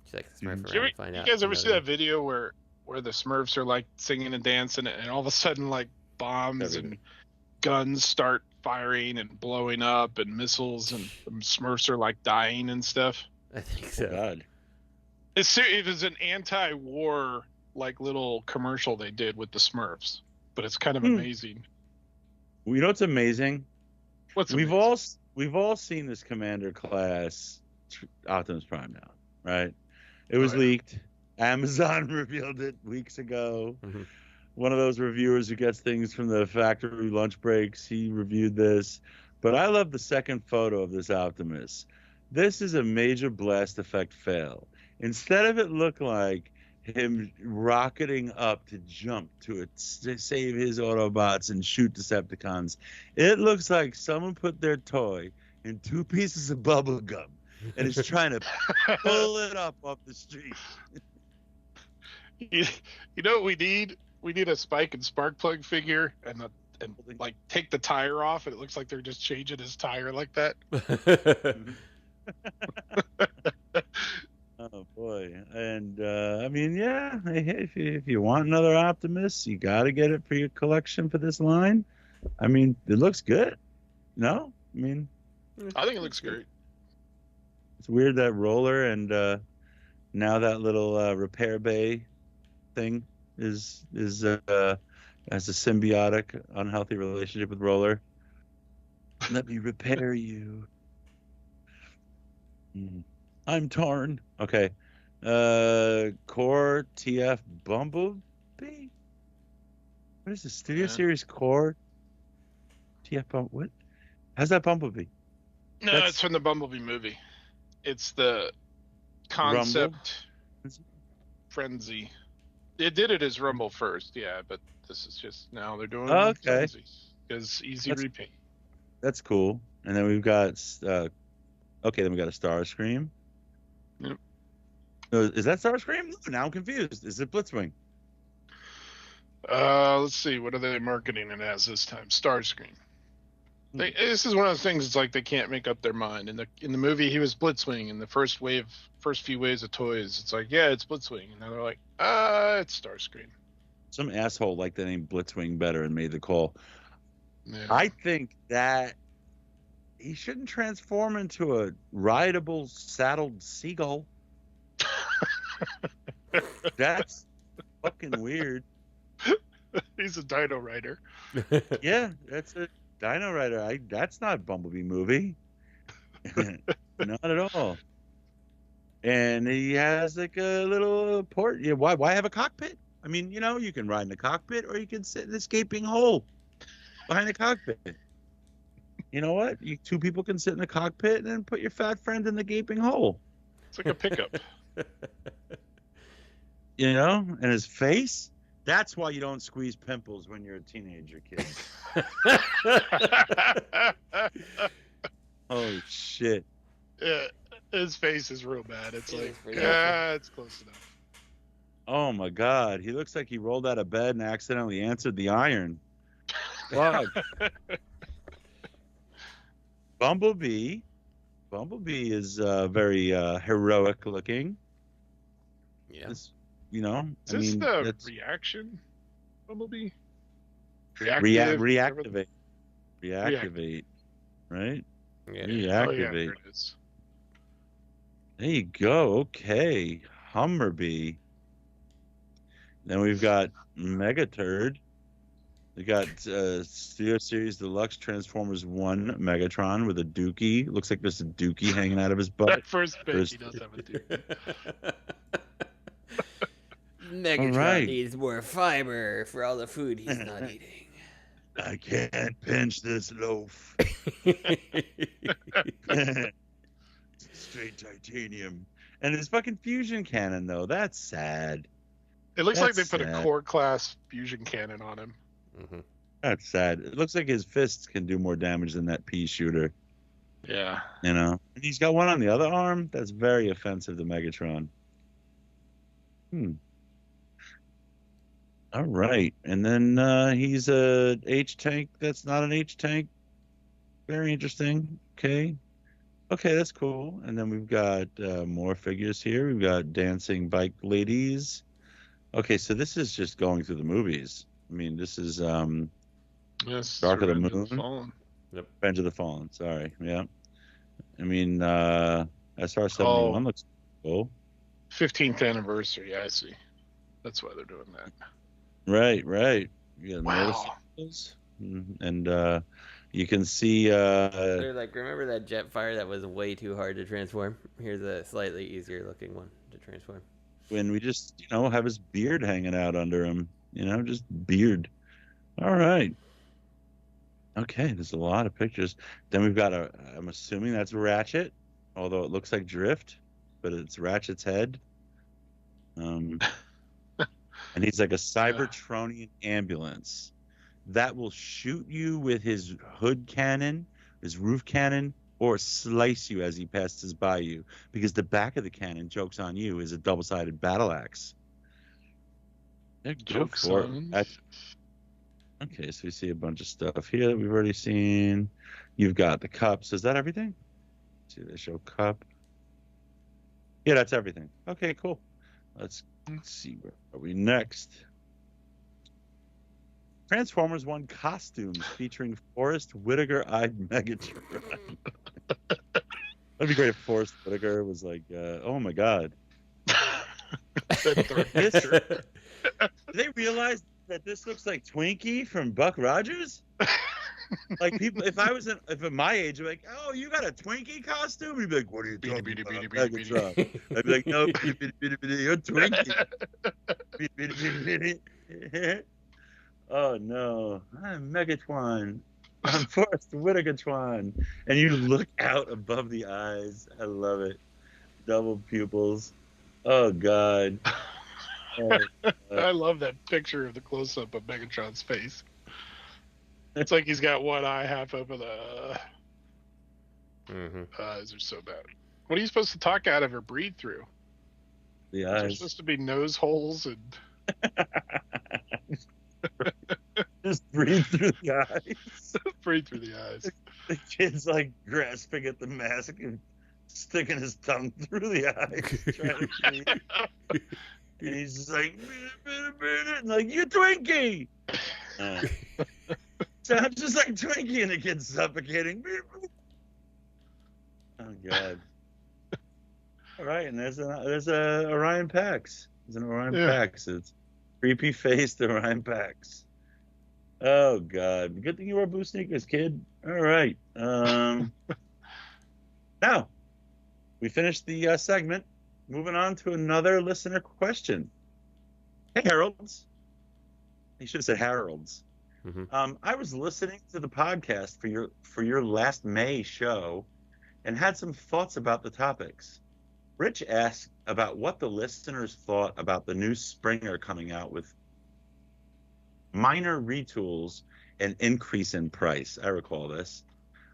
C: she likes to Smurf around and find out.
D: You guys ever see that video where the Smurfs are like singing and dancing, and all of a sudden like bombs and guns start firing and blowing up, and missiles, and the Smurfs are like dying and stuff?
C: I think so.
A: God.
D: It was an anti-war like little commercial they did with the Smurfs, but it's kind of amazing.
A: Well, you know what's amazing? We've all seen this Commander class Optimus Prime now, right? It was leaked. Amazon revealed it weeks ago.
C: Mm-hmm.
A: One of those reviewers who gets things from the factory lunch breaks, he reviewed this. But I love the second photo of this Optimus. This is a major blast effect fail. Instead of it look like him rocketing up to jump to save his Autobots and shoot Decepticons, it looks like someone put their toy in 2 pieces of bubble gum and is trying to pull it up off the street.
D: You know what we need? We need a Spike and Sparkplug figure and like take the tire off, and it looks like they're just changing his tire like that.
A: Oh boy. And I mean, yeah, if you want another Optimus, you got to get it for your collection for this line. I mean, it looks good. No? I mean,
D: I think it looks great.
A: It's weird that Roller and now that little repair bay thing is has a symbiotic, unhealthy relationship with Roller. Let me repair you. I'm torn. Okay. Core TF Bumblebee? What is this? Studio Series Core TF Bumblebee? What? How's that Bumblebee?
D: No, it's from the Bumblebee movie. It's the concept Frenzy. They did it as Rumble first, yeah, but this is just now they're doing Frenzy because easy repaint.
A: That's cool. And then we've got then we got a Starscream.
D: Yep.
A: Is that Starscream? No, now I'm confused. Is it Blitzwing?
D: Let's see. What are they marketing it as this time? Starscream. This is one of those things. It's like they can't make up their mind. In the movie, he was Blitzwing. In the first few waves of toys, it's like, yeah, it's Blitzwing, and now they're like, it's Starscream.
A: Some asshole liked the name Blitzwing better and made the call.
D: Yeah.
A: I think that he shouldn't transform into a rideable saddled seagull. That's fucking weird.
D: He's a dino rider.
A: Yeah, that's a dino rider. That's not a Bumblebee movie. Not at all. And he has like a little port. Yeah, why have a cockpit? I mean, you can ride in the cockpit or you can sit in this gaping hole behind the cockpit. You know what? 2 people can sit in the cockpit and then put your fat friend in the gaping hole.
D: It's like a pickup.
A: And his face? That's why you don't squeeze pimples when you're a teenager, kid. Holy shit.
D: Yeah, his face is real bad. It's like, it's close enough.
A: Oh my God. He looks like he rolled out of bed and accidentally answered the iron. Fuck. Bumblebee is very heroic looking.
C: Yeah.
D: Is the reaction Bumblebee?
A: Reactivate. Reactivate. Right?
C: Yeah.
A: Reactivate.
D: Oh, yeah, there it is.
A: There you go. Okay. Hummerbee. Then we've got Megaturd. We got Studio Series Deluxe Transformers 1 Megatron with a dookie. Looks like there's a dookie hanging out of his butt.
D: That first page, he does have a dookie.
C: Megatron needs more fiber for all the food he's not eating.
A: I can't pinch this loaf. Straight titanium. And his fucking fusion cannon, though. That's sad.
D: It looks like they
A: That's
D: put
A: sad.
D: a core class fusion cannon on him.
C: Mm-hmm.
A: That's sad. It looks like his fists can do more damage than that pea shooter.
D: Yeah.
A: You know? And he's got one on the other arm. That's very offensive to Megatron. All right. And then he's a H-tank that's not an H-tank. Very interesting. Okay, that's cool. And then we've got more figures here. We've got dancing bike ladies. Okay, so this is just going through the movies. I mean, this is
D: Yes.
A: Dark of the
D: Revenge
A: Moon.
D: Fallen.
C: Yep.
A: Revenge of the Fallen. Sorry. Yeah. I mean, SR-71 looks cool.
D: 15th anniversary. I see. That's why they're doing that.
A: Right. You got
D: Wow.
A: motorcycles. And you can see...
C: They're like, remember that Jetfire that was way too hard to transform? Here's a slightly easier looking one to transform.
A: when we just, have his beard hanging out under him, just beard. All right. Okay, there's a lot of pictures. Then we've got I'm assuming that's Ratchet, although it looks like Drift, but it's Ratchet's head. And he's like a Cybertronian ambulance that will shoot you with his hood cannon, his roof cannon, or slice you as he passes by you, because the back of the cannon, joke's on you, is a double-sided battle axe.
D: Joke's on.
A: Okay, so we see a bunch of stuff here that we've already seen. You've got the cups. Is that everything? See, they show cup. Yeah, that's everything. Okay, cool. Let's see, where are we next? Transformers 1 costumes featuring Forrest Whitaker-eyed Megatron. That'd be great if Forrest Whitaker was like, oh my god. Did they realize that this looks like Twinkie from Buck Rogers? Like, people, if at my age, I'd be like, oh, you got a Twinkie costume? You'd be like, what are you talking about? Megatron. I'd be like, no, you're Twinkie. Oh no, I'm Megatron. I'm Forrest Whitakertron. And you look out above the eyes. I love it. Double pupils. Oh god.
D: I love that picture of the close-up of Megatron's face. It's like he's got one eye half open. Eyes are so bad. What are you supposed to talk out of or breathe through?
A: The
D: They're
A: eyes.
D: supposed to be nose holes and.
A: Just breathe through the eyes.
D: Breathe through the eyes.
A: The kid's like grasping at the mask and sticking his tongue through the eyes, trying to breathe. And he's just like, and like, you Twinkie! Sounds just like Twinkie, and the kid's suffocating. Oh, God. All right, and there's a Orion Pax. There's an Orion Pax. It's creepy-faced Orion Pax. Oh, God. Good thing you wore blue sneakers, kid. All right. Now, we finished the segment. Moving on to another listener question. Hey, Harold's. You should have said Harold's.
C: Mm-hmm.
A: I was listening to the podcast for your last May show and had some thoughts about the topics. Rich asked about what the listeners thought about the new Springer coming out with minor retools and increase in price. I recall this.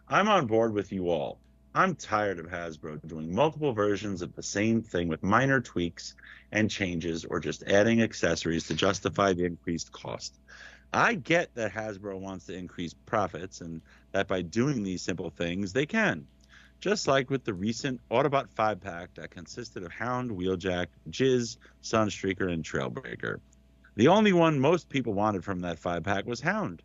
A: I'm on board with you all. I'm tired of Hasbro doing multiple versions of the same thing with minor tweaks and changes, or just adding accessories to justify the increased cost. I get that Hasbro wants to increase profits, and that by doing these simple things, they can. Just like with the recent Autobot 5-pack that consisted of Hound, Wheeljack, Jizz, Sunstreaker, and Trailbreaker. The only one most people wanted from that 5-pack was Hound.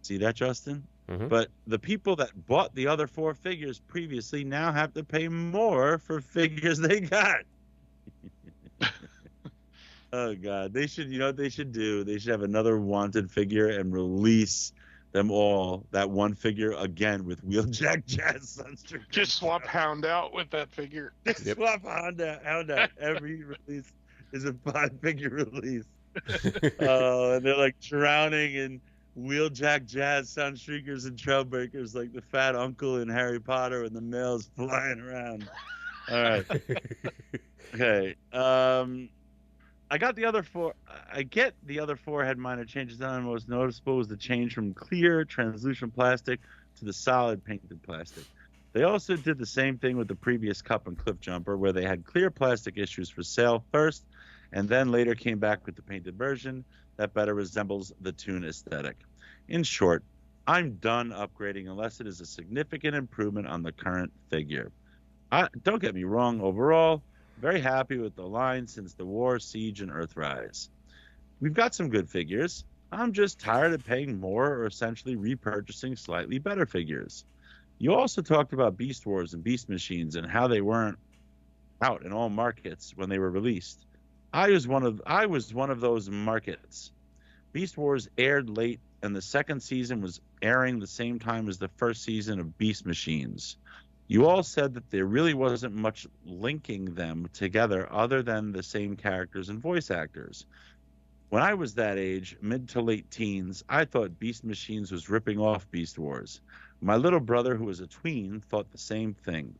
A: See that, Justin? But the people that bought the other 4 figures previously now have to pay more for figures they got. Oh God, they should. You know what they should do? They should have another Wanted figure and release them all, that one figure again with Wheeljack Jazz Sunstreaker.
D: Just swap Hound out with that figure.
A: Swap Hound out. Every release is a 5-figure release. And they're like drowning in Wheeljack Jazz Sunstreakers and Trailbreakers like the fat uncle in Harry Potter and the males flying around. All right. Okay. I get the other 4 had minor changes. The most noticeable was the change from clear translucent plastic to the solid painted plastic. They also did the same thing with the previous Cup and Cliff Jumper, where they had clear plastic issues for sale first, and then later came back with the painted version that better resembles the Toon aesthetic. In short, I'm done upgrading unless it is a significant improvement on the current figure. Don't get me wrong, overall, very happy with the line since the War, Siege, and Earthrise. We've got some good figures. I'm just tired of paying more or essentially repurchasing slightly better figures. You also talked about Beast Wars and Beast Machines and how they weren't out in all markets when they were released. I was one of those markets. Beast Wars aired late, and the second season was airing the same time as the first season of Beast Machines. You all said that there really wasn't much linking them together other than the same characters and voice actors. When I was that age, mid to late teens, I thought Beast Machines was ripping off Beast Wars. My little brother, who was a tween, thought the same thing.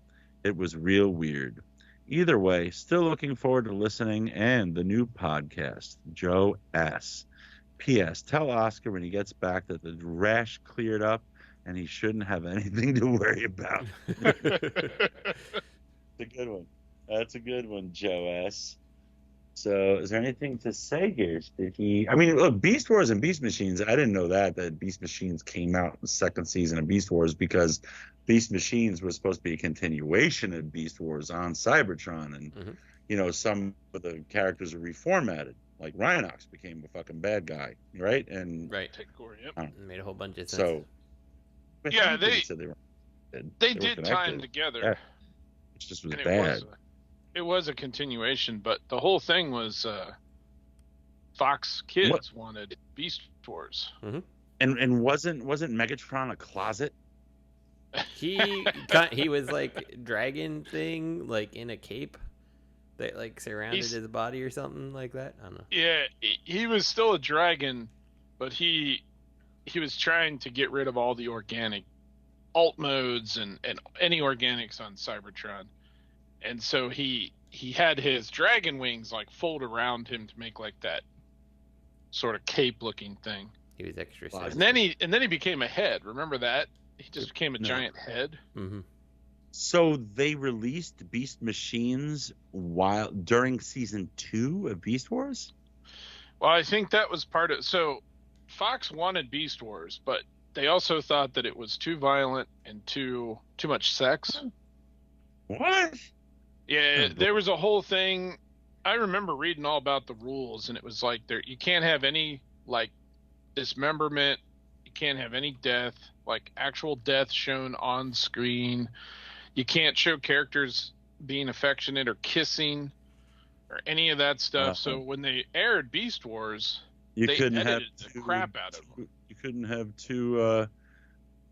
A: It was real weird. Either way, still looking forward to listening and the new podcast. Joe S. P.S. Tell Oscar when he gets back that the rash cleared up and he shouldn't have anything to worry about. That's a good one. That's a good one, Joe S. So is there anything to say here? Look, Beast Wars and Beast Machines, I didn't know that Beast Machines came out in the second season of Beast Wars because Beast Machines was supposed to be a continuation of Beast Wars on Cybertron. And, some of the characters are reformatted. Like Rhinox became a fucking bad guy, right? And
C: made a whole bunch of sense.
D: So, yeah, they did tie them together.
A: Yeah. It just was bad.
D: It was a continuation, but the whole thing was Fox Kids wanted Beast Wars.
A: And wasn't Megatron a closet?
C: He was like dragon thing, like in a cape that like surrounded his body or something like that. I don't know.
D: Yeah, he was still a dragon, but he was trying to get rid of all the organic alt modes and any organics on Cybertron. And so he had his dragon wings like fold around him to make like that sort of cape looking thing.
C: He was extra
D: size. And then he became a head. Remember that? He just became a giant head.
C: Mm-hmm.
A: So they released Beast Machines during season 2 of Beast Wars?
D: Well, I think that was part of. So Fox wanted Beast Wars, but they also thought that it was too violent and too much sex.
A: What?
D: Yeah, there was a whole thing. I remember reading all about the rules, and it was like you can't have any like dismemberment, you can't have any death, like actual death shown on screen. You can't show characters being affectionate or kissing or any of that stuff. So when they aired Beast Wars, they edited the crap out of them.
A: You couldn't have two.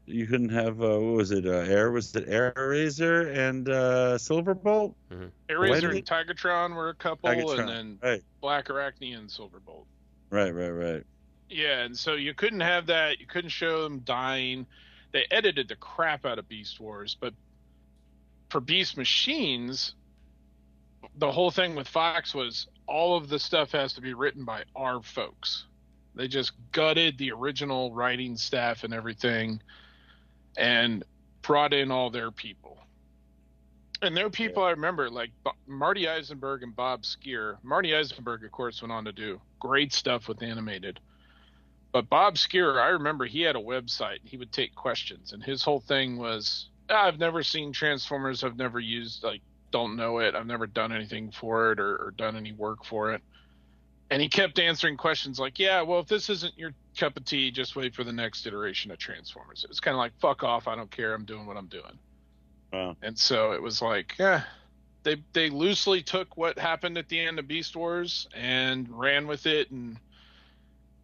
A: You couldn't have what was it? Was it Air Razor and Silverbolt?
C: Mm-hmm.
D: Air Razor and Tigatron were a couple, and then Black Arachne and Silverbolt.
A: Right.
D: Yeah, and so you couldn't have that. You couldn't show them dying. They edited the crap out of Beast Wars, but for Beast Machines, the whole thing with Fox was all of the stuff has to be written by our folks. They just gutted the original writing staff and everything and brought in all their people. And their people, I remember, like Marty Eisenberg and Bob Skier. Marty Eisenberg, of course, went on to do great stuff with animated. But Bob Skier, I remember he had a website. He would take questions, and his whole thing was, I've never seen Transformers. I've never used, don't know it. I've never done anything for it or done any work for it. And he kept answering questions like, yeah, well, if this isn't your cup of tea, just wait for the next iteration of Transformers. It was kind of like, fuck off, I don't care, I'm doing what I'm doing.
A: Wow.
D: And so it was like, they loosely took what happened at the end of Beast Wars and ran with it and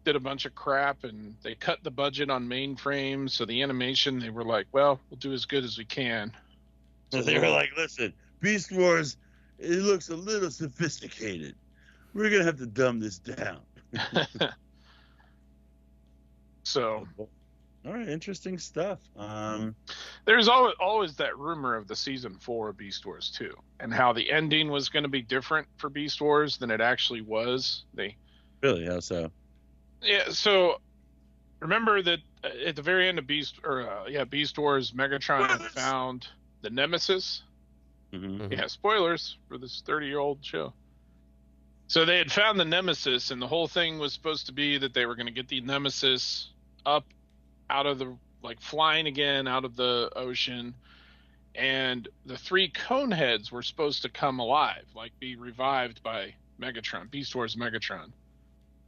D: did a bunch of crap, and they cut the budget on mainframe. So the animation, they were like, well, we'll do as good as we can.
A: So they were like, listen, Beast Wars, it looks a little sophisticated. We're going to have to dumb this down.
D: So,
A: all right, interesting stuff.
D: There's always that rumor of the season 4 of Beast Wars 2 and how the ending was going to be different for Beast Wars than it actually was.
A: Really? How so?
D: Yeah, so remember that at the very end of Beast Wars, Megatron had found the Nemesis.
A: Mm-hmm.
D: Yeah, spoilers for this 30-year-old show. So they had found the Nemesis, and the whole thing was supposed to be that they were going to get the Nemesis up out of the, like, flying again out of the ocean, and the 3 cone heads were supposed to come alive, like be revived by Megatron, Beast Wars Megatron.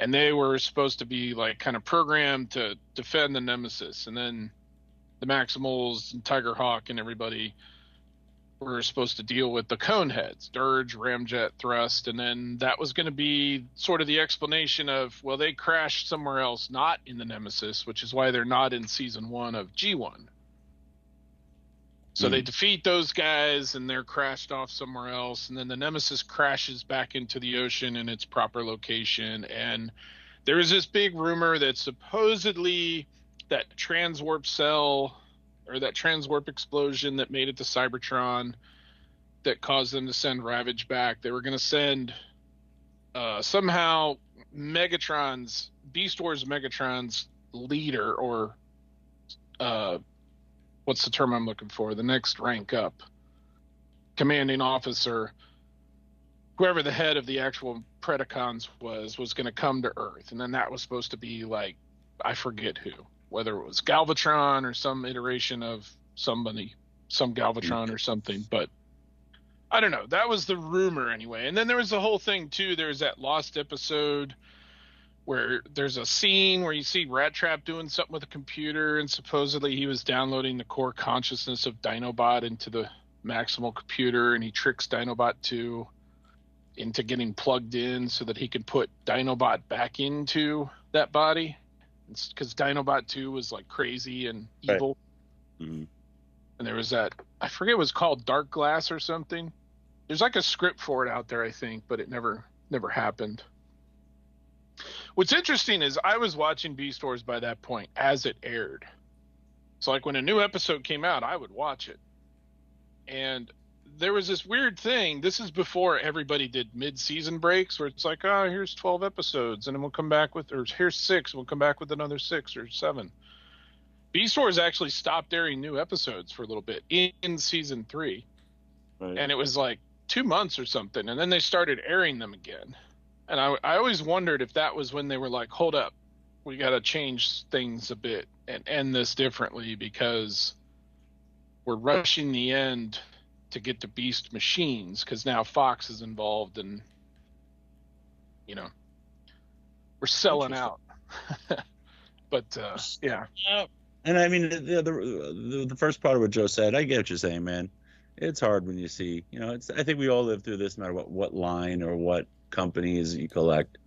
D: And they were supposed to be, like, kind of programmed to defend the Nemesis. And then the Maximals and Tigerhawk and everybody were supposed to deal with the cone heads, Dirge, Ramjet, Thrust. And then that was going to be sort of the explanation of, well, they crashed somewhere else, not in the Nemesis, which is why they're not in season 1 of G1. So they defeat those guys, and they're crashed off somewhere else. And then the Nemesis crashes back into the ocean in its proper location. And there is this big rumor that supposedly that transwarp cell, or that transwarp explosion that made it to Cybertron that caused them to send Ravage back, they were going to send somehow Beast Wars Megatron's leader, or what's the term I'm looking for? The next rank up, commanding officer, whoever the head of the actual Predacons was going to come to Earth. And then that was supposed to be, like, I forget who, whether it was Galvatron or some iteration of somebody, some Galvatron or something. But I don't know. That was the rumor anyway. And then there was the whole thing too. There was that lost episode where there's a scene where you see Rat Trap doing something with a computer, and supposedly he was downloading the core consciousness of Dinobot into the Maximal computer, and he tricks Dinobot 2 into getting plugged in so that he could put Dinobot back into that body, because Dinobot 2 was, like, crazy and evil.
A: Right. Mm-hmm.
D: And there was that, I forget, it was called Dark Glass or something. There's, like, a script for it out there, I think, but it never happened. What's interesting is I was watching Beast Wars by that point as it aired. So, like, when a new episode came out, I would watch it. And there was this weird thing. This is before everybody did mid-season breaks, where it's like, oh, here's 12 episodes, and then we'll come back with, or here's 6, we'll come back with another 6 or 7. Beast Wars actually stopped airing new episodes for a little bit in season 3. Right. And it was like 2 months or something, and then they started airing them again. And I always wondered if that was when they were like, hold up, we got to change things a bit and end this differently, because we're rushing the end to get to Beast Machines, because now Fox is involved, and, you know, we're selling out. But yeah.
A: And I mean, the first part of what Joe said, I get what you're saying, man. It's hard when you see, you know, I think we all live through this, no matter what line or what companies you collect.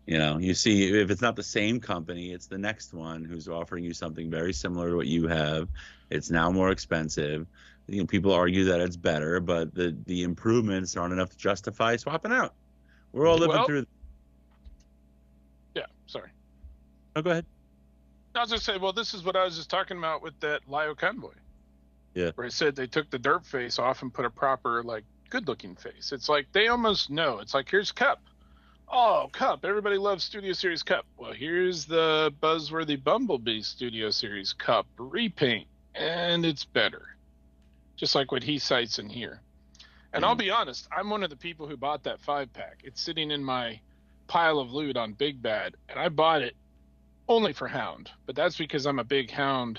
A: You know, you see, if it's not the same company, it's the next one who's offering you something very similar to what you have. It's now more expensive. You know, people argue that it's better, but the improvements aren't enough to justify swapping out. We're all living through.
D: Yeah, sorry.
A: Oh, go ahead.
D: I was just saying, well, this is what I was just talking about with that Lyo Convoy.
A: Yeah.
D: Where I said they took the derp face off and put a proper, like, good-looking face. It's like they almost know. It's like, here's Cup. Oh, Cup. Everybody loves Studio Series Cup. Well, here's the buzzworthy Bumblebee Studio Series Cup repaint, and it's better. Just like what he cites in here. And I'll be honest, I'm one of the people who bought that 5-pack. It's sitting in my pile of loot on Big Bad, and I bought it only for Hound. But that's because I'm a big Hound.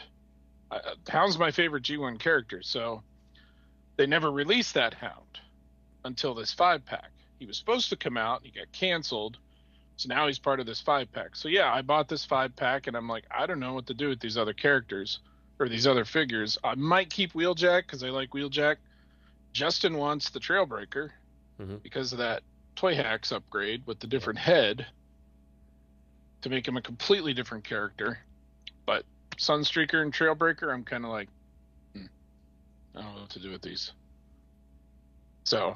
D: Hound's my favorite G1 character, so they never released that Hound until this 5-pack. He was supposed to come out, he got canceled, So now he's part of this 5-pack. So yeah, I bought this 5-pack, and I'm like, I don't know what to do with these other characters or these other figures. I might keep Wheeljack because I like Wheeljack. Justin wants the Trailbreaker because of that Toy Hacks upgrade with the different head to make him a completely different character. But Sunstreaker and Trailbreaker, I'm kind of like, I don't know what to do with these. So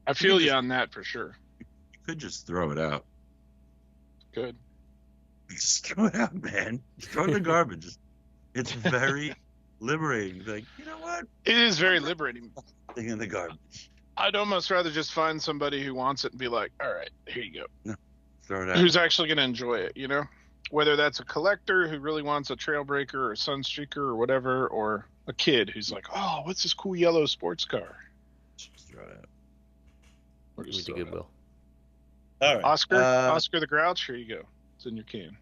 D: I feel you on that for sure.
A: You could just throw it out.
D: Good.
A: Just throw it out, man. Just throw it in the garbage. It's very liberating. Like, you know what?
D: It is very liberating.
A: Thing in the garbage.
D: I'd almost rather just find somebody who wants it and be like, all right, here you go.
A: No, throw it out.
D: Who's actually going to enjoy it, you know? Whether that's a collector who really wants a Trailbreaker or a Sunstreaker or whatever, or a kid who's like, oh, what's this cool yellow sports car?
A: Just throw it out.
D: Or just
C: With the
D: throw it
C: Goodwill.
A: All right.
D: Oscar the Grouch, here you go. It's in your can.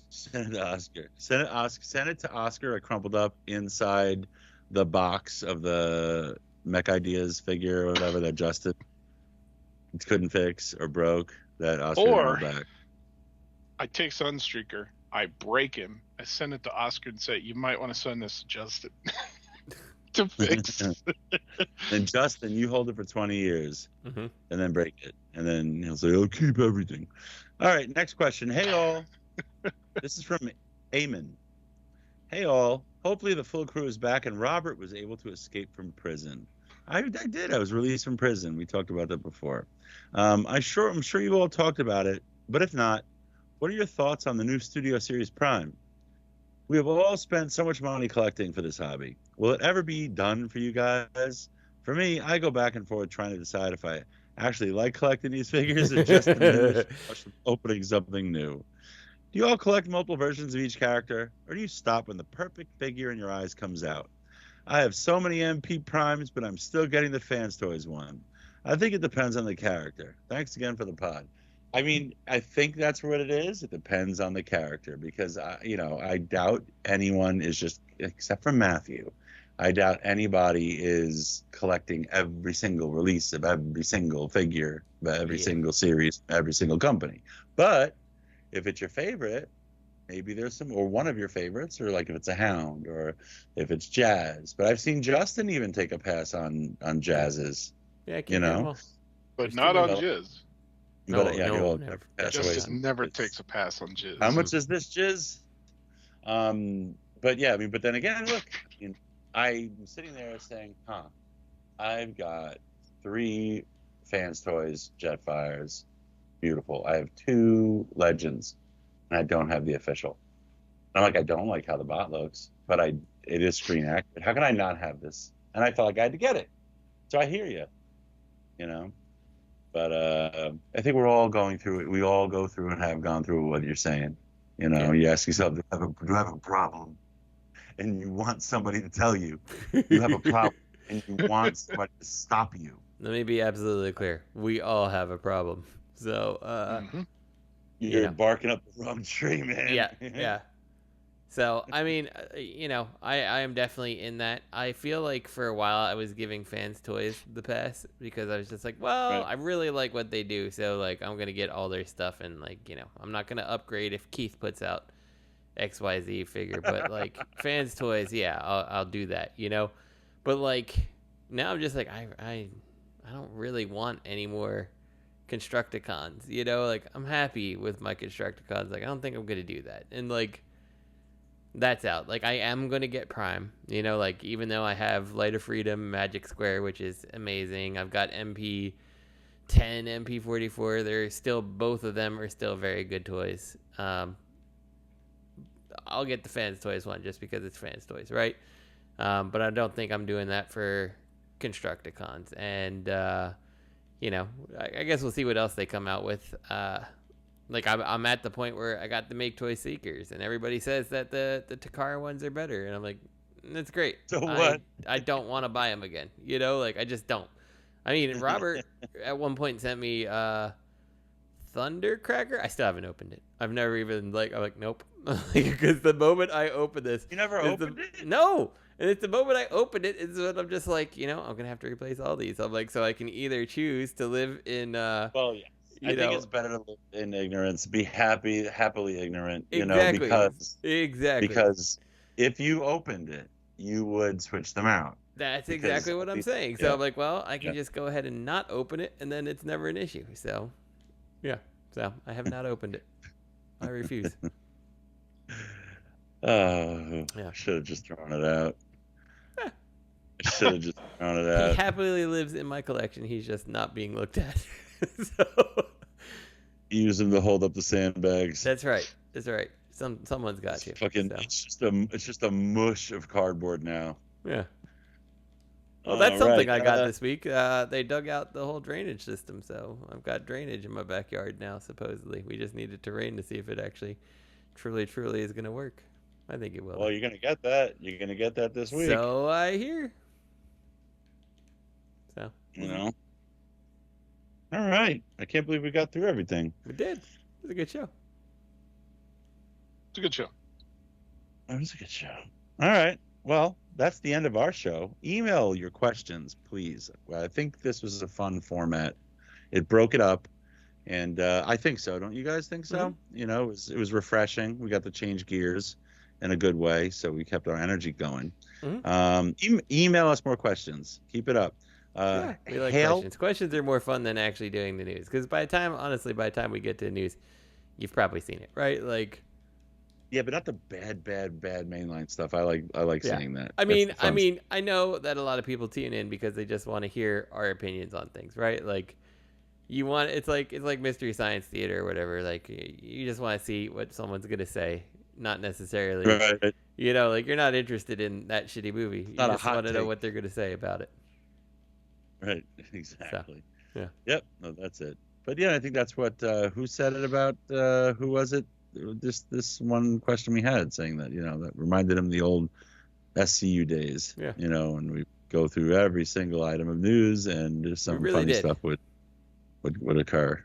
A: Send it to Oscar. Send it to Oscar. I crumpled up inside the box of the Mech Ideas figure or whatever that Justin couldn't fix or broke. That Oscar
D: Or
A: back.
D: I take Sunstreaker, I break him, I send it to Oscar and say, you might want to send this to Justin to fix.
A: And Justin, you hold it for 20 years and then break it. And then he'll say, I'll keep everything. All right, next question. Hey, all. This is from Eamon. Hey, all. Hopefully the full crew is back and Robert was able to escape from prison. I did. I was released from prison. We talked about that before. I'm sure you all talked about it, but if not, what are your thoughts on the new Studio Series Prime? We have all spent so much money collecting for this hobby. Will it ever be done for you guys? For me, I go back and forth trying to decide if I actually like collecting these figures or just opening something new. Do you all collect multiple versions of each character, or do you stop when the perfect figure in your eyes comes out? I have so many MP Primes, but I'm still getting the Fans Toys one. I think it depends on the character. Thanks again for the pod. I mean, I think that's what it is. It depends on the character because, I doubt anyone is just, except for Matthew, I doubt anybody is collecting every single release of every single figure, every single series, every single company. But if it's your favorite, maybe there's some, or one of your favorites, or like if it's a Hound, or if it's Jazz. But I've seen Justin even take a pass on Jazz's.
C: Yeah,
D: but not on Jizz.
A: But
D: Justin never takes a pass on Jizz.
A: How much is this Jizz? But yeah, but then again, look, I'm sitting there saying, I've got 3 Fans Toys Jetfires, beautiful. I have 2 Legends, and I don't have the official. I'm like, I don't like how the bot looks, but it is screen accurate. How can I not have this? And I felt like I had to get it. So I hear you, But I think we're all going through it. We all go through and have gone through what you're saying. You ask yourself, do I have a problem? And you want somebody to tell you you have a problem, and you want somebody to stop you.
C: Let me be absolutely clear. We all have a problem. So,
A: you're barking up the wrong tree, man.
C: Yeah. So, I mean, I am definitely in that. I feel like for a while I was giving Fans Toys the pass because I was just like, well, I really like what they do. So, like, I'm going to get all their stuff. And, like, I'm not going to upgrade if Keith puts out XYZ figure. But, like, Fans Toys, yeah, I'll do that, But, like, now I'm just like, I don't really want any more Constructicons, Like, I'm happy with my Constructicons. Like, I don't think I'm going to do that. And, like, that's out. Like, I am going to get Prime, like, even though I have Light of Freedom, Magic Square, which is amazing. I've got MP10, MP44. They're still, both of them are still very good toys. I'll get the Fans Toys one just because it's Fans Toys, right? But I don't think I'm doing that for Constructicons. And, I guess we'll see what else they come out with. Like, I'm at the point where I got the MakeToys Seekers, and everybody says that the Takara ones are better. And I'm like, that's great.
A: So what?
C: I don't want to buy them again. Like, I just don't. I mean, Robert at one point sent me Thundercracker. I still haven't opened it. I've never even, I'm like, nope. Because the moment I open this.
A: You never opened it?
C: No. And it's the moment I opened it is when I'm just like, I'm going to have to replace all these. I'm like, so I can either choose to live in...
A: well, yeah. I think it's better to live in ignorance, be happily ignorant,
C: Exactly.
A: because if you opened it, you would switch them out.
C: That's exactly what I'm saying. So I'm like, well, I can just go ahead and not open it, and then it's never an issue. So, yeah. So I have not opened it. I refuse.
A: I should have just thrown it out. I should have just thrown it out.
C: He happily lives in my collection. He's just not being looked at. So
A: use him to hold up the sandbags.
C: That's right. Someone's got you.
A: Fucking, so. It's just a mush of cardboard now.
C: Yeah. Well, that's something I got this week. They dug out the whole drainage system, so I've got drainage in my backyard now. Supposedly, we just need it to rain to see if it actually, truly is going to work. I think it will.
A: Well, you're gonna get that. You're gonna get that this week.
C: So I hear. So.
A: All right. I can't believe we got through everything.
C: We did. It was a good show.
D: It's a good show.
A: It was a good show. All right. Well, that's the end of our show. Email your questions, please. I think this was a fun format. It broke it up, and I think so. Don't you guys think so?
C: Mm-hmm.
A: It was refreshing. We got to change gears in a good way, so we kept our energy going. Mm-hmm. Email us more questions. Keep it up.
C: We like questions. Questions are more fun than actually doing the news, because by the time we get to the news, you've probably seen it, right? Like,
A: yeah, but not the bad mainline stuff. I like seeing that.
C: I know that a lot of people tune in because they just want to hear our opinions on things, right? Like, it's like Mystery Science Theater or whatever. Like, you just want to see what someone's gonna say, not necessarily,
A: right.
C: like you're not interested in that shitty movie. You just want to know what they're gonna say about it.
A: Right, exactly.
C: So, yeah.
A: Yep. No, that's it. But yeah, I think that's what. Who said it about? Who was it? This one question we had saying that that reminded him of the old SCU days.
C: Yeah.
A: And we go through every single item of news, and just some funny stuff would occur.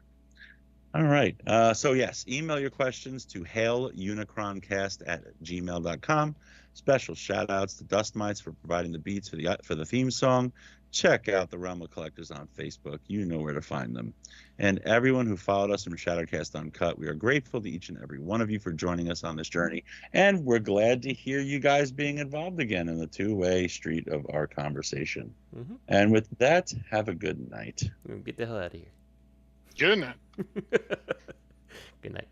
A: All right. So yes, email your questions to hailunicroncast@gmail.com. Special shout outs to Dust Mites for providing the beats for the theme song. Check out the Realm of Collectors on Facebook. You know where to find them. And everyone who followed us from Shattercast Uncut, we are grateful to each and every one of you for joining us on this journey. And we're glad to hear you guys being involved again in the two-way street of our conversation. Mm-hmm. And with that, have a good night.
C: Get the hell out of here.
D: Good night.
C: Good night.